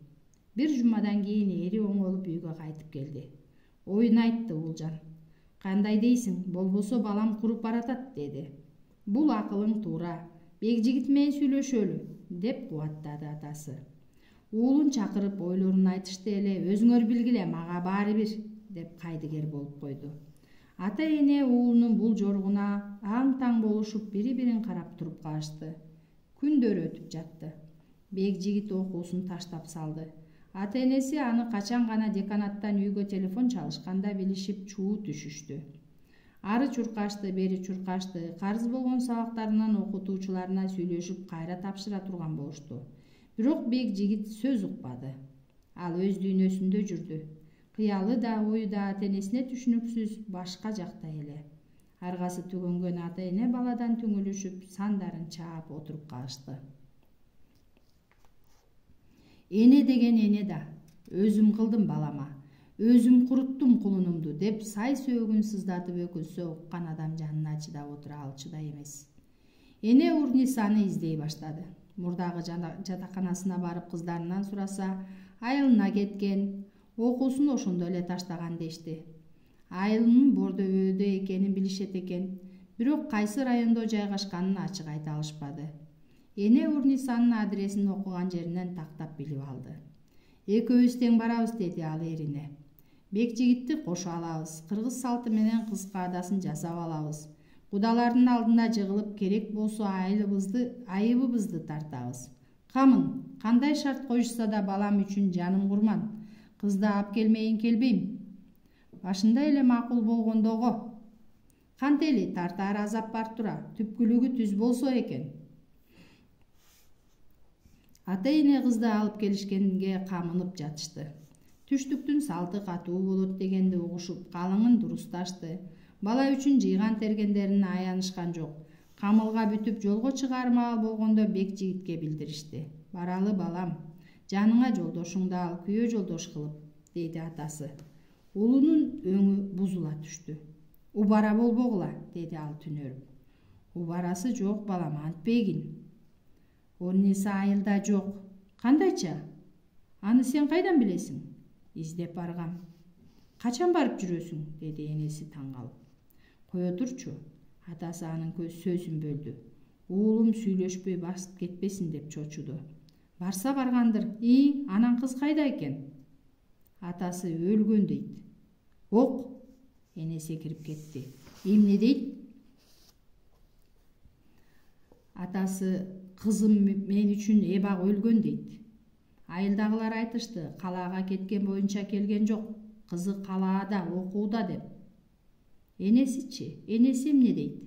Бир жумадан кийин эри оңолуп үйгө кайтып келди. Оюн айтты Уулжан. Кандай дейсиң, болбосо балам куруп баратат, деди. Бул акылың туура. Бекжигит менен сүйлөшөлү, деп кубаттады атасы. Уулун чакырып ойлорун айтышты эле, өзүңөр билгиле, мага баары бир, деп кайдыгер болуп койду. Ата эне уулунун бул жоругуна аң-таң болушуп бири-бирин карап туруп калышты. Күндөр өтүп жатты. Бекжигит окуусун таштап салды. Ата энеси аны качан гана деканаттан үйгө телефон чалышканда билишип чуу түшүштү. Ары чуркашты, бери чуркашты, карыз болгон сабактарынан окутуучуларына сүйлөшүп кайра тапшыра турган болушту. Бирок Бекжигит сөз укпады. Ал өз дүйнөсүндө жүрдү. Кыялы да, ою да ата энесине түшүнүксүз башка жакта эле. Аргасы түгөнгөн ата эне баладан түңүлүшүп, сандарын чаап отуруп калышты. Эне деген эне да, өзүм кылдым балама. Өзүм куруттум кулунумду, деп сай сөөгүн сыздатып өкүнсө уккан адам жанына чыдап отура алчудай эмес. Эне Урнисаны издей баштады. Мурдагы жатаканасына барып кыздарынан сураса, айылына кеткен, окуусун ошондо эле таштаган дешти. Айылынын Бордобөөдө экенин билишет экен, бирок кайсы райондо жайгашканын ачык айта алышпады. Эне Урнисанын адресин окуган жеринен тактап билип алды. Экөөбүз тең барабыз, деди ал эрине. Бекжигитти кошо алабыз, кыргыз салты менен кыз каадасын жасап алабыз. Кудалардын алдына жыгылып, керек болсо айыбыбызды тартабыз. Камын, кандай шарт коюшса да балам үчүн жаным курман. Кызды ап келмейин келбейм. Башында эле макул болгондого. Кантели тартаар азап бар тура, түпкүлүгү түз болсо экен. Ата эне кызды алып келишкенге камынып жатышты. Түштүктүн салты катуу болот дегенди угушуп, калыңын дурусташты. Бала үчүн жыйган тергендерин аянышкан жок. Камылга бүтүп жолго чыгармак болгондо Бекжигитке билдиришти. Баралы балам, жаныңа жолдошуңду ал, күйөө жолдош кылып, дейди атасы. Уулунун өңү бузула түштү. Убара болбогула, деди ал түнөрүп. Убарасы жок балам, антпегин. Урниса айылда жок. Кандайча? Аны сен кайдан билесиң? Издеп баргам. Качан барып жүрөсүң? Деди энеси таң калып. Кое турчу. Атасы анын сөзүн бөлдү. Уулум сүйлөшпөй басып кетпесин деп чочуду. Барса баргандыр. Анан кыз кайда экен? Атасы өлгөн дейт. Ок. Энеси кирип кетти. Эмне дейт? Атасы кызым мен үчүн эбак өлгөн дейт. Айылдагылар айтышты, калаага кеткен боюнча келген жок. Кызы калаада, окууда деп. Энесичи? Энеси эмне дейт?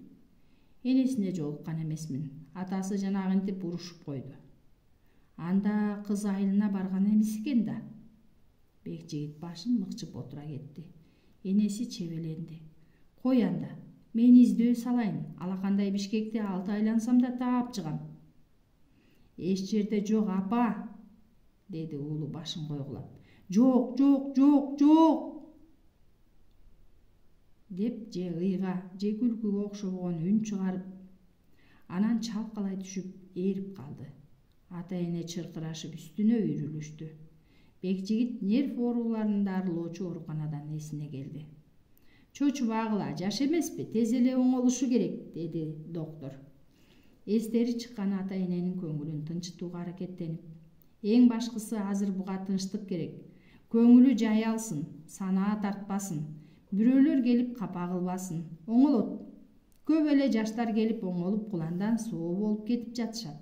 Энесине жолуккан эмесмин. Атасы жанагынтип урушуп койду. Анда кыз айылына барган эмес экен да. Бекжигит башын мыкчып отура кетти. Энеси чебеленди. Кой анда, мен издөө салайын. Алакандай Бишкекти 6 айлансам да таап чыгам. Эч жерде жок апа, деди уулу башын койгулап. Жок. деп же ыйга же күлкүгө окшобогон үн чыгарып анан чалкалай түшүп ээрип калды. Ата эне чыркырашып үстүнө үйрүлүштү. Бекжигит нерв ооруларын дарылоочу ооруканадан эсине келди. Чочубагыла, жаш эмеспи, тез эле оңолушу керек, деди доктор. Эстери чыккан ата эненин көңүлүн тынчытууга аракеттенип, эң башкысы азыр буга тынчтык керек. Көңүлү жай алсын, санаа тартпасын, бирөөлөр келип капа кылбасын, оңолот. Көп эле жаштар келип оңолуп куландан соо болуп кетип жатышат.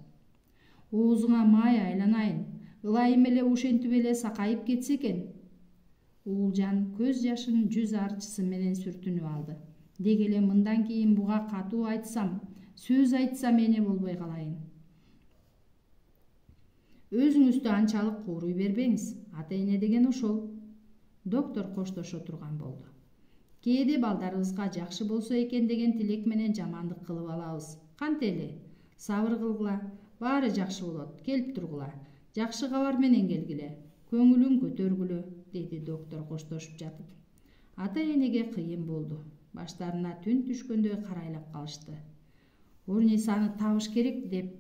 Оозуңа май айланайын, ылайым эле ушентип эле сакайып кетсе экен. Уулжан көз жашын жүз арчысы менен сүртүнүп алды. Деги эле мындан кийин буга катуу айтсам, сөз айтсам эне болбой калайын. Өзүңүздү анчалык кууруй бербеңиз, ата эне деген ошол. Доктор коштошо турган болду. Кээде балдарыбызга жакшы болсо экен деген тилек менен жамандык кылып алабыз. Кантели? Сабыр кылгыла, баары жакшы болот, келип тургула. Жакшы кабар менен келгиле, көңүлүң көтөргүлө, деди доктор коштошуп жатып. Ата энеге кыйын болду. Баштарына түн түшкөндөй карайлап калышты. Урнисаны табыш керек деп,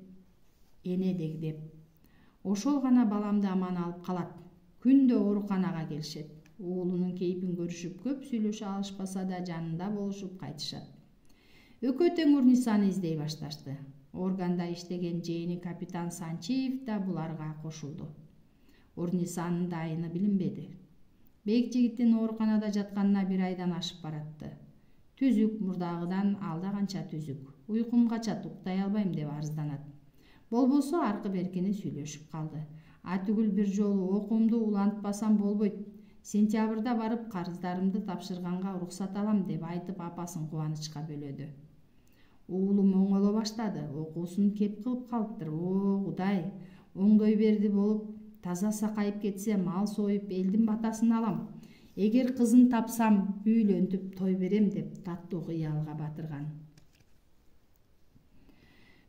эне дегдеп. Ошол гана баламды аман алып калат. Күндө ооруканага келишет. Уулунун кейпин көрүшүп көп сүйлөшө алышпаса да жанында болушуп кайтышат. Экөө тең Урнисаны издей башташты. Органда иштеген жээни капитан Санчиев да буларга кошулду. Урнисанын дайыны билинбеди. Бекжигиттин ооруканада жатканына 1 айдан ашып баратты. Түзүк, мурдагыдан алда канча түзүк. Уйкум качат, уктай албайм деп арызданат. Болбосо аркы беркини сүйлөшүп калды. Атүгүл бир жолу окуумду улантпасам болбойт. Сентябрда барып карыздарымды тапшырганга уруксат алам деп айтып апасын кубанычка бөлөдү. Уулум оңоло баштады, окуусун кеп кылып калыптыр. О, Кудай, оңдой берди болуп, таза сакайып кетсе мал союп элдин батасын алам. Эгер кызын тапсам, үйлөнтүп той берем деп таттуу кыялга батырган.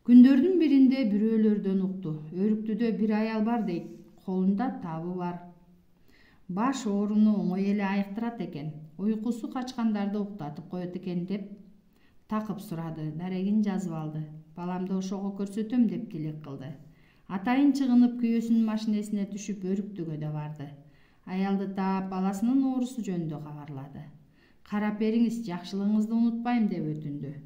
Күндөрдүн биринде бирөөлөрдөн укту. Өрүктүдө бир аял бар дейт, колунда табы бар. Баш ооруну оңой эле айыктырат экен. Уйкусу качкандарды уктатып коет экен деп такып сурады. Дарегин жазып алды. Баламды ошого көрсөтөм деп тилек кылды. Атайын чыгынып күйөөсүнүн машинесине түшүп өрүктүгө да барды. Аялды таап баласынын оорусу жөнүндө кабарлады. Карап бериңиз, жакшылыгыңызды унутпайм деп өтүндү.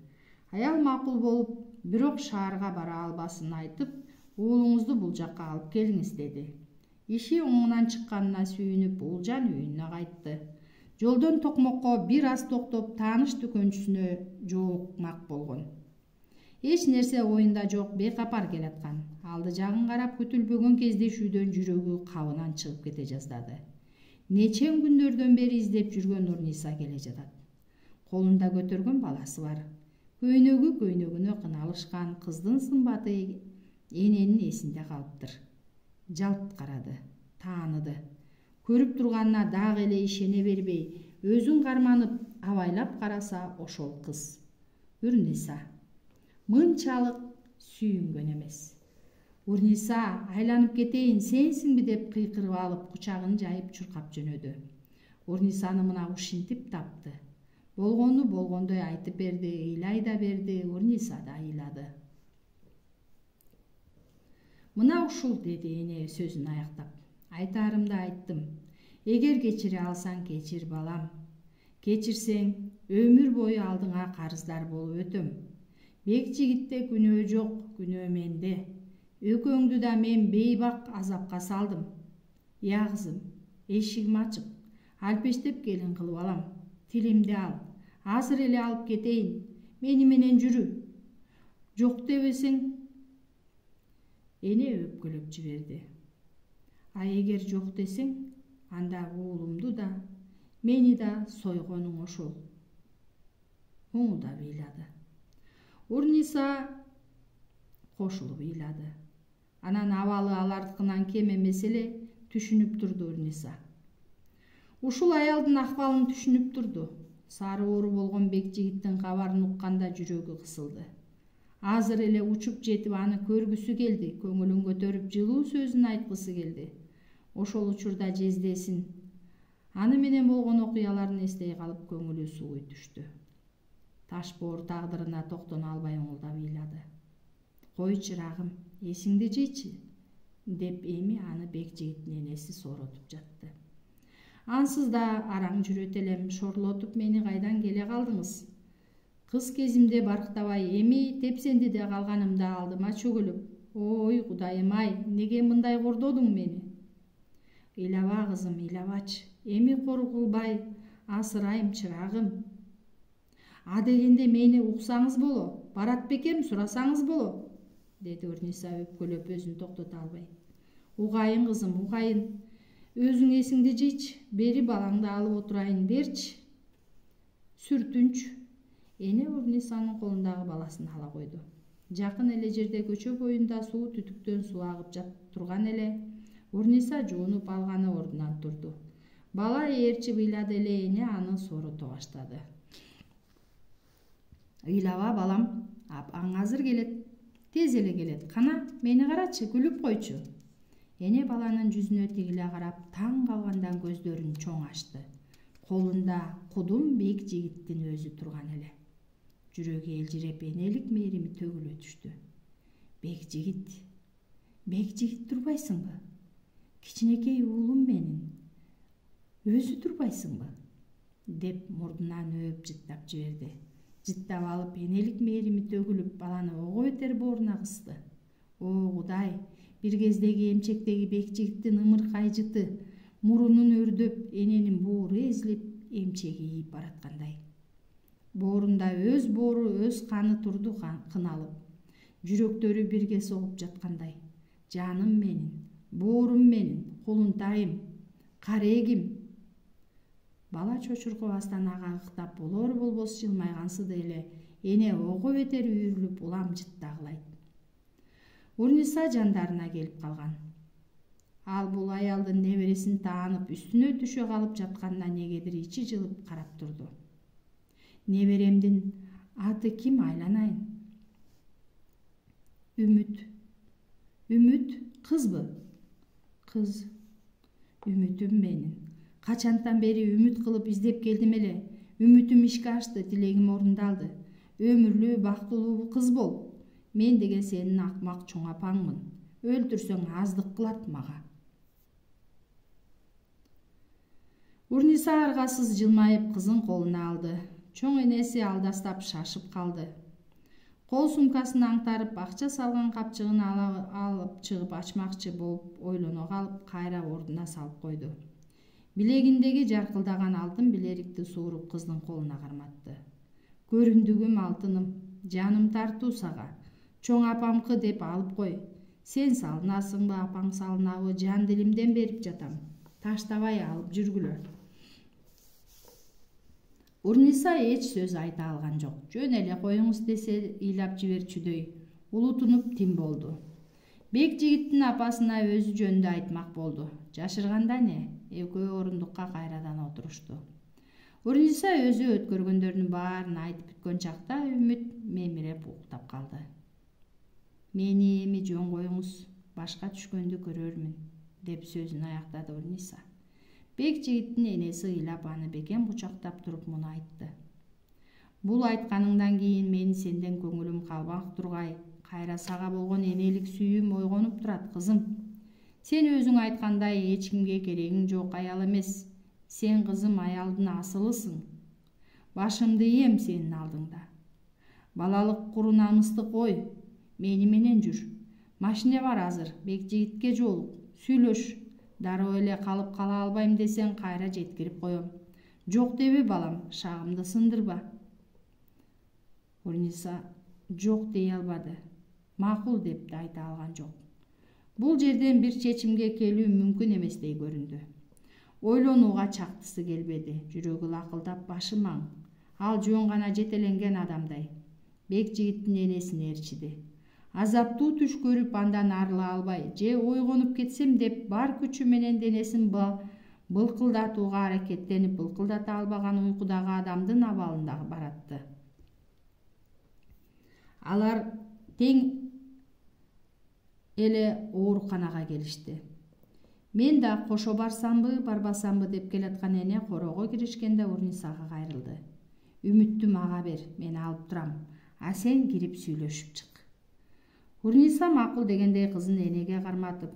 Аял макул болуп, бирок шаарга бара албасын айтып, уулуңузду бул жакка алып келиңиз деди. Иши оңунан чыкканына сүйүнүп, Уулжан үйүнө кайтты. Жолдон токмокко бир аз токтоп, тааныш дүкөнчүсүнө жолукмак болгон. Эч нерсе оюнда жок, бейкапар келаткан. Алды жагын карап күтүлбөгөн кездешүүдөн жүрөгү кабынан чыгып кете жаздады. Нече күндөрдөн бери издеп жүргөн Урниса келе жатат. Колунда көтөргөн баласы бар. Көйнөгүнө кыналышкан, кыздын сымбаты эненин эсинде калыптыр. Жалт карады, тааныды. Көрүп турганына дагы эле ишене бербей, өзүн карманып, абайлап караса ошол кыз. Урниса. Мынчалык сүйүнгөн эмес. Урниса, айланып кетейин, сенсиңби деп кыйкырып алып, кучагын жайып чуркап жөнөдү. Урнисаны мына ушинтип тапты. Болгону болгондой айтып берди, ыйлай да берди, Урниса да ыйлады. Мына ушул, деди эне сөзүн аяктап. Айтаарымды айттым. Эгер кечире алсаң кечир, балам. Кечирсең, өмүр бою алдыңа карыздар болуп өтөм. Бекжигитте күнөө жок, күнөө менде. Экөөңдү да мен бейбак азапка салдым. Я кызым, эшигим ачык. Алпештеп келин кылып алам. Тилимди ал. Азыр эле алып кетейин. Мени менен жүрү. Жок дебесең, эне өпкөлөп жиберди. А эгер жок десең, анда уулумду да, мени да сойгонуң ошол. Оңулдап ыйлады. Урниса кошулуп ыйлады. Анан абалы алардыкынан кем эмес эле түшүнүп турду Урниса. Ушул аялдын акыбалын түшүнүп турду. Сары оору болгон Бекжигиттин кабарын укканда жүрөгү кысылды. Азыр эле учуп жетип аны көргүсү келди, көңүлүн көтөрүп жылуу сөзүн айткысы келди. Ошол учурда жездесин Аны менен болгон окуяларын эстей калып көңүлү сууй түштү. Таш боор тагдырына токтоно албай оңулдап ыйлады. Кой чырагым, эсиңди жыйчы, деп эми аны бек жигиттин энеси сооротуп жатты. Ансыз да араң жүрөт элем, шорлотуп мени кайдан келе калдыңыз? Кыз кезимде барктабай эми тепсенди де калганымда алдыма чөгүлүп, ой кудайым-ай, неге мындай кордодуң мени? Ыйлаба кызым, ыйлабачы, эми кор кылбай асырайм чырагым. А дегенде мени уксаңыз боло, барат бекем сурасаңыз боло, деди Урниса өпкөлөп өзүн токтото албай. Угайын кызым, угайын. Өзүң эсиңди жыйчы, бери балаңды алып отурайын берчи. Сүртүнчү. Эне Урнисанын колундагы баласын ала койду. Жакын эле жерде көчө боюнда суу түтүктөн суу агып турган эле Урниса жуунуп алганы ордунан турду. Бала ээрчип ыйлады эле, эне аны соорото баштады. Ыйлаба балам, апаң азыр келет. Тез эле келет. Кана, мени карачы, күлүп койчу. Эне баланын жүзүнө тигиле карап, таң калгандан көздөрүн чоң ачты. Колунда кудум бек жигиттин өзү турган эле. Жүрөгү элжиреп, энелик мээрими төгүлө түштү. Бек жигит турбайсыңбы? Кичинекей уулум менин. Өзү турбайсыңбы? Деп мурдунан өөп жыттап жиберди. Жыттап алып, энелик мээрими төгүлүп, баланы ого бетер бооруна кысты. О, Кудай, бир кездеги эмчектеги бек жигиттин ымыркай жыты, мурунун өрдөп, эненин боору эзилип, эмчеги ийип бараткандай. Боорунда өз боору, өз каны турду кыналып. Жүрөктөрү бирге согуп жаткандай. Жаным менин, боорум менин, кулунтайым, карегим. Бала чочуркабастан ага ыктап болор болбос жылмайгансыды эле эне ого бетер үйрүлүп улам жыттагылайт. Урниса жандарына келип калган. Ал бул аялдын небересин таанып, үстүнө түшө калып жатканына негедир ичи жылып карап турду. Неберемдин аты ким, айланайын? Үмүт. Үмүт кызбы? Кыз. Үмүтүм менин. Качантан бери үмүт кылып издеп келдим эле. Үмүтүм ишке ашты, тилегим орундалды. Өмүрлүү, бактылуу кыз бол. Мен деген сенин акмак чоң апаңмын. Өлтүрсөң аздык кылат мага. Урниса аргасыз жылмайып кызын колуна алды. Чоң энеси алдастап шашып калды. Кол сумкасын аңтарып, акча салган капчыгын алып чыгып ачмакчы болуп ойлоно калып, кайра ордуна салып койду. Билегиндеги жаркылдаган алтын билерикти сууруп кыздын колуна карматты. Көрүндүгүм, алтыным, жаным тартуу сага. Чоң апамкы деп алып кой. Сен салынасыңбы, апаң салынабы, жан дилимден берип жатам. Таштабай алып жүргүлө. Урниса эч сөз айта алган жок. Жөн эле коюңуз десе ыйлап жиберчүдөй улутунуп тим болду. Бек жигиттин апасына өзү жөнүндө айтмак болду. Жашырганда не? Экөө орундукка кайрадан отурушту. Урниса өзү өткөргөндөрүнүн баарын айтып бүткөн чакта Үмүт мемиреп уктап калды. Мени эми жөн коюңуз, башка түшкөндү көрөрмүн, деп сөзүн аяктады Урниса. Бек жигиттин энеси ыйлап аны бекем кучактап туруп муну айтты. Бул айтканыңдан кийин менин сенден көңүлүм калбак тургай, кайра сага болгон энелик сүйүүм ойгонуп турат, кызым. Сен өзүң айткандай эч кимге керегиң жок аял эмес. Сен кызым аялдын асылысың. Башымды ийем сенин алдыңда. Балалык куру намысты кой, мени менен жүр. Машине бар азыр, бек жигитке жолук, сүйлөш. Дароо эле калып кала албайм десең кайра жеткирип коем. Жок деби балам, шагымды сындырба. Урниса жок дей албады. Макул деп да айта алган жок. Бул жерден бир чечимге келүү мүмкүн эместей көрүндү. Ойлонууга чактысы келбеди. Жүрөгү лакылдап башы маң. Ал жөн гана жетеленген адамдай. Бек жигиттин энесин ээрчиди. Азаптуу түш көрүп андан арыла албай, же ойгонуп кетсем деп бар күчү менен денесин былкылдатууга аракеттенип, былкылдата албаган уйкудагы адамдын абалында баратты. Алар тең эле ооруканага келишти. Мен да кошо барсамбы, барбасамбы деп келаткан эне корого киришкенде Урнисага кайрылды. Үмүттү мага бер, мен алып турам. А сен кирип сүйлөшүп чык. Урниса макул дегендей кызын энеге карматып,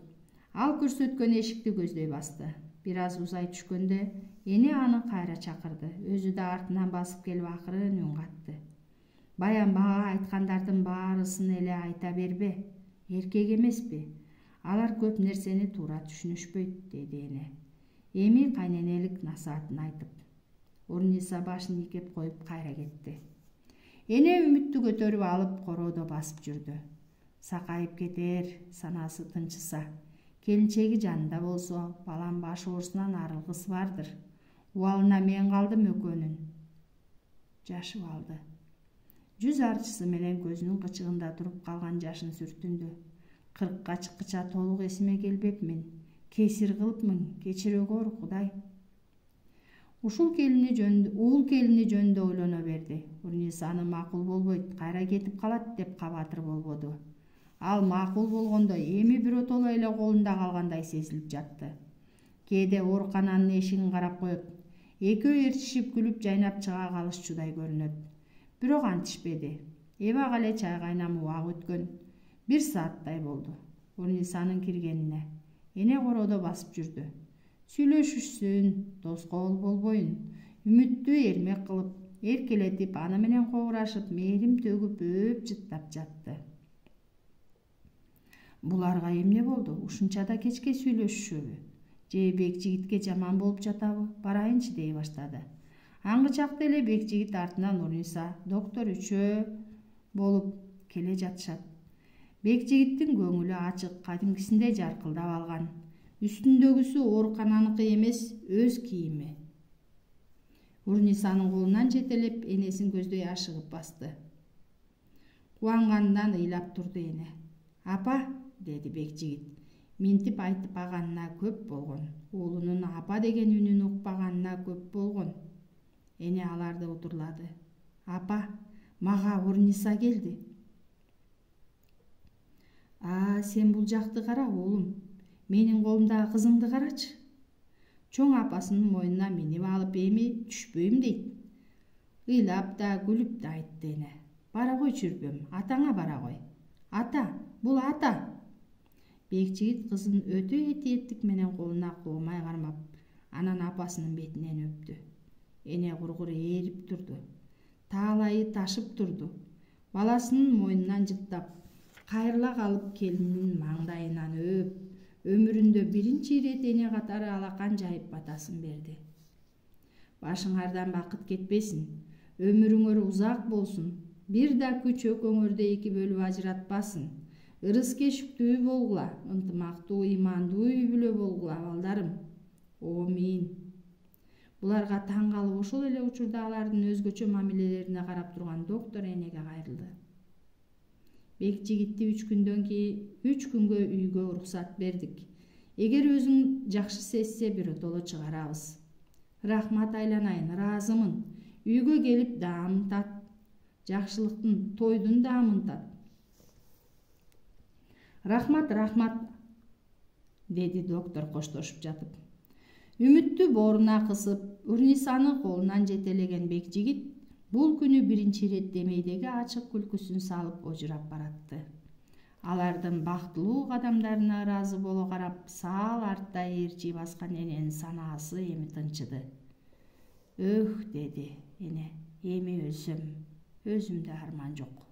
ал көрсөткөн эшикти көздөй басты. Бир аз узай түшкөндө эне аны кайра чакырды. Өзү да артынан басып келип акырын үн катты. Баян мага айткандардын баарысын эле айта бербе. Эркек эмеспи? Алар көп нерсени туура түшүнүшпөйт, деди эне. Эми кайненелик насаатын айтып. Урниса башын ийкеп коюп кайра кетти. Эне үмүттү көтөрүп алып короодо басып жүрдү. Сакайып кетер, санасы тынчыса. Келинчеги жанында болсо, балам баш оорусунан арылгысы бардыр. Убалына мен калдым экөөнүн. Жашып алды. Жүз арчысы менен көзүнүн кычыгында туруп калган жашын сүртүндү. 40 чыккыча толук эсиме келбепмин. Кесир кылыпмын, кечире көр, Кудай. Ушул келини жөнүндө ойлоно берди. Урнисаны макул болбойт, кайра кетип калат деп кабатыр болбоду. Ал макул болгондо эми биротоло эле колунда калгандай сезилип жатты. Кээде оорукананын эшигин карап коет. Экөө ээрчишип күлүп жайнап чыга калышчудай көрүнөт. Бирок антишпеди. Эбак эле чай кайнам убак өткөн. 1 сааттай болду. Урнисанын киргенине. Эне короодо басып жүрдү. Сүйлөшүшсүн, тоскоол болбоюн. Үмүттү эрмек кылып, эркелетип, аны менен кобурашып, мээрим төгүп, өп жыттап жатты. Буларга эмне болду? Ушунча да кечке сүйлөшүшөбү? Же Бекжигитке жаман болуп жатабы? Барайынчы дей баштады. Аңгычакта эле Бекжигит артынан Урниса, доктор үчөө болуп келе жатышат. Бекжигиттин көңүлү ачык, кадимкисиндей жаркылдап алган. Үстүндөгүсү оорукананыкы эмес, өз кийими. Урнисанын колунан жетелеп, энесин көздөй ашыгып басты. Кубанганынан ыйлап турду эне. Апа, деди Бекжигит. Минтип айтып аганына көп болгон. Уулунун апа деген үнүн укпаганына көп болгон. Эне аларды утурлады. Апа, мага Урниса келди. Сен бул жакты кара, уулум. Менин колумдагы кызыңды карачы. Чоң апасынын мойнуна минип алып, эми түшпөйм дейт. Ыйлап да, күлүп да айтты эне. Бара кой чүрпөм, атаңа бара кой. Ата, бул ата. Бекжигит кызын өтө этиеттик менен колуна коомай кармап, анан апасынын бетинен өптү. Эне кургур ээрип турду. Таалайы ташып турду. Баласынын мойнунан жыттап, кайрыла калып келининин маңдайынан өп, өмүрүндө биринчи ирет эне катары алакан жайып батасын берди. Башыңардан бакыт кетпесин, өмүрүңөр узак болсун, бир да күч экөөңөрдү эки бөлүп ажыратпасын. Ырыс кешиктүү болгула, ынтымактуу, ыймандуу үй бүлө болгула, балдарым. Амин. Буларга таң калып, ошол эле учурда алардын өзгөчө мамилелерине карап турган доктор энеге кайрылды. Бекжигитти 3 күнгө үйгө уруксат бердик. Эгер өзүң жакшы сезсе, биротоло чыгарабыз. Рахмат айланайын, ыраазымын. Үйгө келип даамын тат. Жакшылыктын, тойдун даамын тат. Рахмат, деди доктор коштошуп жатып. Үмүттү бооруна кысып, Урнисаны колунан жетелеген Бекжигит бул күнү биринчи ирет демейдеги ачык күлкүсүн салып ожурап баратты. Алардын бактылуу кадамдарына ыраазы боло карап, саал артта ээрчи баскан эненин санаасы эми тынчыды. Деди эне, эми өлсөм, өзүмдө арман жок.